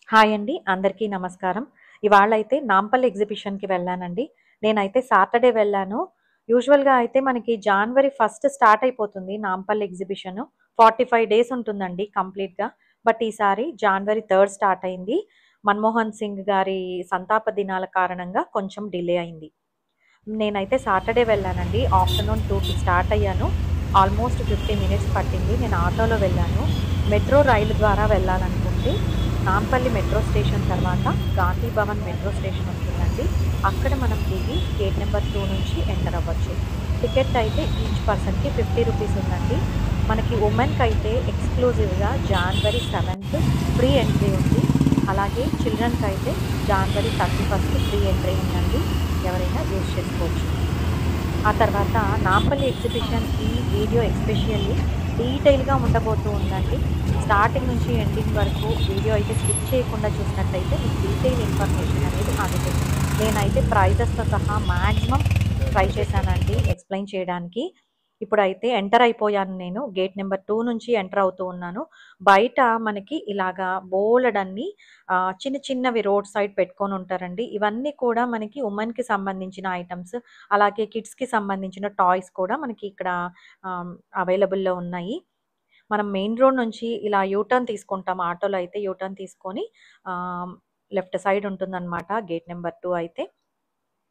Hi అండి. అందరికీ నమస్కారం. ఇవాళైతే నాంపల్లి ఎగ్జిబిషన్‌కి వెళ్ళానండి. నేనైతే సాటర్‌డే వెళ్ళాను. యూజువల్‌గా అయితే మనకి జాన్వరి 1 స్టార్ట్ అయిపోతుంది నాంపల్లి ఎగ్జిబిషను. 45 డేస్ ఉంటుందండి కంప్లీట్‌గా. బట్ ఈసారి జాన్వరి 3 స్టార్ట్ అయింది. మన్మోహన్ సింగ్ గారి సంతాప దినాల కారణంగా కొంచెం డిలే అయింది. నేనైతే సాటర్‌డే వెళ్ళానండి. ఆఫ్టర్‌నూన్ 2కి స్టార్ట్ అయ్యాను. ఆల్మోస్ట్ 50 మినిట్స్ పట్టింది. నేను ఆటోలో వెళ్ళాను. మెట్రో రైలు ద్వారా వెళ్ళాలనుకుంటే నాంపల్లి మెట్రో స్టేషన్ తర్వాత గాంధీ భవన్ మెట్రో స్టేషన్ ఉంటుందండి. అక్కడ మనం దిగి గేట్ నెంబర్ 2 నుంచి ఎంటర్ అవ్వచ్చు. టికెట్ అయితే ఈచ్ పర్సన్‌కి 50 రూపీస్ ఉందండి. మనకి ఉమెన్‌కైతే ఎక్స్‌క్లూజివ్‌గా జాన్వరి 7థ్ ఫ్రీ ఎంట్రీ ఉంది. అలాగే చిల్డ్రన్‌కైతే జాన్వరి 31 ఫ్రీ ఎంట్రీ ఉందండి. ఎవరైనా యూజ్ చేసుకోవచ్చు. ఆ తర్వాత నాంపల్లి ఎగ్జిబిషన్ ఈ వీడియో ఎస్పెషల్లీ డీటెయిల్‌గా ఉండబోతూ ఉందండి. స్టార్టింగ్ నుంచి ఎండింగ్ వరకు వీడియో అయితే స్కిప్ చేయకుండా చూసినట్టయితే మీకు డీటెయిల్ ఇన్ఫర్మేషన్ అనేది అందుతుంది. నేనైతే ప్రైజెస్‌తో సహా మాక్సిమం ట్రై చేశానండి ఎక్స్‌ప్లెయిన్ చేయడానికి. ఇప్పుడైతే ఎంటర్ అయిపోయాను నేను. గేట్ నెంబర్ 2 నుంచి ఎంటర్ అవుతూ ఉన్నాను. బయట మనకి ఇలాగా బోలెడన్ని చిన్న చిన్నవి రోడ్ సైడ్ పెట్టుకొనుంటారండి. ఇవన్నీ కూడా మనకి ఉమెన్‌కి సంబంధించిన ఐటెమ్స్. అలాగే కిడ్స్‌కి సంబంధించిన టాయ్స్ కూడా మనకి ఇక్కడ అవైలబుల్‌లో ఉన్నాయి. మనం మెయిన్ రోడ్ నుంచి ఇలా యూటర్న్ తీసుకుంటాం. ఆటోలో అయితే యూటర్న్ తీసుకొని ఆహ్, లెఫ్ట్ సైడ్ ఉంటుందనమాట గేట్ నెంబర్ 2 అయితే.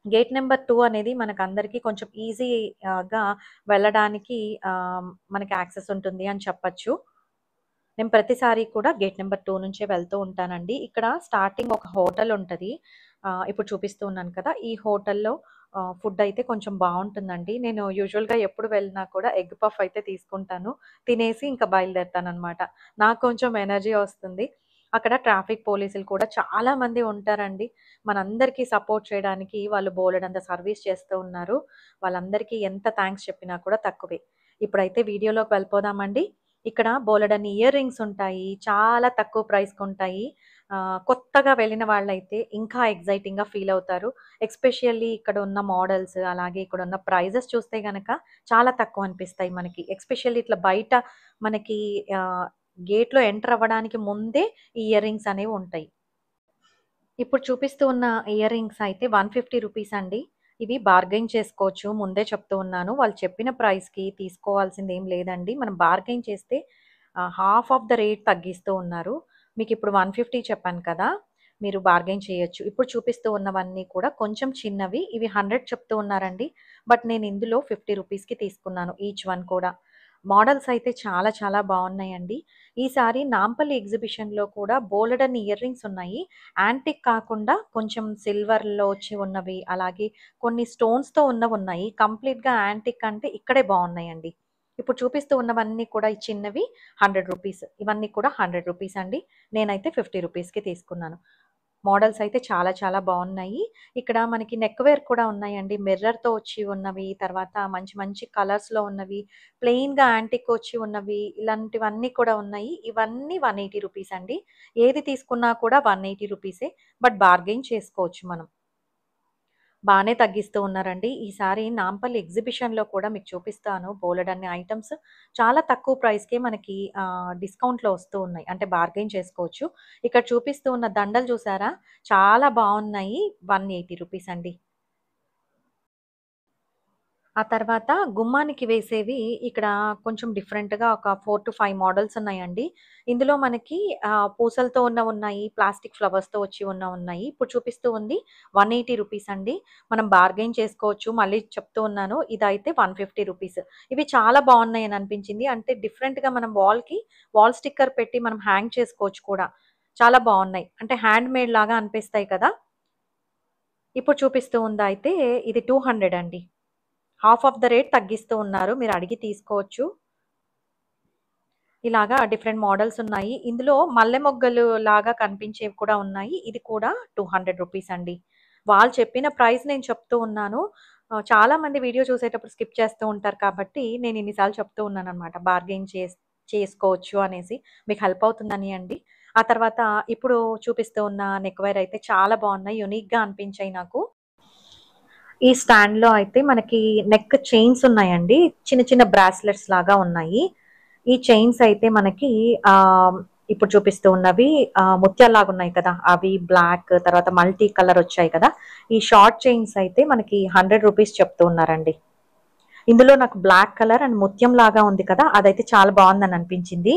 గేట్ నెంబర్ 2 అనేది మనకందరికీ కొంచెం ఈజీగా వెళ్ళడానికి మనకి యాక్సెస్ ఉంటుంది అని చెప్పచ్చు. నేను ప్రతిసారి కూడా గేట్ నెంబర్ 2 నుంచే వెళ్తూ ఉంటానండి. ఇక్కడ స్టార్టింగ్ ఒక హోటల్ ఉంటది. ఇప్పుడు చూపిస్తూ ఉన్నాను కదా! ఈ హోటల్‌లో ఫుడ్ అయితే కొంచెం బావుంటుందండి. నేను యూజువల్‌గా ఎప్పుడు వెళ్ళినా కూడా ఎగ్ పఫ్ అయితే తీసుకుంటాను. తినేసి ఇంకా బయలుదేరుతాననమాట. నాకు కొంచెం ఎనర్జీ వస్తుంది. అక్కడ ట్రాఫిక్ పోలీసులు కూడా చాలా మంది ఉంటారండి. మనందరికీ సపోర్ట్ చేయడానికి వాళ్ళు బోలెడంత సర్వీస్ చేస్తూ ఉన్నారు. వాళ్ళందరికీ ఎంత థాంక్స్ చెప్పినా కూడా తక్కువే. ఇప్పుడైతే వీడియోలోకి వెళ్ళిపోదామండి. ఇక్కడ బోలెడన్ని ఇయర్ రింగ్స్ ఉంటాయి. చాలా తక్కువ ప్రైస్‌కుంటాయి. కొత్తగా వెళ్ళిన వాళ్ళైతే ఇంకా ఎక్సైటింగ్‌గా ఫీల్ అవుతారు. ఎస్పెషల్లీ ఇక్కడ ఉన్న మోడల్స్, అలాగే ఇక్కడున్న ప్రైజెస్ చూస్తే గనక చాలా తక్కువ అనిపిస్తాయి మనకి. ఎస్పెషల్లీ ఇట్లా బయట మనకి ఆహ్, గేట్‌లో ఎంటర్ అవ్వడానికి ముందే ఈ ఇయర్ రింగ్స్ అనేవి ఉంటాయి. ఇప్పుడు చూపిస్తూ ఉన్న ఇయర్ రింగ్స్ అయితే 150 రూపీస్ అండి. ఇవి బార్గెయిన్ చేసుకోవచ్చు. ముందే చెప్తూ ఉన్నాను. వాళ్ళు చెప్పిన ప్రైస్‌కి తీసుకోవాల్సిందేం లేదండి. మనం బార్గెయిన్ చేస్తే హాఫ్ ఆఫ్ ద రేట్ తగ్గిస్తూ ఉన్నారు. మీకిప్పుడు 150 చెప్పాను కదా! మీరు బార్గెయిన్ చేయొచ్చు. ఇప్పుడు చూపిస్తూ ఉన్నవన్నీ కూడా కొంచెం చిన్నవి. ఇవి 100 చెప్తూ ఉన్నారండి. బట్ నేను ఇందులో 50 రూపీస్‌కి తీసుకున్నాను ఈచ్ వన్ కూడా. మోడల్స్ అయితే చాలా చాలా బావున్నాయండి. ఈసారి నాంపల్లి ఎగ్జిబిషన్‌లో కూడా బోలెడన్ని ఇయర్ రింగ్స్ ఉన్నాయి. యాంటిక్ కాకుండా కొంచెం సిల్వర్‌లో వచ్చి ఉన్నవి, అలాగే కొన్ని స్టోన్స్‌తో ఉన్నవున్నాయి. కంప్లీట్‌గా యాంటిక్ అంటే ఇక్కడే బావున్నాయండి. ఇప్పుడు చూపిస్తూ ఉన్నవన్నీ కూడా ఈ చిన్నవి 100 రూపీస్. ఇవన్నీ కూడా 100 రూపీస్ అండి. నేనైతే 50 రూపీస్‌కి తీసుకున్నాను. మోడల్స్ అయితే చాలా చాలా బావున్నాయి. ఇక్కడ మనకి నెక్ వేర్ కూడా ఉన్నాయండి. మిర్రర్‌తో వచ్చి ఉన్నవి, తర్వాత మంచి మంచి కలర్స్‌లో ఉన్నవి, ప్లెయిన్‌గా యాంటిక్ వచ్చి ఉన్నవి, ఇలాంటివన్నీ కూడా ఉన్నాయి. ఇవన్నీ 180 రూపీస్ అండి. ఏది తీసుకున్నా కూడా 180 రూపీసే. బట్ బార్గెయిన్ చేసుకోవచ్చు మనం. బానే తగ్గిస్తూ ఉన్నారండి. ఈసారి నాంపల్లి ఎగ్జిబిషన్‌లో కూడా మీకు చూపిస్తాను బోలెడన్ని ఐటెమ్స్ చాలా తక్కువ ప్రైస్‌కే మనకి డిస్కౌంట్‌లో వస్తూ ఉన్నాయి. అంటే బార్గెయిన్ చేసుకోవచ్చు. ఇక్కడ చూపిస్తూ ఉన్న దండలు చూసారా? చాలా బావున్నాయి. 180 రూపీస్ అండి. ఆ తర్వాత గుమ్మానికి వేసేవి ఇక్కడ కొంచెం డిఫరెంట్‌గా ఒక 4-5 మోడల్స్ ఉన్నాయండి. ఇందులో మనకి పూసలతో ఉన్నవున్నాయి, ప్లాస్టిక్ ఫ్లవర్స్‌తో వచ్చి ఉన్నవున్నాయి. ఇప్పుడు చూపిస్తూ ఉంది 180 రూపీస్ అండి. మనం బార్గెయిన్ చేసుకోవచ్చు. మళ్ళీ చెప్తూ ఉన్నాను. ఇదైతే 150 రూపీస్. ఇవి చాలా బావున్నాయని అనిపించింది. అంటే డిఫరెంట్‌గా మనం వాల్ స్టిక్కర్ పెట్టి మనం హ్యాంగ్ చేసుకోవచ్చు కూడా. చాలా బావున్నాయి. అంటే హ్యాండ్ మేడ్ లాగా అనిపిస్తాయి కదా! ఇప్పుడు చూపిస్తూ ఉందయితే ఇది 200 అండి. హాఫ్ ఆఫ్ ద రేట్ తగ్గిస్తూ ఉన్నారు. మీరు అడిగి తీసుకోవచ్చు. ఇలాగా డిఫరెంట్ మోడల్స్ ఉన్నాయి. ఇందులో మల్లె మొగ్గలు లాగా కనిపించేవి కూడా ఉన్నాయి. ఇది కూడా 200 రూపీస్ అండి. వాళ్ళు చెప్పిన ప్రైస్ నేను చెప్తూ ఉన్నాను. చాలామంది వీడియో చూసేటప్పుడు స్కిప్ చేస్తూ ఉంటారు కాబట్టి నేను ఇన్ని సార్లు చెప్తూ ఉన్నాననమాట. బార్గెయిన్ చేసుకోవచ్చు అనేసి. మీకు హెల్ప్ అవుతుందని అండి. ఆ తర్వాత ఇప్పుడు చూపిస్తూ ఉన్న నెక్ వైర్ అయితే చాలా బాగున్నాయి. యూనిక్‌గా అనిపించాయి నాకు. ఈ స్టాండ్‌లో అయితే మనకి నెక్ చైన్స్ ఉన్నాయండి. చిన్న చిన్న బ్రాస్లెట్స్ లాగా ఉన్నాయి. ఈ చైన్స్ అయితే మనకి ఆహ్, ఇప్పుడు చూపిస్తూ ఉన్నవి ముత్యాల్లాగా ఉన్నాయి కదా, అవి బ్లాక్, తర్వాత మల్టీ కలర్ వచ్చాయి కదా. ఈ షార్ట్ చైన్స్ అయితే మనకి 100 రూపీస్ చెప్తూ ఉన్నారండి. ఇందులో నాకు బ్లాక్ కలర్ అండ్ ముత్యం లాగా ఉంది కదా, అదైతే చాలా బాగుందని అనిపించింది.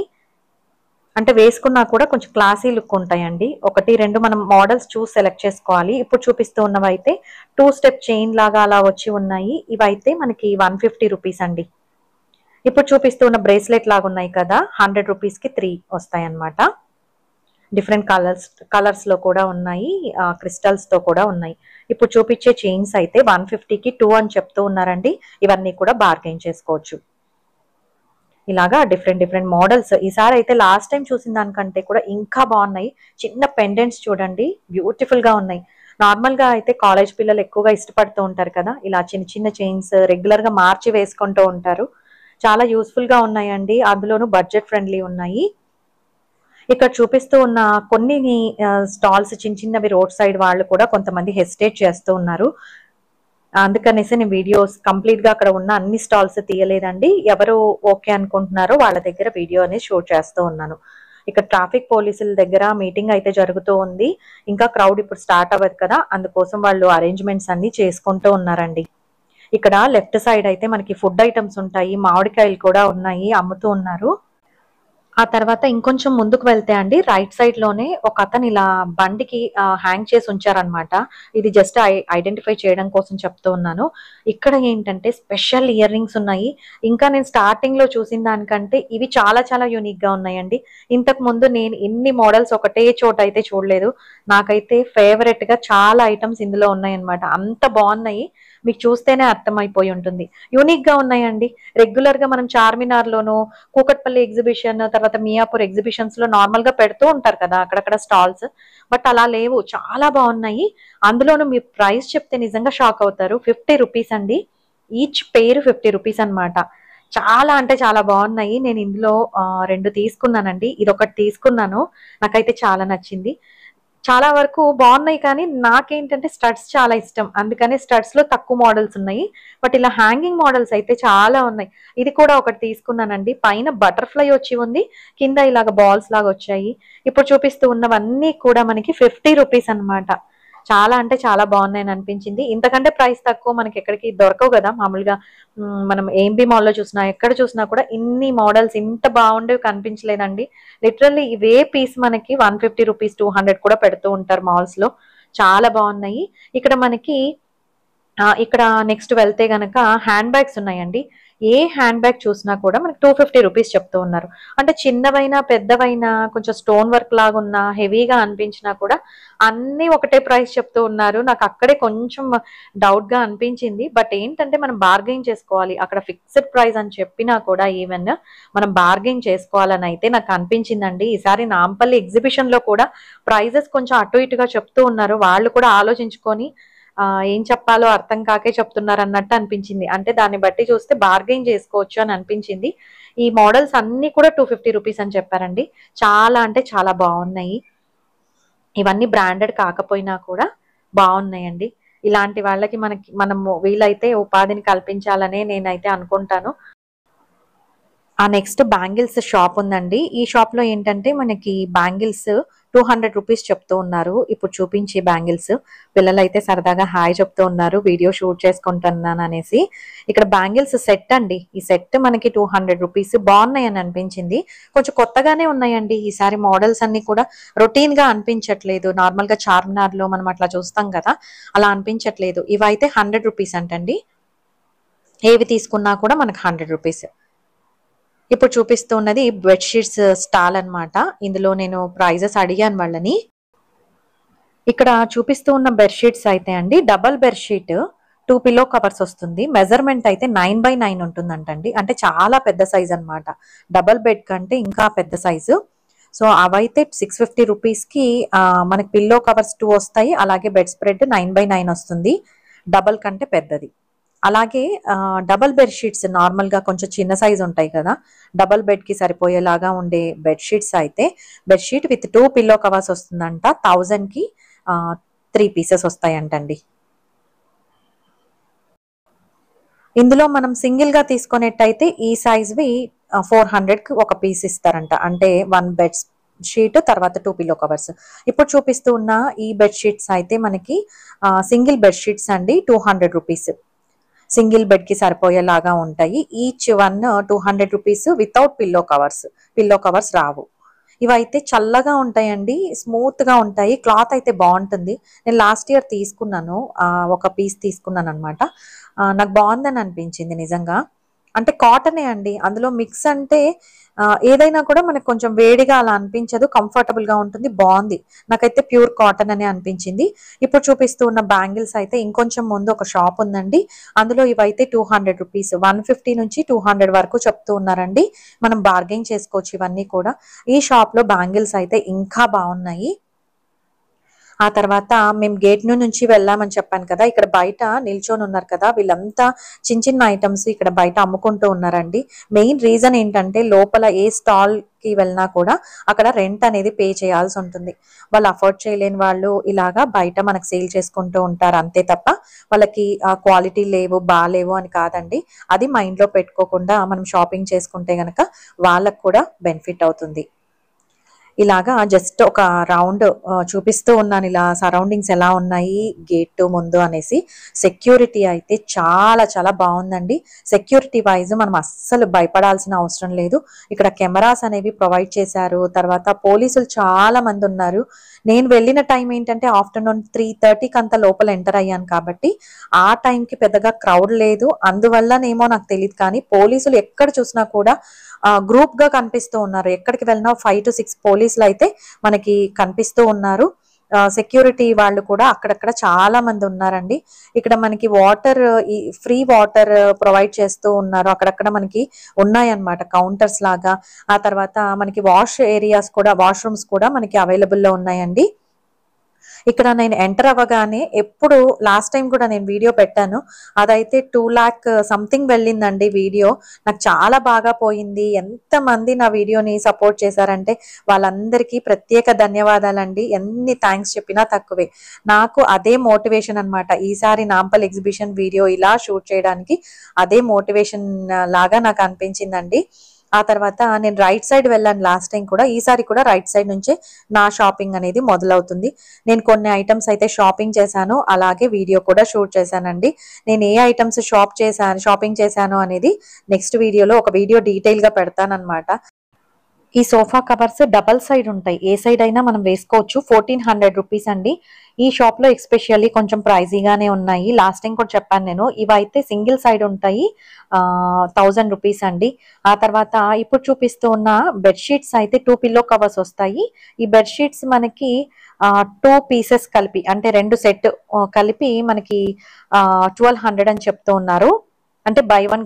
అంటే వేసుకున్నా కూడా కొంచెం క్లాసీ లుక్ ఉంటాయండి. 1, 2 మనం మోడల్స్ చూసి సెలెక్ట్ చేసుకోవాలి. ఇప్పుడు చూపిస్తూ ఉన్నవైతే 2 స్టెప్ చైన్ లాగా అలా వచ్చి ఉన్నాయి. ఇవైతే మనకి 150 రూపీస్ అండి. ఇప్పుడు చూపిస్తూ ఉన్న బ్రేస్లెట్ లాగా ఉన్నాయి కదా, 100 రూపీస్కి 3 వస్తాయి అన్నమాట. డిఫరెంట్ కలర్స్ లో కూడా ఉన్నాయి, క్రిస్టల్స్ తో కూడా ఉన్నాయి. ఇప్పుడు చూపించే చైన్స్ అయితే 150కి 2 అని చెప్తూ ఉన్నారండి. ఇవన్నీ కూడా బార్గెన్ చేసుకోవచ్చు. ఇలాగా డిఫరెంట్ మోడల్స్ ఈసారి అయితే లాస్ట్ టైం చూసిన దానికంటే కూడా ఇంకా బాగున్నాయి. చిన్న పెండెంట్స్ చూడండి, బ్యూటిఫుల్ గా ఉన్నాయి. నార్మల్ గా అయితే కాలేజ్ పిల్లలు ఎక్కువగా ఇష్టపడుతూ ఉంటారు కదా, ఇలా చిన్న చైన్స్ రెగ్యులర్ గా మార్చి వేసుకుంటూ ఉంటారు. చాలా యూస్ఫుల్ గా ఉన్నాయండి, అందులోనూ బడ్జెట్ ఫ్రెండ్లీ ఉన్నాయి. ఇక్కడ చూపిస్తూ ఉన్న కొన్ని స్టాల్స్ చిన్నవి రోడ్ సైడ్ వాళ్ళు కూడా కొంతమంది హెసిటేట్ చేస్తూ ఉన్నారు. అందుకనేసి నేను వీడియోస్ కంప్లీట్ గా అక్కడ ఉన్న అన్ని స్టాల్స్ తీయలేదండి. ఎవరు ఓకే అనుకుంటున్నారో వాళ్ళ దగ్గర వీడియో అనేది షూట్ చేస్తూ ఉన్నాను. ఇక్కడ ట్రాఫిక్ పోలీసుల దగ్గర మీటింగ్ అయితే జరుగుతూ ఉంది. ఇంకా క్రౌడ్ ఇప్పుడు స్టార్ట్ అవ్వదు కదా, అందుకోసం వాళ్ళు అరేంజ్మెంట్స్ అన్ని చేసుకుంటూ ఉన్నారండి. ఇక్కడ లెఫ్ట్ సైడ్ అయితే మనకి ఫుడ్ ఐటమ్స్ ఉంటాయి, మామిడికాయలు కూడా ఉన్నాయి, అమ్ముతూ ఉన్నారు. ఆ తర్వాత ఇంకొంచెం ముందుకు వెళ్తే అండి, రైట్ సైడ్ లోనే ఒక అతను ఇలా బండికి హ్యాంగ్ చేసి ఉంచారనమాట. ఇది జస్ట్ ఐడెంటిఫై చేయడం కోసం చెప్తూ ఉన్నాను. ఇక్కడ ఏంటంటే స్పెషల్ ఇయర్ రింగ్స్ ఉన్నాయి. ఇంకా నేను స్టార్టింగ్ లో చూసిన దానికంటే ఇవి చాలా యూనిక్ గా ఉన్నాయండి. ఇంతకు ముందు నేను ఇన్ని మోడల్స్ ఒకటే చోట అయితే చూడలేదు. నాకైతే ఫేవరెట్ గా చాలా ఐటమ్స్ ఇందులో ఉన్నాయన్నమాట. అంత బాగున్నాయి, మీకు చూస్తేనే అర్థమైపోయి ఉంటుంది. యూనిక్ గా ఉన్నాయండి. రెగ్యులర్ గా మనం చార్మినార్ లోను, కూకట్పల్లి ఎగ్జిబిషన్, తర్వాత మియాపూర్ ఎగ్జిబిషన్స్ లో నార్మల్ గా పెడుతూ ఉంటారు కదా అక్కడక్కడ స్టాల్స్, బట్ అలా లేవు, చాలా బాగున్నాయి. అందులోనూ మీ ప్రైస్ చెప్తే నిజంగా షాక్ అవుతారు. 50 రూపీస్ అండి, ఈచ్ పేరు 50 రూపీస్ అనమాట. చాలా అంటే చాలా బాగున్నాయి. నేను ఇందులో 2 తీసుకున్నానండి, ఇదొకటి తీసుకున్నాను. నాకైతే చాలా నచ్చింది. చాలా వరకు బాగున్నాయి, కానీ నాకేంటంటే స్టడ్స్ చాలా ఇష్టం, అందుకని స్టడ్స్ లో తక్కువ మోడల్స్ ఉన్నాయి. బట్ ఇలా హ్యాంగింగ్ మోడల్స్ అయితే చాలా ఉన్నాయి. ఇది కూడా ఒకటి తీసుకున్నానండి. పైన బటర్ఫ్లై వచ్చి ఉంది, కింద ఇలాగ బాల్స్ లాగా వచ్చాయి. ఇప్పుడు చూపిస్తూ ఉన్నవన్నీ కూడా మనకి 50 రూపీస్ అనమాట. చాలా అంటే చాలా బాగున్నాయని అనిపించింది. ఇంతకంటే ప్రైస్ తక్కువ మనకి ఎక్కడికి దొరకవు కదా మామూలుగా. మనం ఏంబీ మాల్లో చూసినా ఎక్కడ చూసినా కూడా ఇన్ని మోడల్స్ ఇంత బాగుండేవి కనిపించలేదండి. లిటరల్లీ ఇవే పీస్ మనకి 150 రూపీస్, 200 కూడా పెడుతూ ఉంటారు మాల్స్ లో. చాలా బాగున్నాయి. ఇక్కడ మనకి ఇక్కడ నెక్స్ట్ వెళ్తే గనక హ్యాండ్ బ్యాగ్స్ ఉన్నాయండి. ఏ హ్యాండ్ బ్యాగ్ చూసినా కూడా మనకి 250 రూపీస్ చెప్తూ ఉన్నారు. అంటే చిన్నవైనా పెద్దవైనా కొంచెం స్టోన్ వర్క్ లాగా ఉన్న హెవీగా అనిపించినా కూడా అన్ని ఒకటే ప్రైస్ చెప్తూ ఉన్నారు. నాకు అక్కడే కొంచెం డౌట్ గా అనిపించింది. బట్ ఏంటంటే మనం బార్గెయిన్ చేసుకోవాలి, అక్కడ ఫిక్స్డ్ ప్రైస్ అని చెప్పినా కూడా ఈవెన్ మనం బార్గెయిన్ చేసుకోవాలని అయితే నాకు అనిపించిందండి. ఈసారి నాంపల్లి ఎగ్జిబిషన్ లో కూడా ప్రైజెస్ కొంచెం అటు ఇటుగా చెప్తూ ఉన్నారు. వాళ్ళు కూడా ఆలోచించుకొని ఏం చెప్పాలో అర్థం కాకే చెప్తున్నారు అన్నట్టు అనిపించింది. అంటే దాన్ని బట్టి చూస్తే బార్గెయిన్ చేసుకోవచ్చు అని అనిపించింది. ఈ మోడల్స్ అన్ని కూడా 250 రూపీస్ అని చెప్పారండి. చాలా అంటే చాలా బాగున్నాయి. ఇవన్నీ బ్రాండెడ్ కాకపోయినా కూడా బాగున్నాయండి. ఇలాంటి వాళ్ళకి మనము వీలైతే ఉపాధిని కల్పించాలనే నేనైతే అనుకుంటాను. ఆ నెక్స్ట్ బ్యాంగిల్స్ షాప్ ఉందండి. ఈ షాప్ లో ఏంటంటే మనకి బ్యాంగిల్స్ 200 రూపీస్ చెప్తూ ఉన్నారు. ఇప్పుడు చూపించే బ్యాంగిల్స్ పిల్లలు అయితే సరదాగా హాయ్ చెప్తూ ఉన్నారు, వీడియో షూట్ చేసుకుంటున్నాను అనేసి. ఇక్కడ బ్యాంగిల్స్ సెట్ అండి. ఈ సెట్ మనకి 200 రూపీస్. బాగున్నాయి అని అనిపించింది. కొంచెం కొత్తగానే ఉన్నాయండి ఈసారి మోడల్స్ అన్ని కూడా. రొటీన్ గా అనిపించట్లేదు. నార్మల్ గా చార్మినార్ లో మనం అట్లా చూస్తాం కదా, అలా అనిపించట్లేదు. ఇవైతే 100 రూపీస్ అంటండి. ఏవి తీసుకున్నా కూడా మనకు 100 రూపీస్. ఇప్పుడు చూపిస్తున్నది బెడ్షీట్స్ స్టాల్ అన్నమాట. ఇందులో నేను ప్రైజెస్ అడిగాను వాళ్ళని. ఇక్కడ చూపిస్తూ ఉన్న బెడ్షీట్స్ అయితే అండి, డబల్ బెడ్షీట్ 2 పిల్లో కవర్స్ వస్తుంది. మెజర్మెంట్ అయితే 9x9 ఉంటుందంటండి. అంటే చాలా పెద్ద సైజ్ అన్నమాట. డబల్ బెడ్ కంటే ఇంకా పెద్ద సైజు. సో అవైతే 650 రూపీస్ కి మనకి పిల్లో కవర్స్ 2 వస్తాయి. అలాగే బెడ్ స్ప్రెడ్ 9x9 వస్తుంది, డబల్ కంటే పెద్దది. అలాగే డబల్ బెడ్షీట్స్ నార్మల్ గా కొంచెం చిన్న సైజ్ ఉంటాయి కదా, డబల్ బెడ్ కి సరిపోయేలాగా ఉండే బెడ్షీట్స్ అయితే బెడ్షీట్ విత్ 2 పిల్లో కవర్స్ వస్తుందంట. 1000 కి 3 పీసెస్ వస్తాయంటండి. ఇందులో మనం సింగిల్ గా తీసుకునేట్టయితే ఈ సైజ్వి 400 కి ఒక పీస్ ఇస్తారంట. అంటే 1 షీట్, తర్వాత 2 పిల్లో కవర్స్. ఇప్పుడు చూపిస్తూ ఉన్న ఈ బెడ్ షీట్స్ అయితే మనకి సింగిల్ బెడ్ షీట్స్ అండి, 200 రూపీస్. సింగిల్ బెడ్ కి సరిపోయేలాగా ఉంటాయి. Each one 200 rupees without pillow covers రావు. ఇవైతే చల్లగా ఉంటాయండి, స్మూత్ గా ఉంటాయి, క్లాత్ అయితే బాగుంటుంది. నేను లాస్ట్ ఇయర్ తీసుకున్నాను, ఒక పీస్ తీసుకున్నాను అనమాట. నాకు బాగుందని అనిపించింది నిజంగా. అంటే కాటనే అండి, అందులో మిక్స్ అంటే ఏదైనా కూడా మనకు కొంచెం వేడిగా అలా అనిపించదు, కంఫర్టబుల్ గా ఉంటుంది, బాగుంది. నాకైతే ప్యూర్ కాటన్ అనే అనిపించింది. ఇప్పుడు చూపిస్తూ ఉన్న బ్యాంగిల్స్ అయితే ఇంకొంచెం ముందు ఒక షాప్ ఉందండి, అందులో ఇవైతే 200 రూపీస్, 150 నుంచి 200 వరకు చెప్తూ ఉన్నారండి. మనం బార్గెన్ చేసుకోవచ్చు ఇవన్నీ కూడా. ఈ షాప్ లో బ్యాంగిల్స్ అయితే ఇంకా బాగున్నాయి. ఆ తర్వాత మేము గేట్ నుంచి వెళ్ళామని చెప్పాను కదా, ఇక్కడ బయట నిల్చొని ఉన్నారు కదా వీళ్ళంతా, చిన్న చిన్న ఐటమ్స్ ఇక్కడ బయట అమ్ముకుంటూ ఉన్నారండి. మెయిన్ రీజన్ ఏంటంటే లోపల ఏ స్టాల్ కి వెళ్ళినా కూడా అక్కడ రెంట్ అనేది పే చేయాల్సి ఉంటుంది. వాళ్ళు అఫోర్డ్ చేయలేని వాళ్ళు ఇలాగా బయట మనకు సేల్ చేసుకుంటూ ఉంటారు అంతే తప్ప, వాళ్ళకి క్వాలిటీ లేవు బాలేవు అని కాదండి. అది మైండ్ లో పెట్టుకోకుండా మనం షాపింగ్ చేసుకుంటే గనక వాళ్ళకు కూడా బెనిఫిట్ అవుతుంది. ఇలాగా జస్ట్ ఒక రౌండ్ చూపిస్తూ ఉన్నాను, ఇలా సరౌండింగ్స్ ఎలా ఉన్నాయి గేట్ ముందు అనేసి. సెక్యూరిటీ అయితే చాలా చాలా బాగుందండి. సెక్యూరిటీ వైజ్ మనం అస్సలు భయపడాల్సిన అవసరం లేదు. ఇక్కడ కెమెరాస్ అనేవి ప్రొవైడ్ చేశారు. తర్వాత పోలీసులు చాలా మంది ఉన్నారు. నేను వెళ్ళిన టైం ఏంటంటే ఆఫ్టర్నూన్ 3:30కి అంత లోపల ఎంటర్ అయ్యాను కాబట్టి ఆ టైంకి పెద్దగా క్రౌడ్ లేదు, అందువల్లనేమో నాకు తెలియదు. కానీ పోలీసులు ఎక్కడ చూసినా కూడా గ్రూప్ గా కనిపిస్తూ ఉన్నారు. ఎక్కడికి వెళ్ళినా 5 to 6 పోలీసులు అయితే మనకి కనిపిస్తూ ఉన్నారు. సెక్యూరిటీ వాళ్ళు కూడా అక్కడక్కడ చాలా మంది ఉన్నారండి. ఇక్కడ మనకి వాటర్, ఫ్రీ వాటర్ ప్రొవైడ్ చేస్తూ ఉన్నారు. అక్కడక్కడ మనకి ఉన్నాయన్నమాట కౌంటర్స్ లాగా. ఆ తర్వాత మనకి వాష్రూమ్స్ కూడా మనకి అవైలబుల్ లో ఉన్నాయండి. ఇక్కడ నేను ఎంటర్ అవ్వగానే, ఎప్పుడు లాస్ట్ టైం కూడా నేను వీడియో పెట్టాను, అదైతే 2 lakh సంథింగ్ వెళ్ళిందండి వీడియో. నాకు చాలా బాగా పోయింది. ఎంతమంది నా వీడియోని సపోర్ట్ చేశారంటే వాళ్ళందరికీ ప్రత్యేక ధన్యవాదాలండి. ఎన్ని థ్యాంక్స్ చెప్పినా తక్కువే. నాకు అదే మోటివేషన్ అనమాట, ఈసారి నాంపల్ ఎగ్జిబిషన్ వీడియో ఇలా షూట్ చేయడానికి అదే మోటివేషన్ లాగా నాకు అనిపించిందండి. ఆ తర్వాత నేను రైట్ సైడ్ వెళ్ళాను లాస్ట్ టైం కూడా, ఈసారి కూడా రైట్ సైడ్ నుంచే నా షాపింగ్ అనేది మొదలవుతుంది. నేను కొన్ని ఐటమ్స్ అయితే షాపింగ్ చేశాను, అలాగే వీడియో కూడా షూట్ చేశానండి. నేను ఏ ఐటమ్స్ షాపింగ్ చేశాను అనేది నెక్స్ట్ వీడియోలో ఒక వీడియో డీటెయిల్ గా పెడతాను అనమాట. ఈ సోఫా కవర్స్ డబల్ సైడ్ ఉంటాయి, ఏ సైడ్ అయినా మనం వేసుకోవచ్చు. 1400 రూపీస్ అండి. ఈ షాప్ లో ఎక్స్పెషల్లీ కొంచెం ప్రైజీగానే ఉన్నాయి. లాస్ట్ టైం కూడా చెప్పాను నేను, ఇవైతే సింగిల్ సైడ్ ఉంటాయి, 1000 రూపీస్ అండి. ఆ తర్వాత ఇప్పుడు చూపిస్తూ ఉన్న బెడ్షీట్స్ అయితే 2 పిల్లో కవర్స్ వస్తాయి. ఈ బెడ్షీట్స్ మనకి 2 పీసెస్ కలిపి, అంటే 2 సెట్ కలిపి మనకి 1200 అని చెప్తూ ఉన్నారు. అంటే బై వన్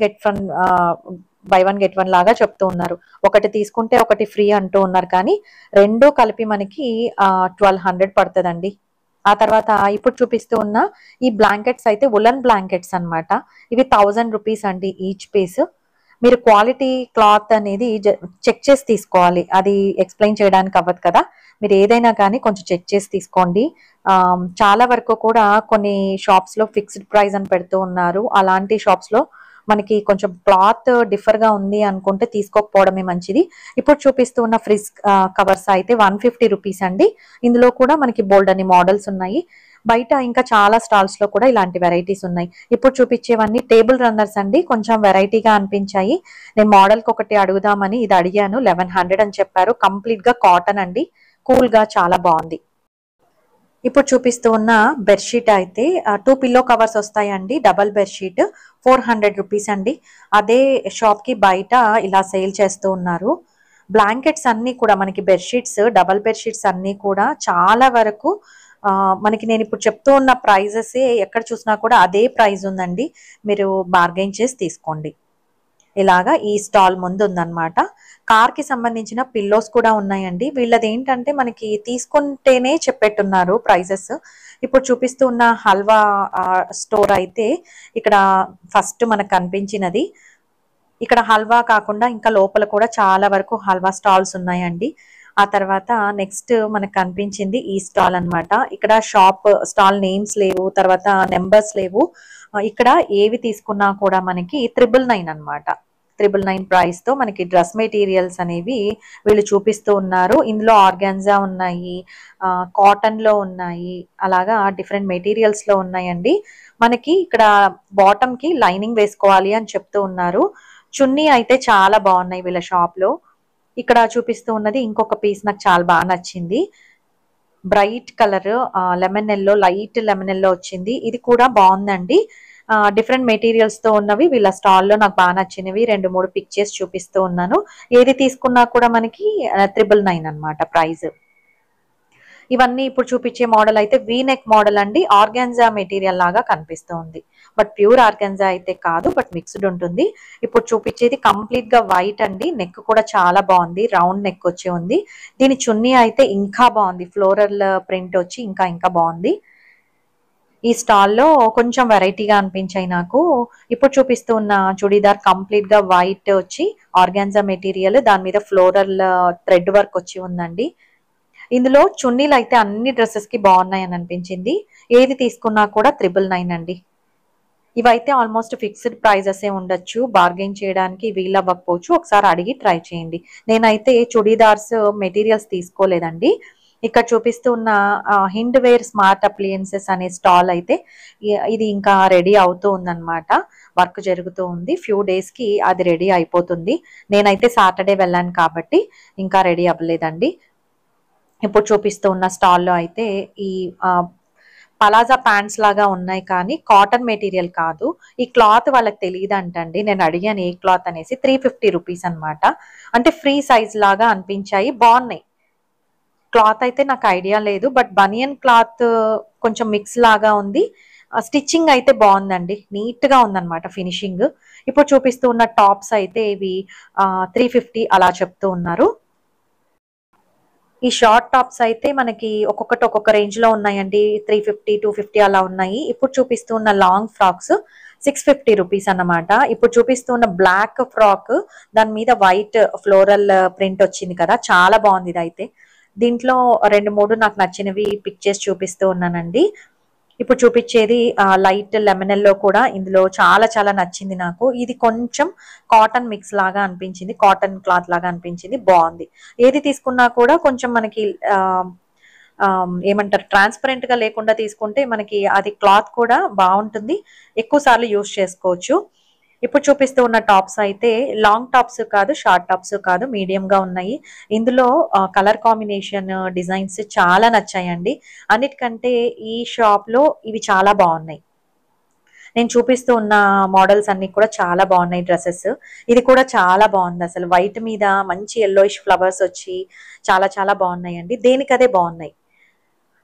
గెట్ వన్ లాగా చెప్తూ ఉన్నారు. ఒకటి తీసుకుంటే ఒకటి ఫ్రీ అంటూ ఉన్నారు, కానీ రెండు కలిపి మనకి 1200 పడుతుందండి. ఆ తర్వాత ఇప్పుడు చూపిస్తూ ఉన్న ఈ బ్లాంకెట్స్ అయితే వులన్ బ్లాంకెట్స్ అన్నమాట. ఇవి 1000 రూపీస్ అండి ఈచ్ పీస్. మీరు క్వాలిటీ క్లాత్ అనేది చెక్ చేసి తీసుకోవాలి, అది ఎక్స్ప్లెయిన్ చేయడానికి అవ్వదు కదా. మీరు ఏదైనా కానీ కొంచెం చెక్ చేసి తీసుకోండి. చాలా వరకు కూడా కొన్ని షాప్స్ లో ఫిక్స్డ్ ప్రైస్ అని పెడుతూ ఉన్నారు. అలాంటి షాప్స్ లో మనకి కొంచెం క్లాత్ డిఫర్ గా ఉంది అనుకుంటే తీసుకోకపోవడమే మంచిది. ఇప్పుడు చూపిస్తూ ఉన్న ఫ్రిజ్ కవర్స్ అయితే 150 రూపీస్ అండి. ఇందులో కూడా మనకి బోల్డ్ అని మోడల్స్ ఉన్నాయి. బయట ఇంకా చాలా స్టాల్స్ లో కూడా ఇలాంటి వెరైటీస్ ఉన్నాయి. ఇప్పుడు చూపించేవన్నీ టేబుల్ రన్నర్స్ అండి, కొంచెం వెరైటీగా అనిపించాయి. నేను మోడల్ కి ఒకటి అడుగుదామని ఇది అడిగాను, 1100 అని చెప్పారు. కంప్లీట్ గా కాటన్ అండి, కూల్ గా చాలా బాగుంది. ఇప్పుడు చూపిస్తూ ఉన్న బెడ్షీట్ అయితే 2 పిల్లో కవర్స్ వస్తాయండి, డబల్ బెడ్షీట్, 400 రూపీస్ అండి. అదే షాప్ కి బయట ఇలా సేల్ చేస్తూ ఉన్నారు. బ్లాంకెట్స్ అన్ని కూడా మనకి బెడ్షీట్స్, డబల్ బెడ్షీట్స్ అన్ని కూడా చాలా వరకు మనకి నేను ఇప్పుడు చెప్తూ ఉన్న ప్రైజెస్ ఎక్కడ చూసినా కూడా అదే ప్రైస్ ఉందండి. మీరు బార్గెన్ చేసి తీసుకోండి. ఇలాగా ఈ స్టాల్ ముందు ఉందన్నమాట. కార్ కి సంబంధించిన పిల్లోస్ కూడా ఉన్నాయండి. వీళ్ళది ఏంటంటే మనకి తీసుకుంటేనే చెప్పేట్టున్నారు ప్రైజెస్. ఇప్పుడు చూపిస్తూ ఉన్న హల్వా స్టోర్ అయితే ఇక్కడ ఫస్ట్ మనకు కనిపించినది. ఇక్కడ హల్వా కాకుండా ఇంకా లోపల కూడా చాలా వరకు హల్వా స్టాల్స్ ఉన్నాయండి. ఆ తర్వాత నెక్స్ట్ మనకు కనిపించింది ఈ స్టాల్ అన్నమాట. ఇక్కడ స్టాల్ నేమ్స్ లేవు, తర్వాత నెంబర్స్ లేవు. ఇక్కడ ఏవి తీసుకున్నా కూడా మనకి 999 అన్నమాట. 999 ప్రైస్ తో మనకి డ్రెస్ మెటీరియల్స్ అనేవి వీళ్ళు చూపిస్తూ ఉన్నారు. ఇందులో ఆర్గాన్జా ఉన్నాయి, కాటన్ లో ఉన్నాయి, అలాగా డిఫరెంట్ మెటీరియల్స్ లో ఉన్నాయండి. మనకి ఇక్కడ బాటమ్ కి లైనింగ్ వేసుకోవాలి అని చెప్తూ ఉన్నారు. చున్నీ అయితే చాలా బాగున్నాయి వీళ్ళ షాప్ లో. ఇక్కడ చూపిస్తూ ఉన్నది ఇంకొక పీస్ నాకు చాలా బాగా నచ్చింది. Bright colour lemon yellow, light lemon yellow వచ్చింది. ఇది కూడా బాగుందండి. డిఫరెంట్ మెటీరియల్స్ తో ఉన్నవి వీళ్ళ స్టాల్ లో నాకు బాగా నచ్చినవి 2-3 పిక్ చేసి చూపిస్తూ ఉన్నాను. ఏది తీసుకున్నా కూడా మనకి 999 అన్నమాట ప్రైస్. ఇవన్నీ ఇప్పుడు చూపించే మోడల్ అయితే వీ నెక్ మోడల్ అండి. ఆర్గాన్జా మెటీరియల్ లాగా కనిపిస్తుంది, బట్ ప్యూర్ ఆర్గాన్జా అయితే కాదు, బట్ మిక్స్డ్ ఉంటుంది. ఇప్పుడు చూపించేది కంప్లీట్ గా వైట్ అండి. నెక్ కూడా చాలా బాగుంది, రౌండ్ నెక్ వచ్చి ఉంది. దీని చున్నీ అయితే ఇంకా బాగుంది, ఫ్లోరల్ ప్రింట్ వచ్చి ఇంకా బాగుంది. ఈ స్టాల్లో కొంచెం వెరైటీగా అనిపించాయి నాకు. ఇప్పుడు చూపిస్తున్న చుడీదార్ కంప్లీట్ గా వైట్ వచ్చి ఆర్గాన్జా మెటీరియల్, దాని మీద ఫ్లోరల్ థ్రెడ్ వర్క్ వచ్చి ఉందండి. ఇందులో చున్నీలు అయితే అన్ని డ్రెస్సెస్ కి బాగున్నాయి అని అనిపించింది. ఏది తీసుకున్నా కూడా 999 అండి. ఇవైతే ఆల్మోస్ట్ ఫిక్స్డ్ ప్రైజెస్ ఉండొచ్చు, బార్గెన్ చేయడానికి వీలవ్వకపోవచ్చు. ఒకసారి అడిగి ట్రై చేయండి. నేనైతే చుడీదార్స్ మెటీరియల్స్ తీసుకోలేదండి. ఇక్కడ చూపిస్తున్న హిండ్ వేర్ స్మార్ట్ అప్లియన్సెస్ అనే స్టాల్ అయితే ఇది ఇంకా రెడీ అవుతూ ఉందన్నమాట. వర్క్ జరుగుతూ ఉంది, ఫ్యూ డేస్ కి అది రెడీ అయిపోతుంది. నేనైతే సాటర్డే వెళ్ళాను కాబట్టి ఇంకా రెడీ అవ్వలేదండి. ఇప్పుడు చూపిస్తూ ఉన్న స్టాల్లో అయితే ఈ పలాజా ప్యాంట్స్ లాగా ఉన్నాయి, కానీ కాటన్ మెటీరియల్ కాదు. ఈ క్లాత్ వాళ్ళకి తెలియదంటండి. నేను అడిగాను ఏ క్లాత్ అనేసి. 350 రూపీస్ అనమాట. అంటే ఫ్రీ సైజ్ లాగా అనిపించాయి, బాగున్నాయి. క్లాత్ అయితే నాకు ఐడియా లేదు, బట్ బనియన్ క్లాత్ కొంచెం మిక్స్ లాగా ఉంది. స్టిచ్చింగ్ అయితే బాగుందండి, నీట్ గా ఉందన్నమాట ఫినిషింగ్. ఇప్పుడు చూపిస్తూ ఉన్న టాప్స్ అయితే ఇవి 350 అలా చెప్తూ ఉన్నారు. ఈ షార్ట్ టాప్స్ అయితే మనకి ఒక్కొక్కటి ఒక్కొక్క రేంజ్ లో ఉన్నాయండి. 350, 250 అలా ఉన్నాయి. ఇప్పుడు చూపిస్తున్న లాంగ్ ఫ్రాక్స్ 650 రూపీస్ అన్నమాట. ఇప్పుడు చూపిస్తున్న బ్లాక్ ఫ్రాక్, దాని మీద వైట్ ఫ్లోరల్ ప్రింట్ వచ్చింది కదా, చాలా బాగుంది ఇది అయితే. దీంట్లో 2-3 నాకు నచ్చినవి పిక్ చేసి చూపిస్తూ ఉన్నానండి. ఇప్పుడు చూపించేది లైట్ లెమన్ ఎల్లో కూడా ఇందులో చాలా నచ్చింది నాకు. ఇది కొంచెం కాటన్ మిక్స్ లాగా అనిపించింది, కాటన్ క్లాత్ లాగా అనిపించింది, బాగుంది. ఏది తీసుకున్నా కూడా కొంచెం మనకి ఏమంటారు, ట్రాన్స్పరెంట్ గా లేకుండా తీసుకుంటే మనకి అది క్లాత్ కూడా బాగుంటుంది, ఎక్కువ సార్లు యూస్ చేసుకోవచ్చు. ఇప్పుడు చూపిస్తూ ఉన్న టాప్స్ అయితే లాంగ్ టాప్స్ కాదు, షార్ట్ టాప్స్ కాదు, మీడియం గా ఉన్నాయి. ఇందులో కలర్ కాంబినేషన్ డిజైన్స్ చాలా నచ్చాయండి. అన్నిటికంటే ఈ షాప్ లో ఇవి చాలా బాగున్నాయి. నేను చూపిస్తూ ఉన్న మోడల్స్ అన్ని కూడా చాలా బాగున్నాయి డ్రెస్సెస్. ఇది కూడా చాలా బాగుంది, అసలు వైట్ మీద మంచి ఎల్లోయిష్ ఫ్లవర్స్ వచ్చి చాలా బాగున్నాయండి. దేనికదే బాగున్నాయి.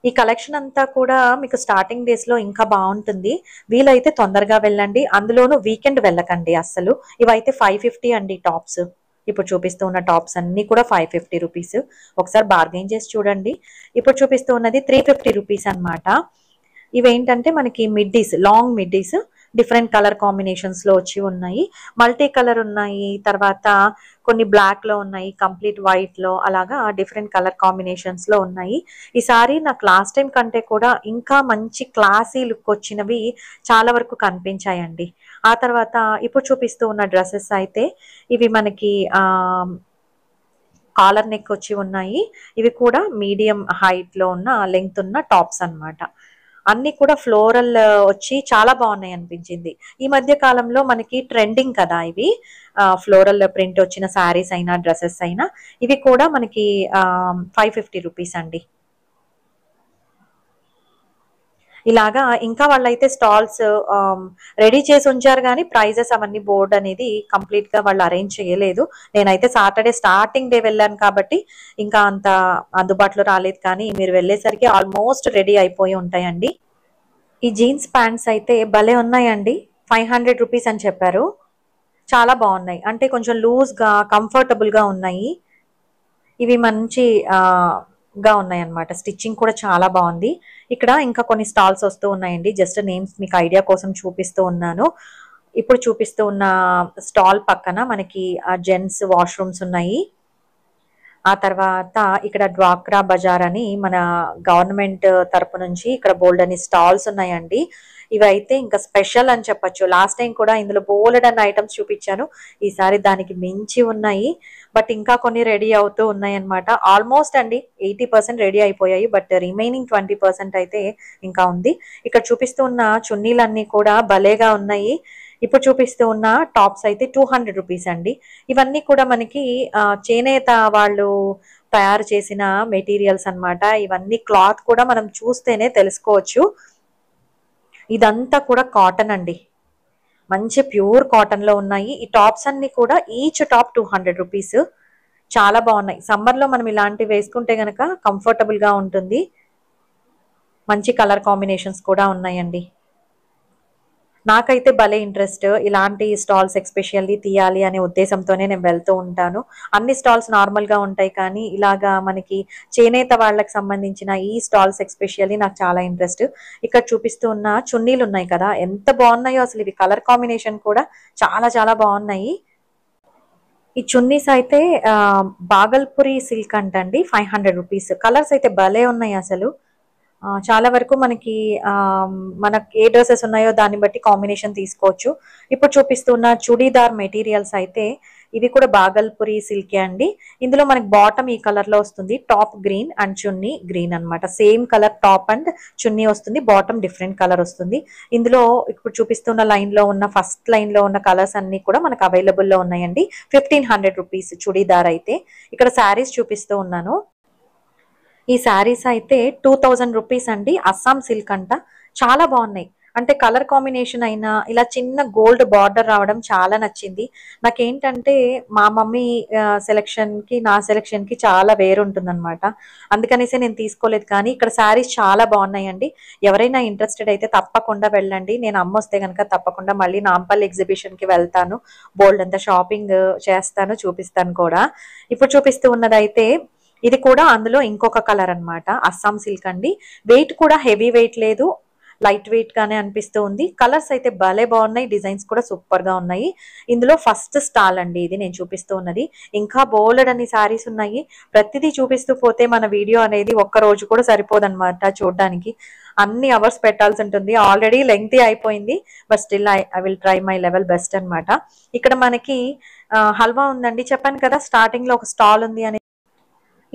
ఈ కలెక్షన్ అంతా కూడా మీకు స్టార్టింగ్ డేస్ లో ఇంకా బాగుంటుంది. వీలైతే తొందరగా వెళ్ళండి, అందులోనూ వీకెండ్ వెళ్ళకండి అస్సలు. ఇవైతే 550 అండి టాప్స్. ఇప్పుడు చూపిస్తూ ఉన్న టాప్స్ అన్ని కూడా 550 రూపీస్. ఒకసారి బార్గెన్ చేసి చూడండి. ఇప్పుడు చూపిస్తూ ఉన్నది 350 రూపీస్ అనమాట. ఇవేంటంటే మనకి middies, long middies, different colour combinations లో వచ్చి ఉన్నాయి. మల్టీ కలర్ ఉన్నాయి, తర్వాత కొన్ని బ్లాక్ లో ఉన్నాయి, కంప్లీట్ వైట్ లో, అలాగా డిఫరెంట్ కలర్ కాంబినేషన్స్ లో ఉన్నాయి. ఈ సారీ నాకు లాస్ట్ టైం కంటే కూడా ఇంకా మంచి క్లాసీ లుక్ వచ్చినవి చాలా వరకు కనిపించాయండి. ఆ తర్వాత ఇప్పుడు చూపిస్తూ ఉన్న డ్రెస్సెస్ అయితే ఇవి మనకి కాలర్ నెక్ వచ్చి ఉన్నాయి. ఇవి కూడా మీడియం హైట్ లో ఉన్న లెంగ్త్ ఉన్న టాప్స్ అన్నమాట. అన్ని కూడా ఫ్లోరల్ వచ్చి చాలా బాగున్నాయి అనిపించింది. ఈ మధ్య కాలంలో మనకి ట్రెండింగ్ కదా ఇవి, ఫ్లోరల్ ప్రింట్ వచ్చిన శారీస్ అయినా డ్రెస్సెస్ అయినా. ఇవి కూడా మనకి 550 రూపీస్ అండి. ఇలాగా ఇంకా వాళ్ళైతే స్టాల్స్ రెడీ చేసి ఉంచారు, కానీ ప్రైజెస్ అవన్నీ బోర్డ్ అనేది కంప్లీట్ గా వాళ్ళు అరేంజ్ చేయలేదు. నేనైతే సాటర్డే స్టార్టింగ్ డే వెళ్ళాను కాబట్టి ఇంకా అంత అందుబాటులో రాలేదు, కానీ మీరు వెళ్ళేసరికి ఆల్మోస్ట్ రెడీ అయిపోయి ఉంటాయండి. ఈ జీన్స్ ప్యాంట్స్ అయితే భలే ఉన్నాయండి. 500 రూపీస్ అని చెప్పారు. చాలా బాగున్నాయి, అంటే కొంచెం లూజ్ గా కంఫర్టబుల్ గా ఉన్నాయి. ఇవి మంచి గా ఉన్నాయి అన్నమాట. స్టిచ్చింగ్ కూడా చాలా బాగుంది. ఇక్కడ ఇంకా కొన్ని స్టాల్స్ వస్తూ ఉన్నాయండి, జస్ట్ నేమ్స్ మీకు ఐడియా కోసం చూపిస్తూ ఉన్నాను. ఇప్పుడు చూపిస్తూ ఉన్న స్టాల్ పక్కన మనకి జెంట్స్ వాష్రూమ్స్ ఉన్నాయి. ఆ తర్వాత ఇక్కడ డ్వాక్రా బజార్ అని మన గవర్నమెంట్ తరపు నుంచి ఇక్కడ బోల్డ్ అని స్టాల్స్ ఉన్నాయండి. ఇవైతే ఇంకా స్పెషల్ అని చెప్పొచ్చు. లాస్ట్ టైం కూడా ఇందులో బోలెడ్ అన్న ఐటమ్స్ చూపించాను. ఈసారి దానికి మించి ఉన్నాయి. బట్ ఇంకా కొన్ని రెడీ అవుతూ ఉన్నాయి అన్నమాట. ఆల్మోస్ట్ అండి 80% రెడీ అయిపోయాయి. బట్ రిమైనింగ్ 20% అయితే ఇంకా ఉంది. ఇక్కడ చూపిస్తూ ఉన్న చున్నీలన్నీ కూడా భలేగా ఉన్నాయి. ఇప్పుడు చూపిస్తూ ఉన్న టాప్స్ అయితే 200 రూపీస్ అండి. ఇవన్నీ కూడా మనకి చేనేత వాళ్ళు తయారు చేసిన మెటీరియల్స్ అన్నమాట. ఇవన్నీ క్లాత్ కూడా మనం చూస్తేనే తెలుసుకోవచ్చు. ఇదంతా కూడా కాటన్ అండి. మంచి ప్యూర్ కాటన్ లో ఉన్నాయి. ఈ టాప్స్ అన్ని కూడా ఈచ్ టాప్ 200 రూపీస్. చాలా బాగున్నాయి. సమ్మర్ లో మనం ఇలాంటివి వేసుకుంటే గనక కంఫర్టబుల్ గా ఉంటుంది. మంచి కలర్ కాంబినేషన్స్ కూడా ఉన్నాయండి. నాకైతే భలే ఇంట్రెస్ట్ ఇలాంటి స్టాల్స్ ఎస్పెషల్లీ తీయాలి అనే ఉద్దేశంతోనే నేను వెళ్తూ ఉంటాను. అన్ని స్టాల్స్ నార్మల్ గా ఉంటాయి, కానీ ఇలాగా మనకి చేనేత వాళ్ళకి సంబంధించిన ఈ స్టాల్స్ ఎస్పెషల్లీ నాకు చాలా ఇంట్రెస్ట్. ఇక్కడ చూపిస్తూ ఉన్న చున్నీలు ఉన్నాయి కదా, ఎంత బాగున్నాయో అసలు. ఇవి కలర్ కాంబినేషన్ కూడా చాలా చాలా బాగున్నాయి. ఈ చున్నీస్ అయితే బాగల్పురి సిల్క్ అంటండి, 500 రూపీస్. కలర్స్ అయితే భలే ఉన్నాయి అసలు. చాలా వరకు మనకి మనకి ఏ డ్రెస్సెస్ ఉన్నాయో దాన్ని బట్టి కాంబినేషన్ తీసుకోవచ్చు. ఇప్పుడు చూపిస్తున్న చుడీదార్ మెటీరియల్స్ అయితే ఇవి కూడా బాగల్పురి సిల్కే అండి. ఇందులో మనకి బాటమ్ ఈ కలర్ లో వస్తుంది, top green and chunni green అన్నమాట. సేమ్ కలర్ టాప్ అండ్ చున్నీ వస్తుంది, బాటమ్ డిఫరెంట్ కలర్ వస్తుంది. ఇందులో ఇప్పుడు చూపిస్తున్న లైన్ లో ఉన్న ఫస్ట్ లైన్ లో ఉన్న కలర్స్ అన్ని కూడా మనకు అవైలబుల్ లో ఉన్నాయండి. 1500 రూపీస్ చుడీదార్ అయితే. ఇక్కడ శారీస్ చూపిస్తూ ఉన్నాను. ఈ శారీస్ అయితే 2000 రూపీస్ అండి. అస్సాం సిల్క్ అంట. చాలా బాగున్నాయి. అంటే కలర్ కాంబినేషన్ అయినా ఇలా చిన్న గోల్డ్ బార్డర్ రావడం చాలా నచ్చింది. నాకేంటంటే మా మమ్మీ సెలెక్షన్ కి నా సెలెక్షన్ కి చాలా వేరుంటుంది అనమాట. అందుకనేసి నేను తీసుకోలేదు, కానీ ఇక్కడ శారీస్ చాలా బాగున్నాయండి. ఎవరైనా ఇంట్రెస్టెడ్ అయితే తప్పకుండా వెళ్ళండి. నేను అమ్మ వస్తే కనుక తప్పకుండా మళ్ళీ నాంపల్లి ఎగ్జిబిషన్ కి వెళ్తాను. బోల్డ్ అంతా షాపింగ్ చేస్తాను, చూపిస్తాను కూడా. ఇప్పుడు చూపిస్తూ ఉన్నదైతే ఇది కూడా అందులో ఇంకొక కలర్ అన్నమాట. అస్సాం సిల్క్ అండి. వెయిట్ కూడా హెవీ వెయిట్ లేదు, లైట్ వెయిట్ గానే అనిపిస్తూ ఉంది. కలర్స్ అయితే భలే బాగున్నాయి, డిజైన్స్ కూడా సూపర్ గా ఉన్నాయి. ఇందులో ఫస్ట్ స్టాల్ అండి ఇది నేను చూపిస్తూ ఉన్నది. ఇంకా బోలెడ్ అన్ని సారీస్ ఉన్నాయి. ప్రతిదీ చూపిస్తూ పోతే మన వీడియో అనేది ఒక్క రోజు కూడా సరిపోదన్నమాట చూడడానికి. అన్ని అవర్స్ పెట్టాల్సి ఉంటుంది. ఆల్రెడీ లెంగ్తీ అయిపోయింది, but still I will try my level best అన్నమాట. ఇక్కడ మనకి హల్వా ఉందండి. చెప్పాను కదా స్టార్టింగ్ లో ఒక స్టాల్ ఉంది అని.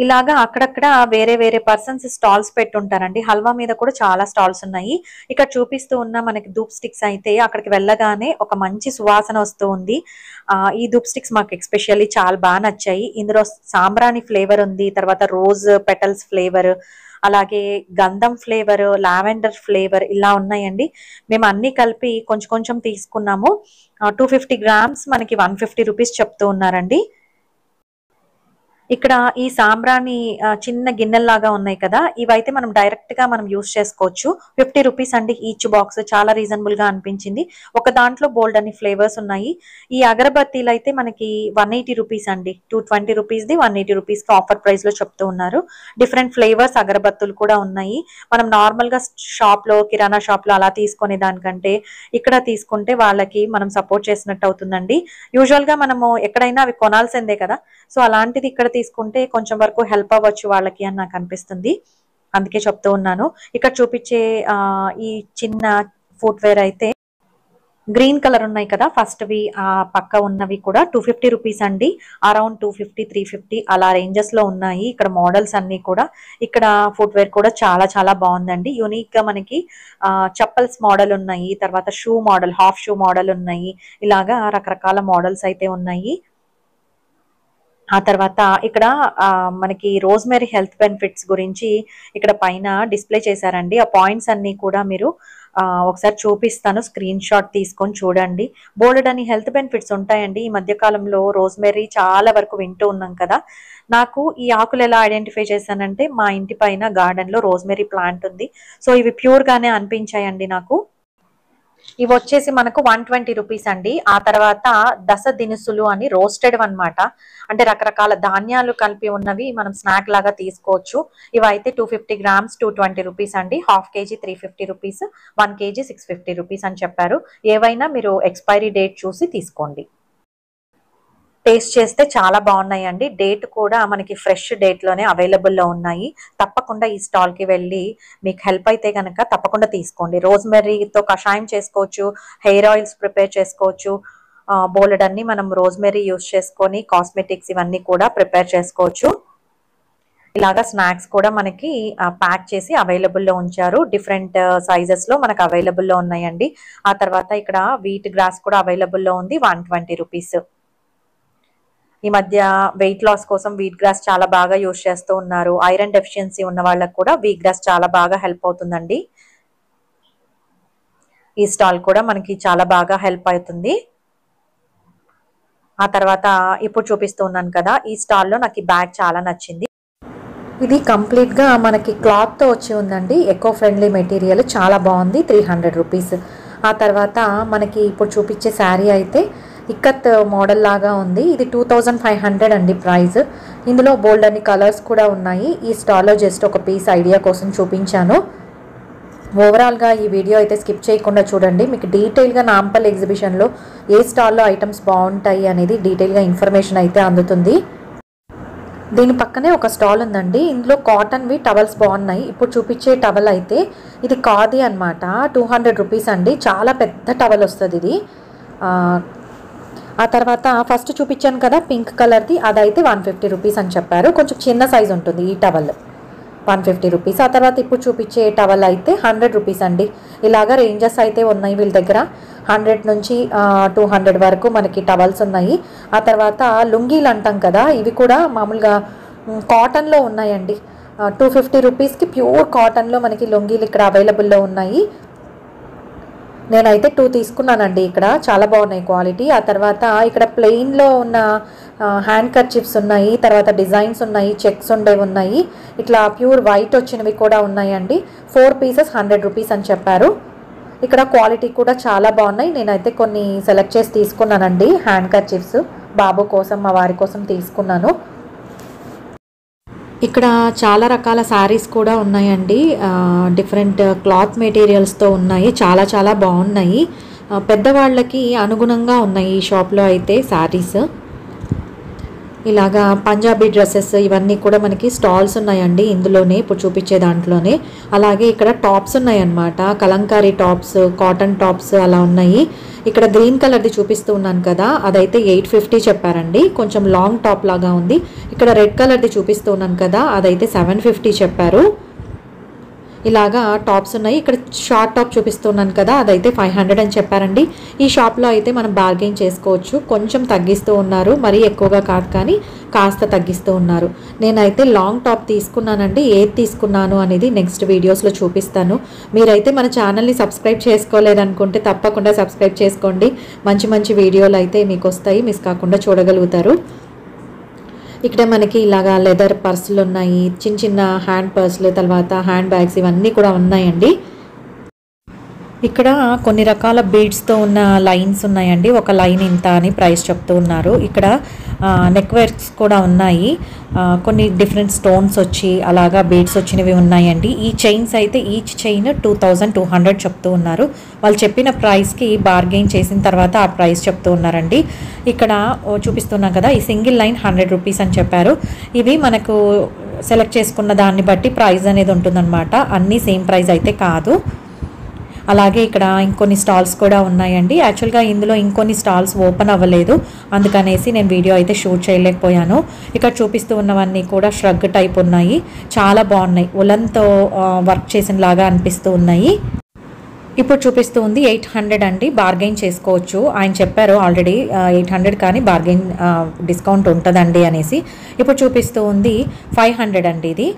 ఇలాగా అక్కడక్కడ వేరే వేరే పర్సన్స్ స్టాల్స్ పెట్టుంటారండి. హల్వా మీద కూడా చాలా స్టాల్స్ ఉన్నాయి. ఇక్కడ చూపిస్తూ ఉన్న మనకి ధూప్ స్టిక్స్ అయితే అక్కడికి వెళ్ళగానే ఒక మంచి సువాసన వస్తూ ఉంది. ఈ ధూప్ స్టిక్స్ మాకు ఎస్పెషల్లీ చాలా బాగా నచ్చాయి. ఇందులో సాంబ్రాణి ఫ్లేవర్ ఉంది, తర్వాత రోజ్ పెటల్స్ ఫ్లేవర్, అలాగే గంధం ఫ్లేవర్, లావెండర్ ఫ్లేవర్ ఇలా ఉన్నాయండి. మేము అన్ని కలిపి కొంచెం కొంచెం తీసుకున్నాము. 250 గ్రామ్స్ మనకి 150 రూపీస్ చెప్తూ ఉన్నారండి. ఇక్కడ ఈ సాంబ్రాణి చిన్న గిన్నెల్లాగా ఉన్నాయి కదా, ఇవైతే మనం డైరెక్ట్ గా మనం యూస్ చేసుకోవచ్చు. 50 రూపీస్ అండి ఈచ్ బాక్స్. చాలా రీజనబుల్ గా అనిపించింది. ఒక దాంట్లో బోల్డ్ అని ఫ్లేవర్స్ ఉన్నాయి. ఈ అగరబత్తీలు అయితే మనకి 180 రూపీస్ అండి. 220 రూపీస్ ది 180 రూపీస్ కి ఆఫర్ ప్రైస్ లో చెప్తూ ఉన్నారు. డిఫరెంట్ ఫ్లేవర్స్ అగరబత్తులు కూడా ఉన్నాయి. మనం నార్మల్ గా షాప్ లో కిరాణా షాప్ లో అలా తీసుకునే దానికంటే ఇక్కడ తీసుకుంటే వాళ్ళకి మనం సపోర్ట్ చేసినట్టు అవుతుందండి. యూజువల్ గా మనము ఎక్కడైనా అవి కొనాల్సిందే కదా, సో అలాంటిది ఇక్కడ తీసుకుంటే కొంచెం వరకు హెల్ప్ అవ్వచ్చు వాళ్ళకి అని నాకు అనిపిస్తుంది. అందుకే చెప్తూ ఉన్నాను. ఇక్కడ చూపించే ఈ చిన్న ఫుట్వేర్ అయితే గ్రీన్ కలర్ ఉన్నాయి కదా, ఫస్ట్ వి పక్క ఉన్నవి కూడా 250 రూపీస్ అండి. అరౌండ్ 250 350 అలా రేంజెస్ లో ఉన్నాయి ఇక్కడ మోడల్స్ అన్ని కూడా. ఇక్కడ ఫుట్వేర్ కూడా చాలా చాలా బాగుందండి. యూనిక్ గా మనకి చప్పల్స్ మోడల్ ఉన్నాయి, తర్వాత shoe model, half shoe model ఉన్నాయి. ఇలాగా రకరకాల మోడల్స్ అయితే ఉన్నాయి. ఆ తర్వాత ఇక్కడ మనకి రోజ్మెరీ హెల్త్ బెనిఫిట్స్ గురించి ఇక్కడ పైన డిస్ప్లే చేశారండి. ఆ పాయింట్స్ అన్ని కూడా మీరు ఒకసారి చూపిస్తాను, స్క్రీన్ షాట్ తీసుకొని చూడండి. బోల్డ్ అని హెల్త్ బెనిఫిట్స్ ఉంటాయండి. ఈ మధ్య కాలంలో రోజ్మెరీ చాలా వరకు వింటూ ఉన్నాం కదా. నాకు ఈ ఆకులు ఎలా ఐడెంటిఫై చేశానంటే, మా ఇంటి పైన గార్డెన్ లో రోజ్మెరీ ప్లాంట్ ఉంది. సో ఇవి ప్యూర్ గానే అనిపించాయండి నాకు. ఇవి వచ్చేసి మనకు 120 రూపీస్ అండి. ఆ తర్వాత దశ దినుసులు అని రోస్టెడ్ అన్నమాట. అంటే రకరకాల ధాన్యాలు కలిపి ఉన్నవి మనం స్నాక్ లాగా తీసుకోవచ్చు. ఇవైతే 250 గ్రామ్స్ 220 రూపీస్ అండి. Half KG 350 rupees, 1 KG 650 rupees అని చెప్పారు. ఏవైనా మీరు ఎక్స్పైరీ డేట్ చూసి తీసుకోండి. టేస్ట్ చేస్తే చాలా బాగున్నాయండి. డేట్ కూడా మనకి ఫ్రెష్ డేట్లోనే అవైలబుల్లో ఉన్నాయి. తప్పకుండా ఈ స్టాల్కి వెళ్ళి మీకు హెల్ప్ అయితే కనుక తప్పకుండా తీసుకోండి. రోజ్మెరీతో కషాయం చేసుకోవచ్చు, హెయిర్ ఆయిల్స్ ప్రిపేర్ చేసుకోవచ్చు. బోలెడన్ని మనం రోజ్మెరీ యూస్ చేసుకొని కాస్మెటిక్స్ ఇవన్నీ కూడా ప్రిపేర్ చేసుకోవచ్చు. ఇలాగా స్నాక్స్ కూడా మనకి ప్యాక్ చేసి అవైలబుల్లో ఉంచారు. డిఫరెంట్ సైజెస్లో మనకు అవైలబుల్లో ఉన్నాయండి. ఆ తర్వాత ఇక్కడ వీట్ గ్రాస్ కూడా అవైలబుల్లో ఉంది, 120 రూపీస్. ఈ మధ్య వెయిట్ లాస్ కోసం వీట్ గ్రాస్ చాలా బాగా యూజ్ చేస్తూ ఉన్నారు. ఐరన్ డెఫిషియన్సీ ఉన్న వాళ్ళకు కూడా వీట్ గ్రాస్ చాలా బాగా హెల్ప్ అవుతుందండి. ఈ స్టాల్ కూడా మనకి చాలా బాగా హెల్ప్ అవుతుంది. ఆ తర్వాత ఇప్పుడు చూపిస్తూ ఉన్నాను కదా, ఈ స్టాల్లో నాకు ఈ బ్యాగ్ చాలా నచ్చింది. ఇది కంప్లీట్గా మనకి క్లాత్తో వచ్చి ఉందండి. ఎకో ఫ్రెండ్లీ మెటీరియల్, చాలా బాగుంది. 300 రూపీస్. ఆ తర్వాత మనకి ఇప్పుడు చూపించే శారీ అయితే ఇక్కత్ మోడల్ లాగా ఉంది. ఇది 2500 అండి ప్రైస్. ఇందులో బోల్డ్ అన్ని కలర్స్ కూడా ఉన్నాయి. ఈ స్టాల్లో జస్ట్ ఒక పీస్ ఐడియా కోసం చూపించాను. ఓవరాల్గా ఈ వీడియో అయితే స్కిప్ చేయకుండా చూడండి. మీకు డీటెయిల్గా నాంపల్ ఎగ్జిబిషన్లో ఏ స్టాల్లో ఐటమ్స్ బాగుంటాయి అనేది డీటెయిల్గా ఇన్ఫర్మేషన్ అయితే అందుతుంది. దీని పక్కనే ఒక స్టాల్ ఉందండి. ఇందులో కాటన్వి టవల్స్ బాగున్నాయి. ఇప్పుడు చూపించే టవల్ అయితే ఇది ఖాదీ అనమాట. 200 రూపీస్ అండి. చాలా పెద్ద టవల్ వస్తుంది ఇది. ఆ తర్వాత ఫస్ట్ చూపించాను కదా పింక్ కలర్ది, అదైతే 150 రూపీస్ అని చెప్పారు. కొంచెం చిన్న సైజ్ ఉంటుంది ఈ టవల్, 150 రూపీస్. ఆ తర్వాత ఇప్పుడు చూపించే టవల్ అయితే 100 రూపీస్ అండి. ఇలాగా రేంజెస్ అయితే ఉన్నాయి వీళ్ళ దగ్గర. 100 నుంచి 200 వరకు మనకి టవల్స్ ఉన్నాయి. ఆ తర్వాత లుంగీలు అంటాం కదా, ఇవి కూడా మామూలుగా కాటన్లో ఉన్నాయండి. 250 రూపీస్కి ప్యూర్ కాటన్లో మనకి లుంగీలు ఇక్కడ అవైలబుల్లో ఉన్నాయి. నేనైతే 2 తీసుకున్నానండి. ఇక్కడ చాలా బాగున్నాయి క్వాలిటీ. ఆ తర్వాత ఇక్కడ ప్లెయిన్లో ఉన్న హ్యాండ్ కర్చీఫ్స్ ఉన్నాయి. తర్వాత డిజైన్స్ ఉన్నాయి, చెక్స్ ఉండేవి ఉన్నాయి. ఇట్లా ప్యూర్ వైట్ వచ్చినవి కూడా ఉన్నాయండి. 4 పీసెస్ 100 రూపీస్ అని చెప్పారు. ఇక్కడ క్వాలిటీ కూడా చాలా బాగున్నాయి. నేనైతే కొన్ని సెలెక్ట్ చేసి తీసుకున్నానండి. హ్యాండ్ కర్చీఫ్స్ బాబు కోసం, మా వారి కోసం తీసుకున్నాను. ఇక్కడ చాలా రకాల శారీస్ కూడా ఉన్నాయండి. డిఫరెంట్ క్లాత్ మెటీరియల్స్తో ఉన్నాయి. చాలా చాలా బాగున్నాయి. పెద్దవాళ్ళకి అనుగుణంగా ఉన్నాయి ఈ షాప్లో అయితే శారీస్. ఇలాగా పంజాబీ డ్రెస్సెస్ ఇవన్నీ కూడా మనకి స్టాల్స్ ఉన్నాయండి ఇందులోనే, ఇప్పుడు చూపించే దాంట్లోనే. అలాగే ఇక్కడ టాప్స్ ఉన్నాయన్నమాట. కలంకారీ టాప్స్, కాటన్ టాప్స్ అలా ఉన్నాయి. ఇక్కడ గ్రీన్ కలర్ది చూపిస్తూ ఉన్నాను కదా, అదైతే 850 చెప్పారండి. కొంచెం లాంగ్ టాప్ లాగా ఉంది. ఇక్కడ రెడ్ కలర్ది చూపిస్తూ ఉన్నాను కదా, అదైతే 750 చెప్పారు. ఇలాగా టాప్స్ ఉన్నాయి. ఇక్కడ షార్ట్ టాప్ చూపిస్తున్నాను కదా, అదైతే 500 అని చెప్పారండి. ఈ షాప్లో అయితే మనం బార్గెయిన్ చేసుకోవచ్చు. కొంచెం తగ్గిస్తూ ఉన్నారు, మరీ ఎక్కువగా కాదు కానీ కాస్త తగ్గిస్తూ ఉన్నారు. నేనైతే లాంగ్ టాప్ తీసుకున్నానండి. ఏది తీసుకున్నాను అనేది నెక్స్ట్ వీడియోస్లో చూపిస్తాను. మీరైతే మన ఛానల్ని సబ్స్క్రైబ్ చేసుకోలేదనుకుంటే తప్పకుండా సబ్స్క్రైబ్ చేసుకోండి. మంచి మంచి వీడియోలు అయితే మీకు వస్తాయి, మిస్ కాకుండా చూడగలుగుతారు. ఇక్కడ మనకి ఇలాగా లెదర్ పర్సులు ఉన్నాయి, చిన్న చిన్న హ్యాండ్ పర్సులు, తర్వాత హ్యాండ్ బ్యాగ్స్ ఇవన్నీ కూడా ఉన్నాయండి. ఇక్కడ కొన్ని రకాల బీడ్స్తో ఉన్న లైన్స్ ఉన్నాయండి. ఒక లైన్ ఇంత అని ప్రైస్ చెప్తూ ఉన్నారు. ఇక్కడ నెక్ వర్క్స్ కూడా ఉన్నాయి. కొన్ని డిఫరెంట్ స్టోన్స్ వచ్చి అలాగా బీడ్స్ వచ్చినవి ఉన్నాయండి. ఈ చైన్స్ అయితే ఈచ్ చైన్ 2200 చెప్తూ ఉన్నారు. వాళ్ళు చెప్పిన ప్రైస్కి బార్గెయిన్ చేసిన తర్వాత ఆ ప్రైస్ చెప్తూ ఉన్నారండి. ఇక్కడ చూపిస్తున్నాం కదా, ఈ సింగిల్ లైన్ 100 రూపీస్ అని చెప్పారు. ఇవి మనకు సెలెక్ట్ చేసుకున్న దాన్ని బట్టి ప్రైస్ అనేది ఉంటుందన్నమాట. అన్నీ సేమ్ ప్రైస్ అయితే కాదు. అలాగే ఇక్కడ ఇంకొన్ని స్టాల్స్ కూడా ఉన్నాయండి. యాక్చువల్గా ఇందులో ఇంకొన్ని స్టాల్స్ ఓపెన్ అవ్వలేదు, అందుకనేసి నేను వీడియో అయితే షూట్ చేయలేకపోయాను. ఇక్కడ చూపిస్తూ ఉన్నవన్నీ కూడా ష్రగ్ టైప్ ఉన్నాయి. చాలా బాగున్నాయి, ఉలన్తో వర్క్ చేసిన లాగా అనిపిస్తూ ఉన్నాయి. ఇప్పుడు చూపిస్తూ ఉంది 800 అండి. బార్గెయిన్ చేసుకోవచ్చు. ఆయన చెప్పారు ఆల్రెడీ 800 కానీ బార్గెయిన్ డిస్కౌంట్ ఉంటుందండి అనేసి. ఇప్పుడు చూపిస్తూ ఉంది 500 అండి.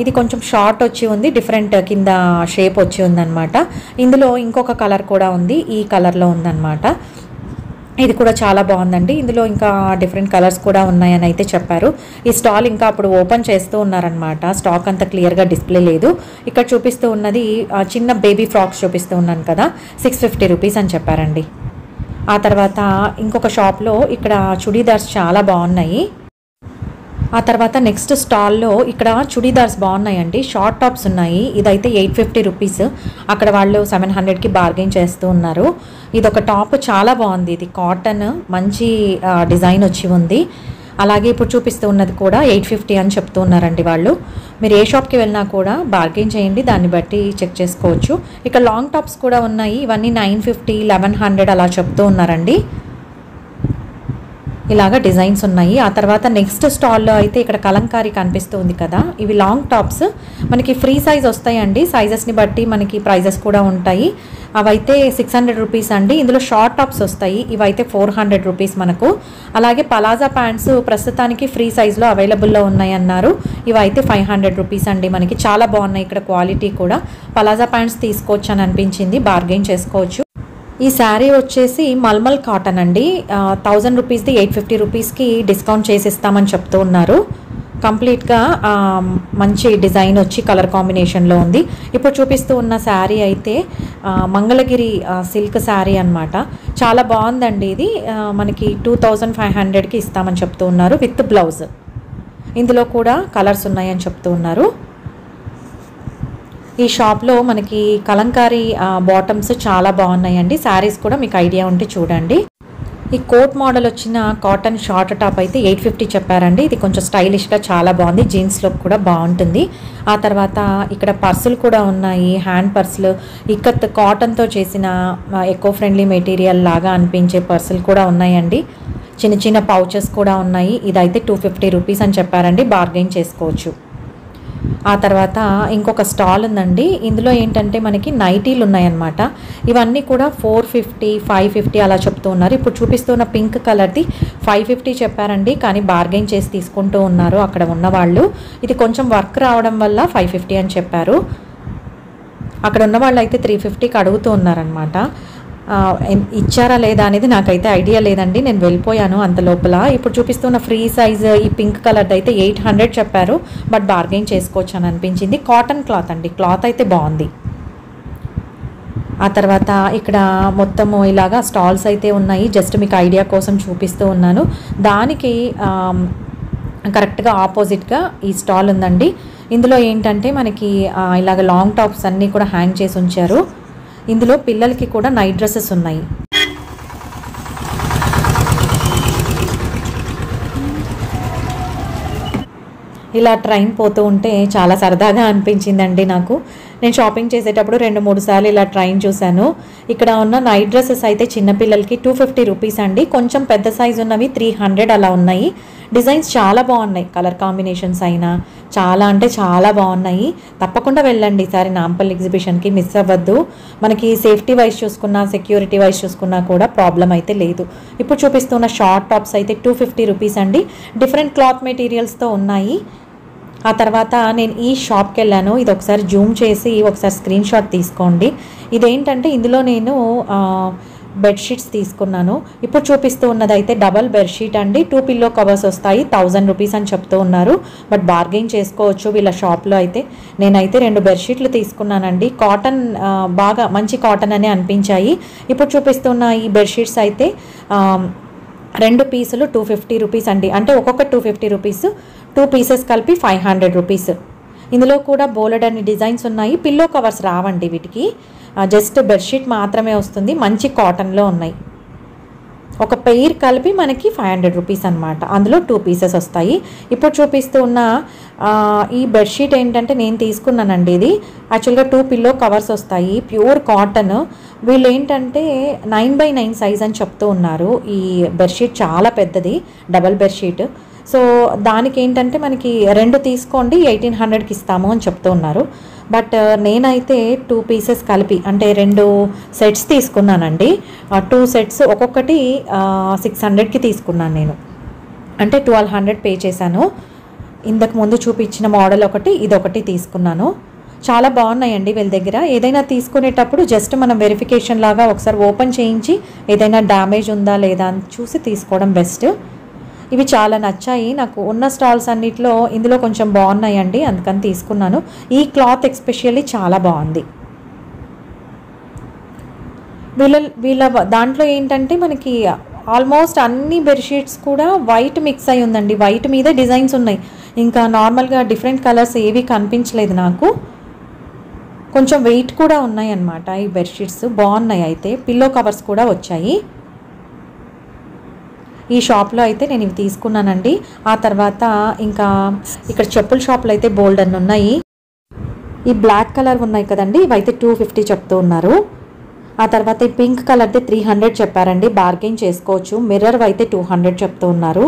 ఇది కొంచెం షార్ట్ వచ్చి ఉంది, డిఫరెంట్ కింద షేప్ వచ్చి ఉందన్నమాట. ఇందులో ఇంకొక కలర్ కూడా ఉంది, ఈ కలర్లో ఉందన్నమాట. ఇది కూడా చాలా బాగుందండి. ఇందులో ఇంకా డిఫరెంట్ కలర్స్ కూడా ఉన్నాయని అయితే చెప్పారు. ఈ స్టాల్ ఇంకా అప్పుడు ఓపెన్ చేస్తూ ఉన్నారనమాట. స్టాక్ అంత క్లియర్గా డిస్ప్లే లేదు. ఇక్కడ చూపిస్తూ ఉన్నది చిన్న బేబీ ఫ్రాక్స్ చూపిస్తూ ఉన్నాను కదా, 650 రూపీస్ అని చెప్పారండి. ఆ తర్వాత ఇంకొక షాప్లో ఇక్కడ చుడీదార్స్ చాలా బాగున్నాయి. ఆ తర్వాత నెక్స్ట్ స్టాల్లో ఇక్కడ చుడీదార్స్ బాగున్నాయండి, షార్ట్ టాప్స్ ఉన్నాయి. ఇదైతే 850 రూపీస్, అక్కడ వాళ్ళు 700కి బార్గెన్ చేస్తూ ఉన్నారు. ఇది ఒక టాప్ చాలా బాగుంది, ఇది కాటన్ మంచి డిజైన్ వచ్చి ఉంది. అలాగే ఇప్పుడు చూపిస్తూ ఉన్నది కూడా 850 అని చెప్తూ ఉన్నారండి వాళ్ళు. మీరు ఏ షాప్కి వెళ్ళినా కూడా బార్గెన్ చేయండి, దాన్ని బట్టి చెక్ చేసుకోవచ్చు. ఇక్కడ లాంగ్ టాప్స్ కూడా ఉన్నాయి, ఇవన్నీ 950 1100 అలా చెప్తూ ఉన్నారండి. ఇలాగ డిజైన్స్ ఉన్నాయి. ఆ తర్వాత నెక్స్ట్ స్టాల్లో అయితే ఇక్కడ కలంకారీ కనిపిస్తుంది కదా, ఇవి లాంగ్ టాప్స్ మనకి ఫ్రీ సైజ్ వస్తాయండి. సైజెస్ని బట్టి మనకి ప్రైజెస్ కూడా ఉంటాయి. అవైతే 600 రూపీస్ అండి. ఇందులో షార్ట్ టాప్స్ వస్తాయి, ఇవైతే 400 రూపీస్ మనకు. అలాగే పలాజా ప్యాంట్స్ ప్రస్తుతానికి ఫ్రీ సైజ్లో అవైలబుల్లో ఉన్నాయి అన్నారు, ఇవైతే 500 రూపీస్ అండి. మనకి చాలా బాగున్నాయి ఇక్కడ, క్వాలిటీ కూడా. పలాజా ప్యాంట్స్ తీసుకోవచ్చు అని అనిపించింది, బార్గెన్ చేసుకోవచ్చు. ఈ శారీ వచ్చేసి మల్మల్ కాటన్ అండి, 1000 రూపీస్ది 850 రూపీస్కి డిస్కౌంట్ చేసి ఇస్తామని చెప్తూ ఉన్నారు. కంప్లీట్గా మంచి డిజైన్ వచ్చి కలర్ కాంబినేషన్లో ఉంది. ఇప్పుడు చూపిస్తూ ఉన్న శారీ అయితే మంగళగిరి సిల్క్ శారీ అనమాట. చాలా బాగుందండి ఇది. మనకి 2500కి ఇస్తామని చెప్తూ ఉన్నారు విత్ బ్లౌజ్. ఇందులో కూడా కలర్స్ ఉన్నాయని చెప్తూ ఉన్నారు. ఈ షాప్లో మనకి కలంకారీ బాటమ్స్ చాలా బాగున్నాయండి. శారీస్ కూడా మీకు ఐడియా ఉంటే చూడండి. ఈ కోట్ మోడల్ వచ్చిన కాటన్ షార్ట్ టాప్ అయితే 850 చెప్పారండి. ఇది కొంచెం స్టైలిష్గా చాలా బాగుంది, జీన్స్లో కూడా బాగుంటుంది. ఆ తర్వాత ఇక్కడ పర్సులు కూడా ఉన్నాయి, హ్యాండ్ పర్సులు. ఇక్కత్ కాటన్తో చేసిన ఎకో ఫ్రెండ్లీ మెటీరియల్ లాగా అనిపించే పర్సులు కూడా ఉన్నాయండి. చిన్న చిన్న పౌచెస్ కూడా ఉన్నాయి. ఇదైతే 250 రూపీస్ అని చెప్పారండి, బార్గెన్ చేసుకోవచ్చు. ఆ తర్వాత ఇంకొక స్టాల్ ఉందండి, ఇందులో ఏంటంటే మనకి నైటీలు ఉన్నాయన్నమాట. ఇవన్నీ కూడా 450 550 అలా చెప్తూ ఉన్నారు. ఇప్పుడు చూపిస్తున్న పింక్ కలర్ది 550 చెప్పారండి, కానీ బార్గెన్ చేసి తీసుకుంటూ ఉన్నారు అక్కడ ఉన్నవాళ్ళు. ఇది కొంచెం వర్క్ రావడం వల్ల 550 అని చెప్పారు. అక్కడ ఉన్న వాళ్ళు అయితే 350కి అడుగుతూ ఉన్నారనమాట. ఇచ్చారా లేదా అనేది నాకైతే ఐడియా లేదండి, నేను వెళ్ళిపోయాను అంత లోపల. ఇప్పుడు చూపిస్తున్న ఫ్రీ సైజ్ ఈ పింక్ కలర్ది అయితే 800 చెప్పారు, బట్ బార్గెన్ చేసుకోవచ్చు అని అనిపించింది. కాటన్ క్లాత్ అండి, క్లాత్ అయితే బాగుంది. ఆ తర్వాత ఇక్కడ మొత్తము ఇలాగా స్టాల్స్ అయితే ఉన్నాయి, జస్ట్ మీకు ఐడియా కోసం చూపిస్తూ ఉన్నాను. దానికి కరెక్ట్గా ఆపోజిట్గా ఈ స్టాల్ ఉందండి. ఇందులో ఏంటంటే మనకి ఇలాగ లాంగ్ టాప్స్ అన్నీ కూడా హ్యాంగ్ చేసి ఉంచారు. ఇందులో పిల్లలకి కూడా నైట్ డ్రెస్సెస్ ఉన్నాయి. ఇలా ట్రైన్ పోతూ ఉంటే చాలా సరదాగా అనిపించిందండి నాకు. నేను షాపింగ్ చేసేటప్పుడు 2-3 సార్లు ఇలా ట్రైన్ చూశాను. ఇక్కడ ఉన్న నైట్ డ్రెస్సెస్ అయితే చిన్నపిల్లలకి 250 రూపీస్ అండి. కొంచెం పెద్ద సైజు ఉన్నవి 300 అలా ఉన్నాయి. డిజైన్స్ చాలా బాగున్నాయి, కలర్ కాంబినేషన్స్ అయినా చాలా అంటే చాలా బాగున్నాయి. తప్పకుండా వెళ్ళండి ఈసారి నాంపల్లి ఎగ్జిబిషన్కి, మిస్ అవ్వద్దు. మనకి సేఫ్టీ వైజ్ చూసుకున్నా, సెక్యూరిటీ వైజ్ చూసుకున్నా కూడా ప్రాబ్లం అయితే లేదు. ఇప్పుడు చూపిస్తున్న షార్ట్ టాప్స్ అయితే 250 రూపీస్ అండి. డిఫరెంట్ క్లాత్ మెటీరియల్స్తో ఉన్నాయి. ఆ తర్వాత నేను ఈ షాప్కి వెళ్ళాను, ఇది ఒకసారి జూమ్ చేసి ఒకసారి స్క్రీన్ షాట్ తీసుకోండి. ఇదేంటంటే ఇందులో నేను బెడ్షీట్స్ తీసుకున్నాను. ఇప్పుడు చూపిస్తూ ఉన్నది అయితే డబల్ బెడ్షీట్ అండి, 2 పిల్లో కవర్స్ వస్తాయి, 1000 రూపీస్ అని చెప్తూ ఉన్నారు. బట్ బార్గెన్ చేసుకోవచ్చు వీళ్ళ షాప్లో అయితే. నేనైతే 2 బెడ్షీట్లు తీసుకున్నానండి, కాటన్ బాగా మంచి కాటన్ అనే అనిపించాయి. ఇప్పుడు చూపిస్తున్న ఈ బెడ్షీట్స్ అయితే 2 పీసులు 250 రూపీస్ అండి, అంటే ఒక్కొక్క 250 రూపీస్, 2 పీసెస్ కలిపి 500 రూపీస్. ఇందులో కూడా బోలెడ్ అన్ని డిజైన్స్ ఉన్నాయి. పిల్లో కవర్స్ రావండి వీటికి, జస్ట్ బెడ్షీట్ మాత్రమే వస్తుంది, మంచి కాటన్లో ఉన్నాయి. ఒక పెయిర్ కలిపి మనకి 500 రూపీస్ అనమాట, అందులో 2 పీసెస్ వస్తాయి. ఇప్పుడు చూపిస్తూ ఉన్న ఈ బెడ్షీట్ ఏంటంటే నేను తీసుకున్నానండి. ఇది యాక్చువల్గా 2 పిల్లో కవర్స్ వస్తాయి, ప్యూర్ కాటన్. వీళ్ళు ఏంటంటే 9x9 సైజ్ అని చెప్తూ ఉన్నారు. ఈ బెడ్షీట్ చాలా పెద్దది, డబల్ బెడ్షీట్. సో దానికి ఏంటంటే మనకి 2 తీసుకోండి 1800కి ఇస్తాము అని చెప్తూ ఉన్నారు. బట్ నేనైతే 2 పీసెస్ కలిపి అంటే 2 సెట్స్ తీసుకున్నానండి. 2 సెట్స్ ఒక్కొక్కటి 600కి తీసుకున్నాను నేను, అంటే 1200 పే చేశాను. ఇంతకు ముందు చూపించిన మోడల్ ఒకటి, ఇదొకటి తీసుకున్నాను. చాలా బాగున్నాయండి వీళ్ళ దగ్గర. ఏదైనా తీసుకునేటప్పుడు జస్ట్ మనం వెరిఫికేషన్ లాగా ఒకసారి ఓపెన్ చేయించి ఏదైనా డ్యామేజ్ ఉందా లేదా అని చూసి తీసుకోవడం బెస్ట్. ఇవి చాలా నచ్చాయి నాకు. ఉన్న స్టాల్స్ అన్నిట్లో ఇందులో కొంచెం బాగున్నాయండి, అందుకని తీసుకున్నాను. ఈ క్లాత్ ఎస్పెషల్లీ చాలా బాగుంది. వీళ్ళ దాంట్లో ఏంటంటే మనకి ఆల్మోస్ట్ అన్ని బెడ్షీట్స్ కూడా వైట్ మిక్స్ అయి ఉందండి. వైట్ మీద డిజైన్స్ ఉన్నాయి, ఇంకా నార్మల్గా డిఫరెంట్ కలర్స్ ఏవి కనిపించలేదు నాకు. కొంచెం వెయిట్ కూడా ఉన్నాయి అన్నమాట ఈ బెడ్షీట్స్, బాగున్నాయి. అయితే పిల్లో కవర్స్ కూడా వచ్చాయి. ఈ షాప్లో అయితే నేను ఇవి తీసుకున్నానండి. ఆ తర్వాత ఇంకా ఇక్కడ చెప్పుల షాపులు అయితే బోల్డ్ అన్ని ఉన్నాయి. ఈ బ్లాక్ కలర్ ఉన్నాయి కదండి, ఇవైతే 250 చెప్తూ ఉన్నారు. ఆ తర్వాత ఈ పింక్ కలర్ది 300 చెప్పారండి, బార్గెయిన్ చేసుకోవచ్చు. మిర్రర్ అయితే 200 చెప్తూ ఉన్నారు.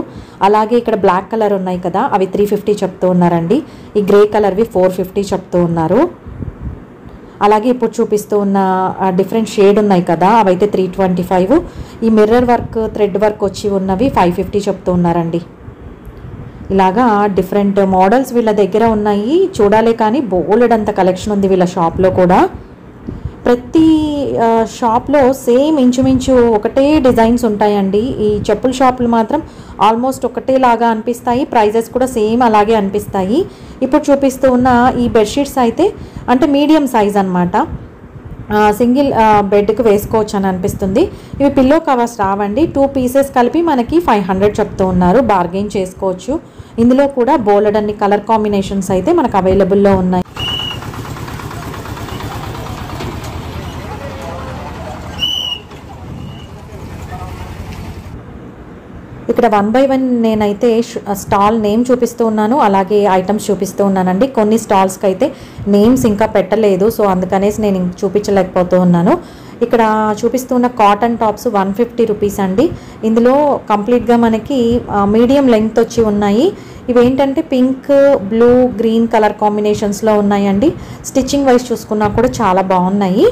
అలాగే ఇక్కడ బ్లాక్ కలర్ ఉన్నాయి కదా, అవి 350 చెప్తూ ఉన్నారండి. ఈ గ్రే కలర్వి 450 చెప్తూ ఉన్నారు. అలాగే ఇప్పుడు చూపిస్తూ ఉన్న డిఫరెంట్ షేడ్ ఉన్నాయి కదా, అవైతే 325. ఈ మిర్రర్ వర్క్ థ్రెడ్ వర్క్ వచ్చి ఉన్నవి 550 చెప్తూ ఉన్నారండి. ఇలాగా డిఫరెంట్ మోడల్స్ వీళ్ళ దగ్గర ఉన్నాయి, చూడాలి. కానీ బోల్డ్ అంత కలెక్షన్ ఉంది వీళ్ళ షాప్లో కూడా. ప్రతి షాప్లో సేమ్ ఇంచుమించు ఒకటే డిజైన్స్ ఉంటాయండి. ఈ చెప్పుల షాపులు మాత్రం ఆల్మోస్ట్ ఒకటేలాగా అనిపిస్తాయి, ప్రైజెస్ కూడా సేమ్ అలాగే అనిపిస్తాయి. ఇప్పుడు చూపిస్తూ ఉన్న ఈ బెడ్షీట్స్ అయితే అంటే మీడియం సైజ్ అన్నమాట, సింగిల్ బెడ్కి వేసుకోవచ్చు అని అనిపిస్తుంది. ఇవి పిల్లో కవర్స్ రావండి, 2 పీసెస్ కలిపి మనకి 500 చెప్తూ ఉన్నారు, బార్గెయిన్ చేసుకోవచ్చు. ఇందులో కూడా బోల్డ్ అన్ని కలర్ కాంబినేషన్స్ అయితే మనకు అవైలబుల్లో ఉన్నాయి. ఇక్కడ 1 by 1 నేనైతే స్టాల్ నేమ్ చూపిస్తూ ఉన్నాను, అలాగే ఐటమ్స్ చూపిస్తూ ఉన్నానండి. కొన్ని స్టాల్స్కి అయితే నేమ్స్ ఇంకా పెట్టలేదు, సో అందుకనేసి నేను చూపించలేకపోతూ ఉన్నాను. ఇక్కడ చూపిస్తున్న కాటన్ టాప్స్ 150 రూపీస్ అండి. ఇందులో కంప్లీట్గా మనకి మీడియం లెంగ్త్ వచ్చి ఉన్నాయి. ఇవేంటంటే పింక్, బ్లూ, గ్రీన్ కలర్ కాంబినేషన్స్లో ఉన్నాయండి. స్టిచ్చింగ్ వైజ్ చూసుకున్నా కూడా చాలా బాగున్నాయి.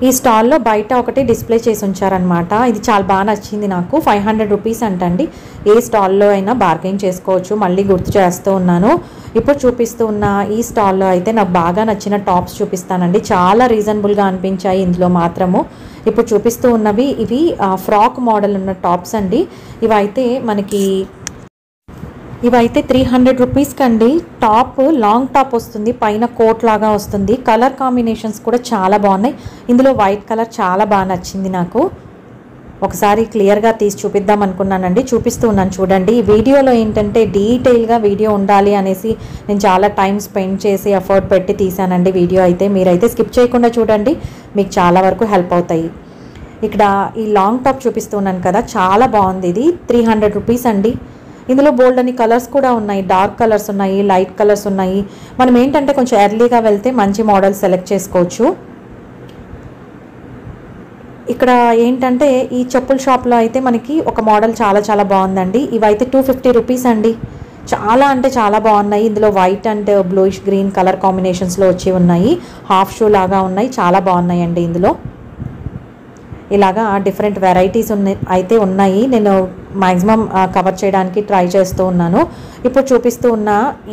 ఈ స్టాల్లో బయట ఒకటి డిస్ప్లే చేసి ఉంచారనమాట, ఇది చాలా బాగా నచ్చింది నాకు. 500 రూపీస్ అంటండి. ఏ స్టాల్లో అయినా బార్గెయిన్ చేసుకోవచ్చు, మళ్ళీ గుర్తు చేస్తూ ఉన్నాను. ఇప్పుడు చూపిస్తూ ఉన్న ఈ స్టాల్లో అయితే నాకు బాగా నచ్చిన టాప్స్ చూపిస్తానండి, చాలా రీజనబుల్గా అనిపించాయి ఇందులో మాత్రము. ఇప్పుడు చూపిస్తూ ఉన్నవి ఇవి ఫ్రాక్ మోడల్ ఉన్న టాప్స్ అండి. ఇవైతే 300 రూపీస్కి అండి. టాప్ లాంగ్ టాప్ వస్తుంది, పైన కోట్ లాగా వస్తుంది. కలర్ కాంబినేషన్స్ కూడా చాలా బాగున్నాయి. ఇందులో వైట్ కలర్ చాలా బాగా నచ్చింది నాకు. ఒకసారి క్లియర్గా తీసి చూపిద్దాం అనుకున్నానండి, చూపిస్తూ ఉన్నాను చూడండి. ఈ వీడియోలో ఏంటంటే డీటెయిల్గా వీడియో ఉండాలి అనేసి నేను చాలా టైం స్పెండ్ చేసి ఎఫర్ట్ పెట్టి తీసానండి వీడియో అయితే. మీరైతే స్కిప్ చేయకుండా చూడండి, మీకు చాలా వరకు హెల్ప్ అవుతాయి. ఇక్కడ ఈ లాంగ్ టాప్ చూపిస్తూ ఉన్నాను కదా, చాలా బాగుంది. ఇది 300 రూపీస్ అండి. ఇందులో బోల్డ్ అని కలర్స్ కూడా ఉన్నాయి, డార్క్ కలర్స్ ఉన్నాయి, లైట్ కలర్స్ ఉన్నాయి. మనం ఏంటంటే కొంచెం ఎర్లీగా వెళ్తే మంచి మోడల్ సెలెక్ట్ చేసుకోవచ్చు. ఇక్కడ ఏంటంటే ఈ చెప్పుల షాప్లో అయితే మనకి ఒక మోడల్ చాలా చాలా బాగుందండి. ఇవైతే 250 రూపీస్ అండి. చాలా అంటే చాలా బాగున్నాయి. ఇందులో white and bluish green colour కాంబినేషన్స్లో వచ్చి ఉన్నాయి. హాఫ్ షూ లాగా ఉన్నాయి, చాలా బాగున్నాయండి. ఇందులో ఇలాగా డిఫరెంట్ వెరైటీస్ అయితే ఉన్నాయి. నేను మ్యాక్సిమం కవర్ చేయడానికి ట్రై చేస్తూ ఉన్నాను. ఇప్పుడు చూపిస్తూ ఉన్న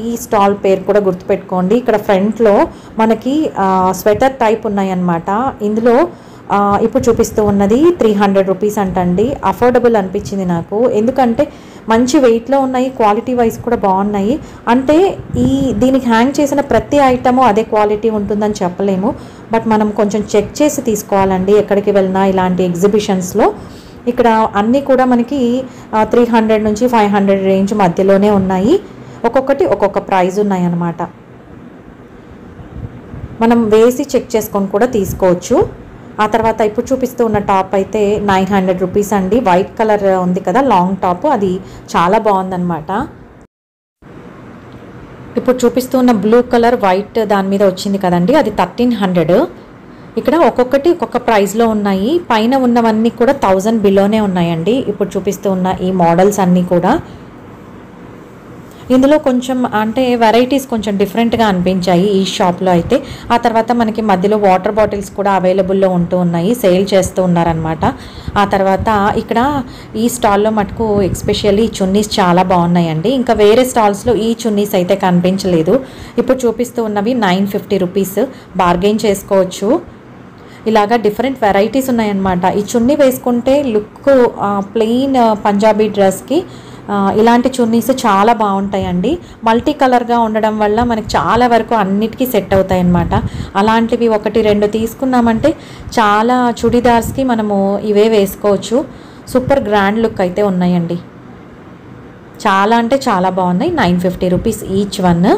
ఈ స్టాల్ పేరు కూడా గుర్తుపెట్టుకోండి. ఇక్కడ ఫ్రంట్లో మనకి స్వెటర్ టైప్ ఉన్నాయన్నమాట. ఇందులో ఇప్పుడు చూపిస్తూ ఉన్నది 300 రూపీస్ అంటండి. అఫోర్డబుల్ అనిపించింది నాకు, ఎందుకంటే మంచి వెయిట్లో ఉన్నాయి, క్వాలిటీ వైజ్ కూడా బాగున్నాయి. అంటే దీనికి హ్యాంగ్ చేసిన ప్రతి ఐటము అదే క్వాలిటీ ఉంటుందని చెప్పలేము, బట్ మనం కొంచెం చెక్ చేసి తీసుకోవాలండి ఎక్కడికి వెళ్ళినా ఇలాంటి ఎగ్జిబిషన్స్లో. ఇక్కడ అన్నీ కూడా మనకి 300 నుంచి 500 రేంజ్ మధ్యలోనే ఉన్నాయి. ఒక్కొక్కటి ఒక్కొక్క ప్రైజ్ ఉన్నాయి అన్నమాట. మనం వేసి చెక్ చేసుకొని కూడా తీసుకోవచ్చు. ఆ తర్వాత ఇప్పుడు చూపిస్తూ ఉన్న టాప్ అయితే 900 రూపీస్ అండి. వైట్ కలర్ ఉంది కదా లాంగ్ టాప్, అది చాలా బాగుందన్నమాట. ఇప్పుడు చూపిస్తూ ఉన్న బ్లూ కలర్ వైట్ దాని మీద వచ్చింది కదండి, అది 1300. ఇక్కడ ఒక్కొక్కటి ఒక్కొక్క ప్రైస్లో ఉన్నాయి. పైన ఉన్నవన్నీ కూడా 1000 బిలోనే ఉన్నాయండి. ఇప్పుడు చూపిస్తూ ఉన్న ఈ మోడల్స్ అన్నీ కూడా ఇందులో కొంచెం అంటే వెరైటీస్ కొంచెం డిఫరెంట్గా అనిపించాయి ఈ షాప్లో అయితే. ఆ తర్వాత మనకి మధ్యలో వాటర్ బాటిల్స్ కూడా అవైలబుల్లో ఉంటూ ఉన్నాయి, సేల్ చేస్తూ ఉన్నారనమాట. ఆ తర్వాత ఇక్కడ ఈ స్టాల్లో మటుకు ఎస్పెషల్లీ చున్నీస్ చాలా బాగున్నాయండి. ఇంకా వేరే స్టాల్స్లో ఈ చున్నీస్ అయితే కనిపించలేదు. ఇప్పుడు చూపిస్తూ ఉన్నవి 950 రూపీస్, బార్గెయిన్ చేసుకోవచ్చు. ఇలాగా డిఫరెంట్ వెరైటీస్ ఉన్నాయన్నమాట. ఈ చున్నీ వేసుకుంటే లుక్ ప్లెయిన్ పంజాబీ డ్రెస్కి ఇలాంటి చున్నీస్ చాలా బాగుంటాయండి. మల్టీ కలర్గా ఉండడం వల్ల మనకి చాలా వరకు అన్నిటికీ సెట్ అవుతాయి అన్నమాట. అలాంటివి 1-2 తీసుకున్నామంటే చాలా చుడిదార్స్కి మనము ఇవే వేసుకోవచ్చు. సూపర్ గ్రాండ్ లుక్ అయితే ఉన్నాయండి. చాలా అంటే చాలా బాగున్నాయి. 950 రూపీస్ ఈచ్ వన్.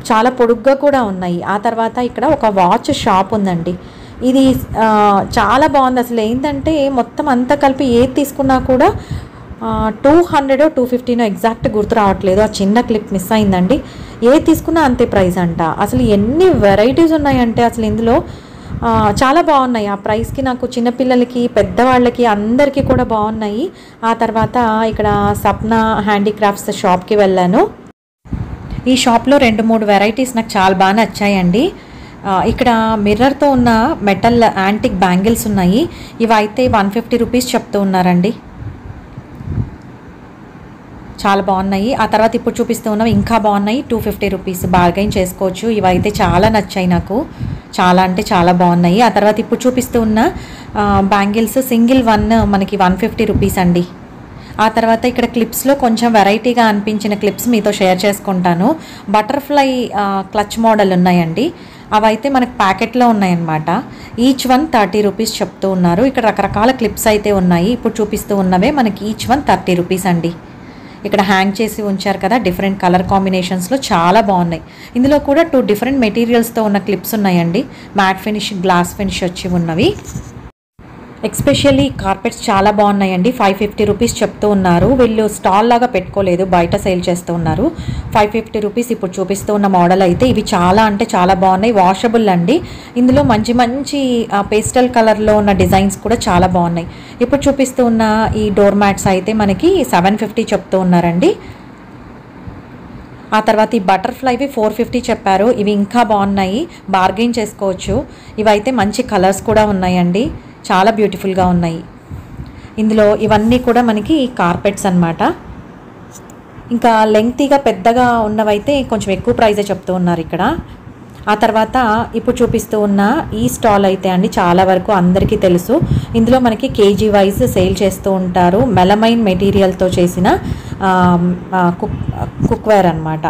చాలా పొడుగ్గా కూడా ఉన్నాయి. ఆ తర్వాత ఇక్కడ ఒక వాచ్ షాప్ ఉందండి. ఇది చాలా బాగుంది. అసలు ఏంటంటే మొత్తం అంతా కలిపి ఏది తీసుకున్నా కూడా 200 250 ఎగ్జాక్ట్ గుర్తు రావట్లేదు. ఆ చిన్న క్లిప్ మిస్ అయిందండి. ఏది తీసుకున్నా అంతే ప్రైస్ అంట. అసలు ఎన్ని వెరైటీస్ ఉన్నాయంటే అసలు ఇందులో చాలా బాగున్నాయి. ఆ ప్రైస్కి నాకు చిన్నపిల్లలకి పెద్దవాళ్ళకి అందరికీ కూడా బాగున్నాయి. ఆ తర్వాత ఇక్కడ సప్న హ్యాండీక్రాఫ్ట్స్ షాప్కి వెళ్ళాను. ఈ షాప్లో 2-3 వెరైటీస్ నాకు చాలా బాగా నచ్చాయండి. ఇక్కడ మిర్రర్తో ఉన్న మెటల్ యాంటిక్ బ్యాంగిల్స్ ఉన్నాయి. ఇవి అయితే 150 రూపీస్ చెప్తూ ఉన్నారండి. చాలా బాగున్నాయి. ఆ తర్వాత ఇప్పుడు చూపిస్తూ ఉన్నవి ఇంకా బాగున్నాయి. 250 రూపీస్ బార్గైన్ చేసుకోవచ్చు. ఇవైతే చాలా నచ్చాయి నాకు. చాలా అంటే చాలా బాగున్నాయి. ఆ తర్వాత ఇప్పుడు చూపిస్తూ ఉన్న బ్యాంగిల్స్ సింగిల్ వన్ మనకి 150 రూపీస్ అండి. ఆ తర్వాత ఇక్కడ క్లిప్స్లో కొంచెం వెరైటీగా అనిపించిన క్లిప్స్ మీతో షేర్ చేసుకుంటాను. బటర్ఫ్లై క్లచ్ మోడల్ ఉన్నాయండి. అవైతే మనకు ప్యాకెట్లో ఉన్నాయన్నమాట. ఈచ్ వన్ 30 రూపీస్ చెప్తూ ఉన్నారు. ఇక్కడ రకరకాల క్లిప్స్ అయితే ఉన్నాయి. ఇప్పుడు చూపిస్తూ ఉన్నవే మనకి ఈచ్ వన్ 30 రూపీస్ అండి. ఇక్కడ హ్యాంగ్ చేసి ఉంచారు కదా, డిఫరెంట్ కలర్ కాంబినేషన్స్లో చాలా బాగున్నాయి. ఇందులో కూడా 2 డిఫరెంట్ మెటీరియల్స్తో ఉన్న క్లిప్స్ ఉన్నాయండి. మ్యాట్ ఫినిష్, గ్లాస్ ఫినిష్ వచ్చి ఉన్నవి. ఎక్స్పెషల్లీ కార్పెట్స్ చాలా బాగున్నాయండి. 550 రూపీస్ చెప్తూ ఉన్నారు. వీళ్ళు స్టాల్ లాగా పెట్టుకోలేదు, బయట సేల్ చేస్తూ ఉన్నారు. 550 రూపీస్ ఇప్పుడు చూపిస్తూ ఉన్న మోడల్ అయితే ఇవి చాలా అంటే చాలా బాగున్నాయి. వాషబుల్ అండి. ఇందులో మంచి మంచి పేస్టల్ కలర్లో ఉన్న డిజైన్స్ కూడా చాలా బాగున్నాయి. ఇప్పుడు చూపిస్తూ ఉన్న ఈ డోర్ మ్యాట్స్ అయితే మనకి 750 చెప్తూ ఉన్నారండి. ఆ తర్వాత ఈ బటర్ఫ్లైవి 450 చెప్పారు. ఇవి ఇంకా బాగున్నాయి, బార్గెయిన్ చేసుకోవచ్చు. ఇవైతే మంచి కలర్స్ కూడా ఉన్నాయండి, చాలా బ్యూటిఫుల్గా ఉన్నాయి. ఇందులో ఇవన్నీ కూడా మనకి కార్పెట్స్ అన్నమాట. ఇంకా లెంగ్తీగా పెద్దగా ఉన్నవైతే కొంచెం ఎక్కువ ప్రైజే చెప్తూ ఉన్నారు ఇక్కడ. ఆ తర్వాత ఇప్పుడు చూపిస్తూ ఉన్న ఈ స్టాల్ అయితే అండి చాలా వరకు అందరికీ తెలుసు. ఇందులో మనకి కేజీ వైజ్ సేల్ చేస్తూ ఉంటారు. మెలమైన్ మెటీరియల్తో చేసిన కుక్వేర్ అన్నమాట.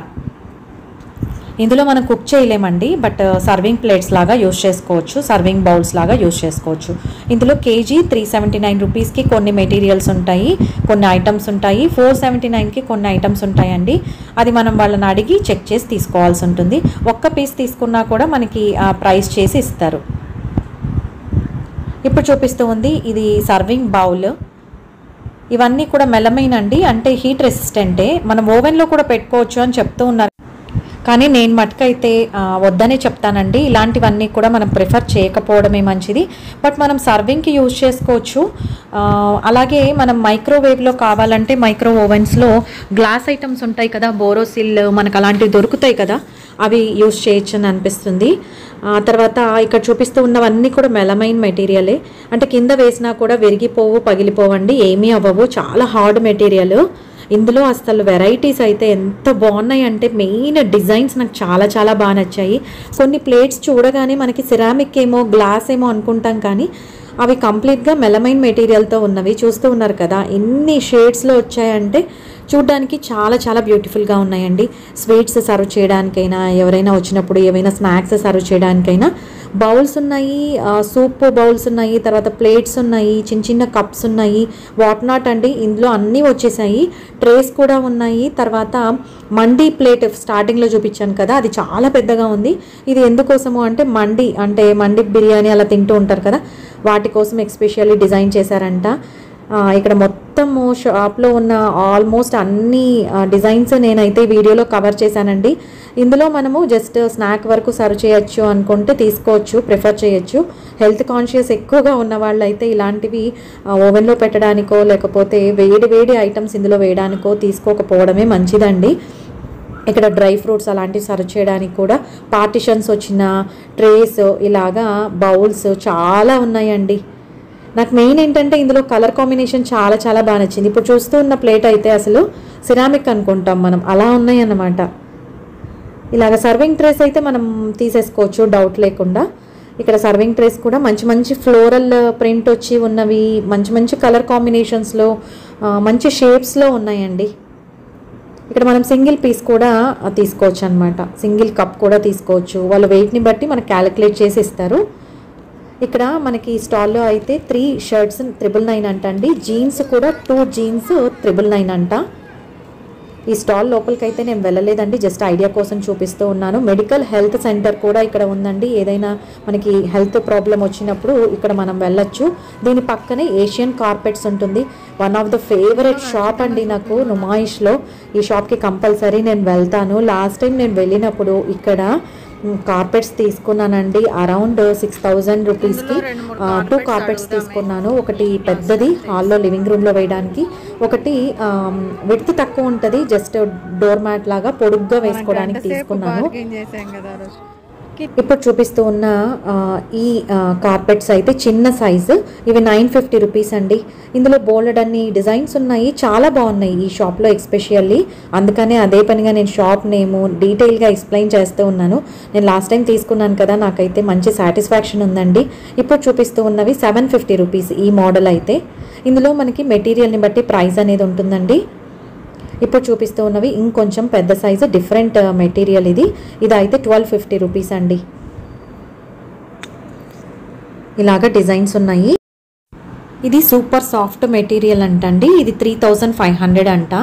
ఇందులో మనం కుక్ చేయలేమండి, బట్ సర్వింగ్ ప్లేట్స్ లాగా యూస్ చేసుకోవచ్చు, సర్వింగ్ బౌల్స్ లాగా యూస్ చేసుకోవచ్చు. ఇందులో కేజీ 379 రూపీస్కి కొన్ని మెటీరియల్స్ ఉంటాయి, కొన్ని ఐటమ్స్ ఉంటాయి. 479కి కొన్ని ఐటమ్స్ ఉంటాయండి. అది మనం వాళ్ళని అడిగి చెక్ చేసి తీసుకోవాల్సి ఉంటుంది. ఒక్క పీస్ తీసుకున్నా కూడా మనకి ప్రైస్ చేసి ఇస్తారు. ఇప్పుడు చూపిస్తూ ఉంది ఇది సర్వింగ్ బౌల్. ఇవన్నీ కూడా మెలమైన్ అండి, అంటే హీట్ రెసిస్టెంటే. మనం ఓవెన్లో కూడా పెట్టుకోవచ్చు అని చెప్తూ ఉన్నారు. కానీ నేను మటుకైతే వద్దనే చెప్తానండి. ఇలాంటివన్నీ కూడా మనం ప్రిఫర్ చేయకపోవడమే మంచిది. బట్ మనం సర్వింగ్కి యూజ్ చేసుకోవచ్చు. అలాగే మనం మైక్రోవేవ్లో కావాలంటే మైక్రో ఓవెన్స్లో గ్లాస్ ఐటమ్స్ ఉంటాయి కదా, బోరోసిల్ మనకు అలాంటివి దొరుకుతాయి కదా, అవి యూజ్ చేయొచ్చు అని అనిపిస్తుంది. తర్వాత ఇక్కడ చూపిస్తూ ఉన్నవన్నీ కూడా మెలమైన్ మెటీరియలే, అంటే కింద వేసినా కూడా విరిగిపోవు, పగిలిపోవండి, ఏమీ అవ్వవు. చాలా హార్డ్ మెటీరియల్. ఇందులో అసలు వెరైటీస్ అయితే ఎంత బాగున్నాయి అంటే మెయిన్ డిజైన్స్ నాకు చాలా చాలా బాగా నచ్చాయి. కొన్ని ప్లేట్స్ చూడగానే మనకి సిరామిక్ ఏమో గ్లాస్ ఏమో అనుకుంటాం, కానీ అవి కంప్లీట్గా మెలమైన్ మెటీరియల్తో ఉన్నవి. చూస్తూ ఉన్నారు కదా ఎన్ని షేడ్స్లో వచ్చాయంటే చూడ్డానికి చాలా చాలా బ్యూటిఫుల్గా ఉన్నాయండి. స్వీట్స్ సర్వ్ చేయడానికైనా, ఎవరైనా వచ్చినప్పుడు ఏవైనా స్నాక్స్ సర్వ్ చేయడానికైనా బౌల్స్ ఉన్నాయి, సూప్ బౌల్స్ ఉన్నాయి, తర్వాత ప్లేట్స్ ఉన్నాయి, చిన్న చిన్న కప్స్ ఉన్నాయి, వాట్ నాట్ అండి. ఇందులో అన్నీ వచ్చేసాయి. ట్రేస్ కూడా ఉన్నాయి. తర్వాత మండీ ప్లేట్ స్టార్టింగ్లో చూపించాను కదా, అది చాలా పెద్దగా ఉంది. ఇది ఎందుకోసము అంటే మండి బిర్యానీ అలా తింటూ ఉంటారు కదా, వాటి కోసం ఎస్పెషల్లీ డిజైన్ చేశారంట. ఇక్కడ మొత్తము షాప్లో ఉన్న ఆల్మోస్ట్ అన్ని డిజైన్స్ నేనైతే వీడియోలో కవర్ చేశానండి. ఇందులో మనము జస్ట్ స్నాక్ వరకు సర్వ్ చేయొచ్చు అనుకుంటే తీసుకోవచ్చు, ప్రిఫర్ చేయొచ్చు. హెల్త్ కాన్షియస్ ఎక్కువగా ఉన్న వాళ్ళు అయితే ఇలాంటివి ఓవెన్లో పెట్టడానికో లేకపోతే వేడి వేడి ఐటమ్స్ ఇందులో వేయడానికో తీసుకోకపోవడమే మంచిదండి. ఇక్కడ డ్రై ఫ్రూట్స్ అలాంటివి సర్వ్ చేయడానికి కూడా పార్టిషన్స్ వచ్చిన ట్రేస్, ఇలాగా బౌల్స్ చాలా ఉన్నాయండి. నాకు మెయిన్ ఏంటంటే ఇందులో కలర్ కాంబినేషన్ చాలా చాలా బాగా నచ్చింది. ఇప్పుడు చూస్తూ ఉన్న ప్లేట్ అయితే అసలు సిరామిక్ అనుకుంటాం మనం, అలా ఉన్నాయి అన్నమాట. ఇలాగ సర్వింగ్ ట్రేస్ అయితే మనం తీసేసుకోవచ్చు డౌట్ లేకుండా. ఇక్కడ సర్వింగ్ ట్రేస్ కూడా మంచి మంచి ఫ్లోరల్ ప్రింట్ వచ్చి ఉన్నవి, మంచి మంచి కలర్ కాంబినేషన్స్లో, మంచి షేప్స్లో ఉన్నాయండి. ఇక్కడ మనం సింగిల్ పీస్ కూడా తీసుకోవచ్చు అనమాట, సింగిల్ కప్ కూడా తీసుకోవచ్చు. వాళ్ళ వెయిట్ని బట్టి మనకు క్యాలిక్యులేట్ చేసి ఇస్తారు. ఇక్కడ మనకి స్టాల్లో అయితే 3 షర్ట్స్ 999 అంట అండి. జీన్స్ కూడా 2 జీన్స్ 999 అంట. ఈ స్టాల్ లోపలికి అయితే నేను వెళ్ళలేదండి, జస్ట్ ఐడియా కోసం చూపిస్తూ ఉన్నాను. మెడికల్ హెల్త్ సెంటర్ కూడా ఇక్కడ ఉందండి. ఏదైనా మనకి హెల్త్ ప్రాబ్లం వచ్చినప్పుడు ఇక్కడ మనం వెళ్ళొచ్చు. దీని పక్కనే ఏషియన్ కార్పెట్స్ ఉంటుంది. One of the favourite shop అండి నాకు నుమాయిష్లో. ఈ షాప్కి కంపల్సరీ నేను వెళ్తాను. లాస్ట్ టైం నేను వెళ్ళినప్పుడు ఇక్కడ కార్పెట్స్ తీసుకున్నానండి. అరౌండ్ 6000 రూపీస్కి 2 కార్పెట్స్ తీసుకున్నాను. ఒకటి పెద్దది హాల్లో లివింగ్ రూమ్లో వేయడానికి, ఒకటి విడ్త్ తక్కువ ఉంటుంది, జస్ట్ డోర్ మ్యాట్ లాగా పొడుగ్గా వేసుకోవడానికి తీసుకున్నాను. ఇప్పుడు చూపిస్తూ ఉన్న ఈ కార్పెట్స్ అయితే చిన్న సైజు, ఇవి 950 రూపీస్ అండి. ఇందులో బోల్డ్ అన్ని డిజైన్స్ ఉన్నాయి, చాలా బాగున్నాయి ఈ షాప్లో ఎక్స్పెషల్లీ. అందుకనే అదే పనిగా నేను షాప్ నేము డీటెయిల్గా ఎక్స్ప్లెయిన్ చేస్తూ ఉన్నాను. నేను లాస్ట్ టైం తీసుకున్నాను కదా, నాకైతే మంచి సాటిస్ఫాక్షన్ ఉందండి. ఇప్పుడు చూపిస్తూ ఉన్నవి 750 రూపీస్ ఈ మోడల్ అయితే. ఇందులో మనకి మెటీరియల్ని బట్టి ప్రైస్ అనేది ఉంటుందండి. ఇప్పుడు చూపిస్తూ ఉన్నవి ఇంకొంచెం పెద్ద సైజు డిఫరెంట్ మెటీరియల్. ఇది అయితే 1250 రూపీస్ అండి. ఇలాగ డిజైన్స్ ఉన్నాయి. ఇది సూపర్ సాఫ్ట్ మెటీరియల్ అంటండి. ఇది 3500 అంట.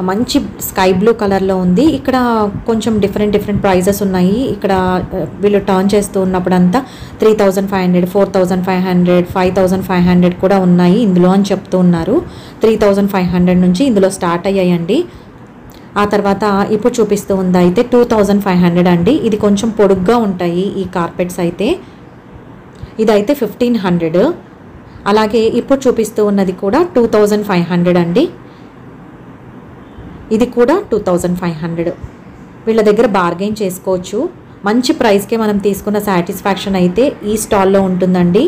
మంచి స్కై బ్లూ కలర్లో ఉంది. ఇక్కడ కొంచెం డిఫరెంట్ ప్రైజెస్ ఉన్నాయి. ఇక్కడ వీళ్ళు టర్న్ చేస్తూ ఉన్నప్పుడంతా 3500, 4500, 5500 కూడా ఉన్నాయి ఇందులో అని చెప్తూ ఉన్నారు. 3500 నుంచి ఇందులో స్టార్ట్ అయ్యాయండి. ఆ తర్వాత ఇప్పుడు చూపిస్తూ ఉంది అయితే 2500 అండి. ఇది కొంచెం పొడుగ్గా ఉంటాయి ఈ కార్పెట్స్ అయితే. ఇదైతే 1500. అలాగే ఇప్పుడు చూపిస్తూ ఉన్నది కూడా 2500 అండి. ఇది కూడా 2500. వీళ్ళ దగ్గర బార్గెయిన్ చేసుకోవచ్చు. మంచి ప్రైస్కే మనం తీసుకున్న సాటిస్ఫాక్షన్ అయితే ఈ స్టాల్లో ఉంటుందండి.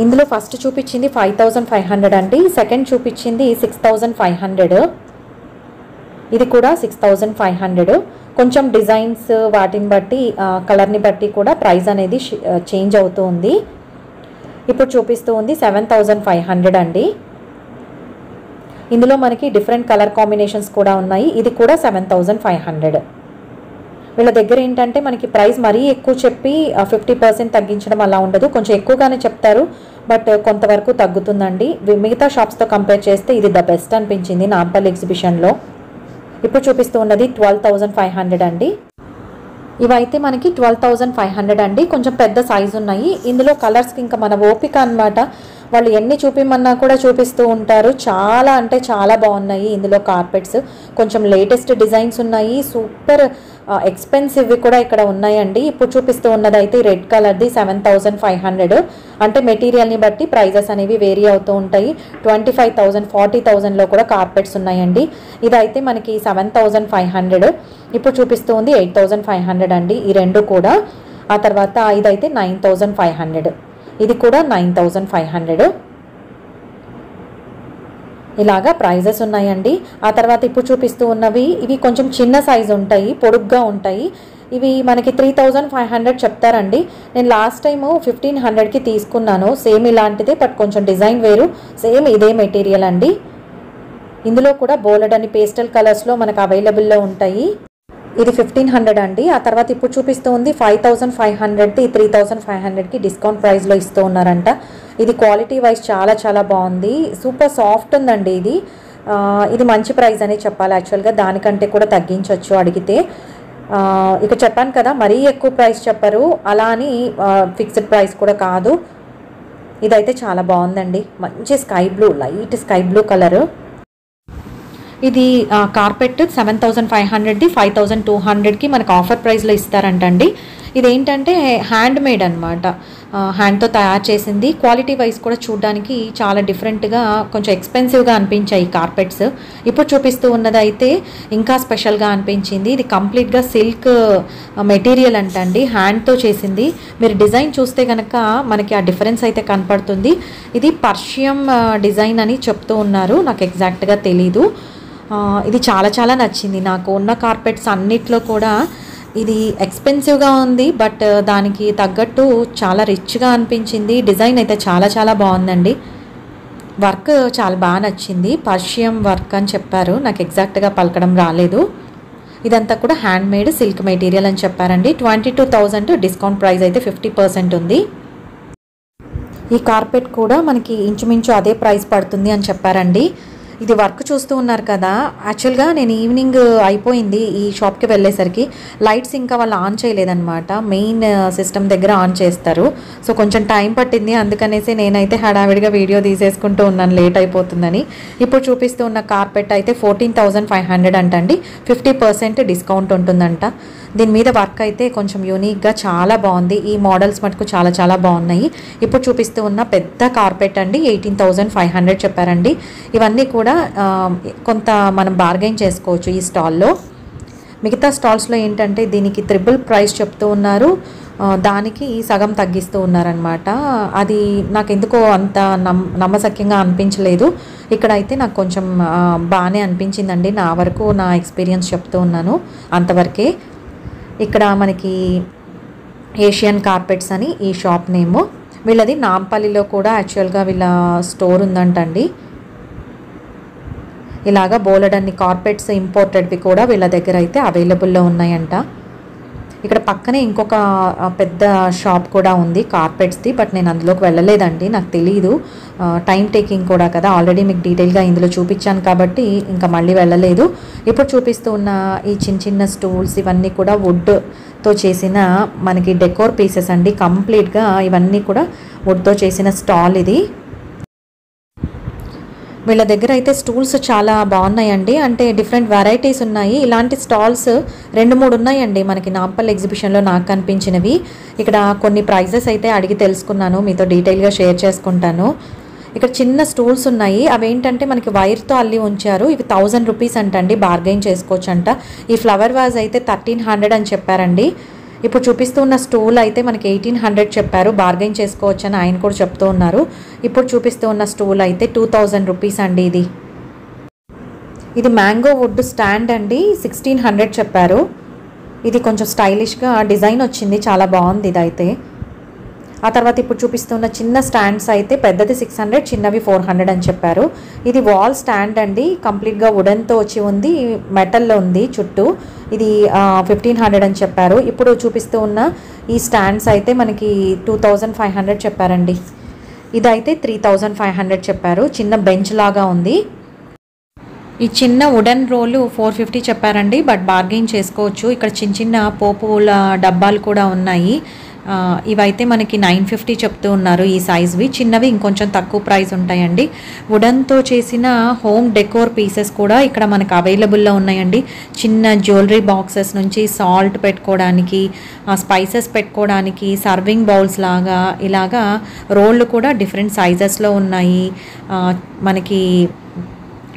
ఇందులో ఫస్ట్ చూపించింది 5500 అండి. సెకండ్ చూపించింది 6500. ఇది కూడా 6500. కొంచెం డిజైన్స్ వాటిని బట్టి కలర్ని బట్టి కూడా ప్రైస్ అనేది చేంజ్ అవుతూ ఉంది. ఇప్పుడు చూపిస్తూ ఉంది 7500 అండి. ఇందులో మనకి డిఫరెంట్ కలర్ కాంబినేషన్స్ కూడా ఉన్నాయి. ఇది కూడా 7500. వీళ్ళ దగ్గర ఏంటంటే మనకి ప్రైస్ మరీ ఎక్కువ చెప్పి 50% తగ్గించడం అలా ఉండదు, కొంచెం ఎక్కువగానే చెప్తారు, బట్ కొంతవరకు తగ్గుతుందండి. మిగతా షాప్స్తో కంపేర్ చేస్తే ఇది ద బెస్ట్ అనిపించింది నాంపల్లి ఎగ్జిబిషన్లో. ఇప్పుడు చూపిస్తూ ఉన్నది 12500 అండి. ఇవైతే మనకి 12500 అండి. కొంచెం పెద్ద సైజు ఉన్నాయి. ఇందులో కలర్స్కి ఇంకా మన ఓపిక అనమాట, వాళ్ళు ఎన్ని చూపిమన్నా కూడా చూపిస్తూ ఉంటారు. చాలా అంటే చాలా బాగున్నాయి ఇందులో కార్పెట్స్. కొంచెం లేటెస్ట్ డిజైన్స్ ఉన్నాయి, సూపర్ ఎక్స్పెన్సివ్వి కూడా ఇక్కడ ఉన్నాయండి. ఇప్పుడు చూపిస్తూ ఉన్నది అయితే రెడ్ కలర్ది 7500. అంటే మెటీరియల్ని బట్టి ప్రైజెస్ అనేవి వేరీ అవుతూ ఉంటాయి. 25,000, 40,000లో కూడా కార్పెట్స్ ఉన్నాయండి. ఇదైతే మనకి 7500. ఇప్పుడు చూపిస్తూ ఉంది 8500 అండి ఈ రెండు కూడా. ఆ తర్వాత ఇదైతే 9500. ఇది కూడా 9500. ఇలాగా ప్రైజెస్ ఉన్నాయండి. ఆ తర్వాత ఇప్పుడు చూపిస్తూ ఉన్నవి ఇవి కొంచెం చిన్న సైజు ఉంటాయి, పొడుగ్గా ఉంటాయి. ఇవి మనకి 3500 చెప్తారండి. నేను లాస్ట్ టైము 1500కి తీసుకున్నాను, సేమ్ ఇలాంటిదే బట్ కొంచెం డిజైన్ వేరు, సేమ్ ఇదే మెటీరియల్ అండి. ఇందులో కూడా బోలెడ్ అని పేస్టల్ కలర్స్లో మనకు అవైలబుల్లో ఉంటాయి. ఇది 1500 అండి. ఆ తర్వాత ఇప్పుడు చూపిస్తూ ఉంది 5500ది 3500కి డిస్కౌంట్ ప్రైస్లో ఇస్తూ ఉన్నారంట. ఇది క్వాలిటీ వైజ్ చాలా చాలా బాగుంది, సూపర్ సాఫ్ట్ ఉందండి. ఇది మంచి ప్రైస్ అని చెప్పాలి. యాక్చువల్గా దానికంటే కూడా తగ్గించవచ్చు అడిగితే. ఇక చెప్పాను కదా మరీ ఎక్కువ ప్రైస్ చెప్పరు, అలా అని ఫిక్స్డ్ ప్రైస్ కూడా కాదు. ఇదైతే చాలా బాగుందండి, మంచి sky blue, light sky blue colour. ఇది కార్పెట్ 7500ది 5200కి మనకు ఆఫర్ ప్రైస్లో ఇస్తారంటండి. ఇదేంటంటే హ్యాండ్ మేడ్ అనమాట, హ్యాండ్తో తయారు చేసింది. క్వాలిటీ వైజ్ కూడా చూడడానికి చాలా డిఫరెంట్గా కొంచెం ఎక్స్పెన్సివ్గా అనిపించాయి కార్పెట్స్. ఇప్పుడు చూపిస్తూ ఉన్నది అయితే ఇంకా స్పెషల్గా అనిపించింది. ఇది కంప్లీట్గా సిల్క్ మెటీరియల్ అంటండి, హ్యాండ్తో చేసింది. మీరు డిజైన్ చూస్తే కనుక మనకి ఆ డిఫరెన్స్ అయితే కనపడుతుంది. ఇది పర్షియం డిజైన్ అని చెప్తూ ఉన్నారు, నాకు ఎగ్జాక్ట్గా తెలీదు. ఇది చాలా చాలా నచ్చింది నాకు. ఉన్న కార్పెట్స్ అన్నిట్లో కూడా ఇది ఎక్స్పెన్సివ్గా ఉంది, బట్ దానికి తగ్గట్టు చాలా రిచ్గా అనిపించింది. డిజైన్ అయితే చాలా చాలా బాగుందండి. వర్క్ చాలా బాగా నచ్చింది. పర్షియం వర్క్ అని చెప్పారు, నాకు ఎగ్జాక్ట్గా పలకడం రాలేదు. ఇదంతా కూడా హ్యాండ్ మేడ్ సిల్క్ మెటీరియల్ అని చెప్పారండి. 22,000 డిస్కౌంట్ ప్రైస్ అయితే 50% ఉంది. ఈ కార్పెట్ కూడా మనకి ఇంచుమించు అదే ప్రైస్ పడుతుంది అని చెప్పారండి. ఇది వర్క్ చూస్తూ ఉన్నారు కదా, యాక్చువల్గా నేను ఈవినింగ్ అయిపోయింది ఈ షాప్కి వెళ్ళేసరికి. లైట్స్ ఇంకా వాళ్ళు ఆన్ చేయలేదన్నమాట, మెయిన్ సిస్టమ్ దగ్గర ఆన్ చేస్తారు. సో కొంచెం టైం పట్టింది, అందుకనేసి నేనైతే హడావిడిగా వీడియో తీసేసుకుంటూ ఉన్నాను లేట్ అయిపోతుందని. ఇప్పుడు చూపిస్తూ ఉన్న కార్పెట్ అయితే 14,500 అంటండి. 50% డిస్కౌంట్ ఉంటుందంట. దీని మీద వర్క్ అయితే కొంచెం యూనిక్గా చాలా బాగుంది. ఈ మోడల్స్ మటుకు చాలా చాలా బాగున్నాయి. ఇప్పుడు చూపిస్తూ ఉన్న పెద్ద కార్పెట్ అండి 18,500 చెప్పారండి. ఇవన్నీ కూడా కొంత మనం బార్గెయిన్ చేసుకోవచ్చు ఈ స్టాల్లో. మిగతా స్టాల్స్లో ఏంటంటే దీనికి ట్రిపుల్ ప్రైస్ చెప్తూ ఉన్నారు, దానికి సగం తగ్గిస్తూ ఉన్నారనమాట. అది నాకు ఎందుకో అంత నమ్మశక్యంగా అనిపించలేదు. ఇక్కడైతే నాకు కొంచెం బాగానే అనిపించిందండి. నా వరకు నా ఎక్స్పీరియన్స్ చెప్తూ ఉన్నాను అంతవరకే. ఇక్కడ మనకి ఏషియన్ కార్పెట్స్ అని ఈ షాప్ నేము. వీళ్ళది నాంపల్లిలో కూడా యాక్చువల్గా వీళ్ళ స్టోర్ ఉందంటండి. ఇలాగా బోలెడన్ని కార్పెట్స్ ఇంపోర్టెడ్వి కూడా వీళ్ళ దగ్గర అయితే అవైలబుల్లో ఉన్నాయంట. ఇక్కడ పక్కనే ఇంకొక పెద్ద షాప్ కూడా ఉంది కార్పెట్స్ది, బట్ నేను అందులోకి వెళ్ళలేదండి, నాకు తెలీదు. టైం టేకింగ్ కూడా కదా, ఆల్రెడీ మీకు డీటెయిల్గా ఇందులో చూపించాను కాబట్టి ఇంకా మళ్ళీ వెళ్ళలేదు. ఇప్పుడు చూపిస్తూ ఉన్న ఈ చిన్న చిన్న స్టూల్స్ ఇవన్నీ కూడా వుడ్తో చేసిన మనకి డెకోర్ పీసెస్ అండి. కంప్లీట్గా ఇవన్నీ కూడా వుడ్తో చేసిన స్టాల్ ఇది. వీళ్ళ దగ్గర అయితే స్టూల్స్ చాలా బాగున్నాయండి, అంటే డిఫరెంట్ వెరైటీస్ ఉన్నాయి. ఇలాంటి స్టాల్స్ 2-3 ఉన్నాయండి మనకి నాంపల్లి ఎగ్జిబిషన్లో నాకు కనిపించినవి. ఇక్కడ కొన్ని ప్రైజెస్ అయితే అడిగి తెలుసుకున్నాను, మీతో డీటెయిల్గా షేర్ చేసుకుంటాను. ఇక్కడ చిన్న స్టూల్స్ ఉన్నాయి, అవేంటంటే మనకి వైర్తో అల్లి ఉంచారు. ఇవి 1000 రూపీస్ అంటండి, బార్గెయిన్ చేసుకోవచ్చు అంట. ఈ ఫ్లవర్ వాజ్ అయితే 1300 అని చెప్పారండి. ఇప్పుడు చూపిస్తున్న స్టూల్ అయితే మనకి 1800 చెప్పారు, బార్గెయిన్ చేసుకోవచ్చు అని ఆయన కూడా చెప్తూ ఉన్నారు. ఇప్పుడు చూపిస్తూ ఉన్న స్టూల్ అయితే 2000 రూపీస్ అండి. ఇది మ్యాంగో వుడ్ స్టాండ్ అండి, 1600 చెప్పారు. ఇది కొంచెం స్టైలిష్గా డిజైన్ వచ్చింది, చాలా బాగుంది ఇదైతే. ఆ తర్వాత ఇప్పుడు చూపిస్తున్న చిన్న స్టాండ్స్ అయితే పెద్దది 600, చిన్నవి 400 అని చెప్పారు. ఇది వాల్ స్టాండ్ అండి, కంప్లీట్గా వుడెన్తో వచ్చి ఉంది, మెటల్లో ఉంది చుట్టూ. ఇది 1500 అని చెప్పారు. ఇప్పుడు చూపిస్తూ ఉన్న ఈ స్టాండ్స్ అయితే మనకి 2500 చెప్పారండి. ఇదైతే 3500 చెప్పారు, చిన్న బెంచ్ లాగా ఉంది. ఈ చిన్న వుడెన్ రోలు 450 చెప్పారండి, బట్ బార్గెయిన్ చేసుకోవచ్చు. ఇక్కడ చిన్న చిన్న పోపుల డబ్బాలు కూడా ఉన్నాయి. ఇవైతే మనకి 950 చెప్తూ ఉన్నారు ఈ సైజ్వి. చిన్నవి ఇంకొంచెం తక్కువ ప్రైస్ ఉంటాయండి. వుడన్తో చేసిన హోమ్ డెకోర్ పీసెస్ కూడా ఇక్కడ మనకు అవైలబుల్లో ఉన్నాయండి. చిన్న జ్యువెలరీ బాక్సెస్ నుంచి సాల్ట్ పెట్టుకోవడానికి, స్పైసెస్ పెట్టుకోవడానికి, సర్వింగ్ బౌల్స్ లాగా ఇలాగా రోళ్ళు కూడా డిఫరెంట్ సైజెస్లో ఉన్నాయి. మనకి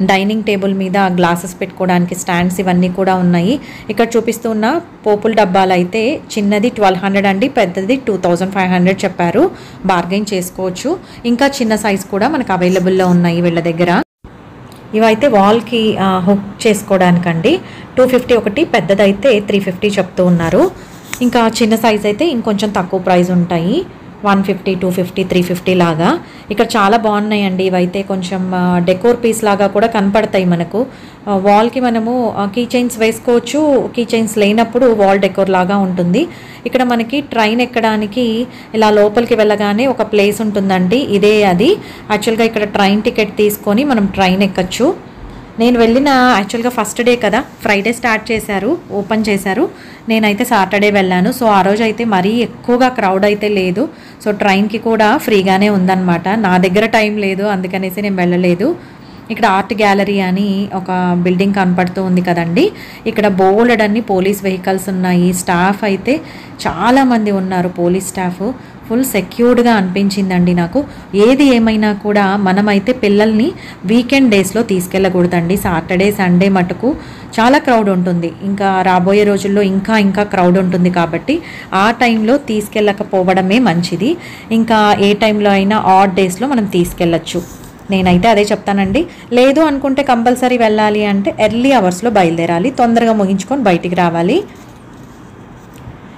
డైనింగ్ టేబుల్ మీద గ్లాసెస్ పెట్టుకోవడానికి స్టాండ్స్ ఇవన్నీ కూడా ఉన్నాయి. ఇక్కడ చూపిస్తున్న పోపుల డబ్బాలు అయితే చిన్నది 1200 అండి, పెద్దది 2500 చెప్పారు, బార్గెయిన్ చేసుకోవచ్చు. ఇంకా చిన్న సైజ్ కూడా మనకు అవైలబుల్లో ఉన్నాయి వీళ్ళ దగ్గర. ఇవైతే వాల్కి హుక్ చేసుకోవడానికండి, 250 ఒకటి, పెద్దదైతే 350 చెప్తూ ఉన్నారు. ఇంకా చిన్న సైజ్ అయితే ఇంకొంచెం తక్కువ ప్రైస్ ఉంటాయి, 150, 250, 350 లాగా. ఇక్కడ చాలా బాగున్నాయండి. ఇవైతే కొంచెం డెకోర్ పీస్ లాగా కూడా కనపడతాయి మనకు. వాల్కి మనము కీ చైన్స్ వేసుకోవచ్చు, కీ చైన్స్ లేనప్పుడు వాల్ డెకోర్ లాగా ఉంటుంది. ఇక్కడ మనకి ట్రైన్ ఎక్కడానికి ఇలా లోపలికి వెళ్ళగానే ఒక ప్లేస్ ఉంటుందండి, ఇదే అది. యాక్చువల్గా ఇక్కడ ట్రైన్ టికెట్ తీసుకొని మనం ట్రైన్ ఎక్కచ్చు. నేను వెళ్ళిన యాక్చువల్గా ఫస్ట్ డే కదా, ఫ్రైడే స్టార్ట్ చేశారు, ఓపెన్ చేశారు. నేనైతే సాటర్డే వెళ్ళాను. సో ఆ రోజు అయితే మరీ ఎక్కువగా క్రౌడ్ అయితే లేదు. సో ట్రైన్కి కూడా ఫ్రీగానే ఉందన్నమాట. నా దగ్గర టైం లేదు, అందుకనేసి నేను వెళ్ళలేదు. ఇక్కడ ఆర్ట్ గ్యాలరీ అని ఒక బిల్డింగ్ కనపడుతూ ఉంది కదండి. ఇక్కడ బోలెడన్ని పోలీస్ వెహికల్స్ ఉన్నాయి. స్టాఫ్ అయితే చాలామంది ఉన్నారు, పోలీస్ స్టాఫ్. ఫుల్ సెక్యూర్డ్గా అనిపించిందండి నాకు. ఏది ఏమైనా కూడా మనమైతే పిల్లల్ని వీకెండ్ డేస్లో తీసుకెళ్ళకూడదండి. సాటర్డే సండే మటుకు చాలా క్రౌడ్ ఉంటుంది. ఇంకా రాబోయే రోజుల్లో ఇంకా క్రౌడ్ ఉంటుంది కాబట్టి ఆ టైంలో తీసుకెళ్ళకపోవడమే మంచిది. ఇంకా ఏ టైంలో అయినా ఆడ్ డేస్లో మనం తీసుకెళ్ళచ్చు. నేనైతే అదే చెప్తానండి. లేదు అనుకుంటే కంపల్సరీ వెళ్ళాలి అంటే ఎర్లీ అవర్స్లో బయలుదేరాలి, తొందరగా ముగించుకొని బయటికి రావాలి.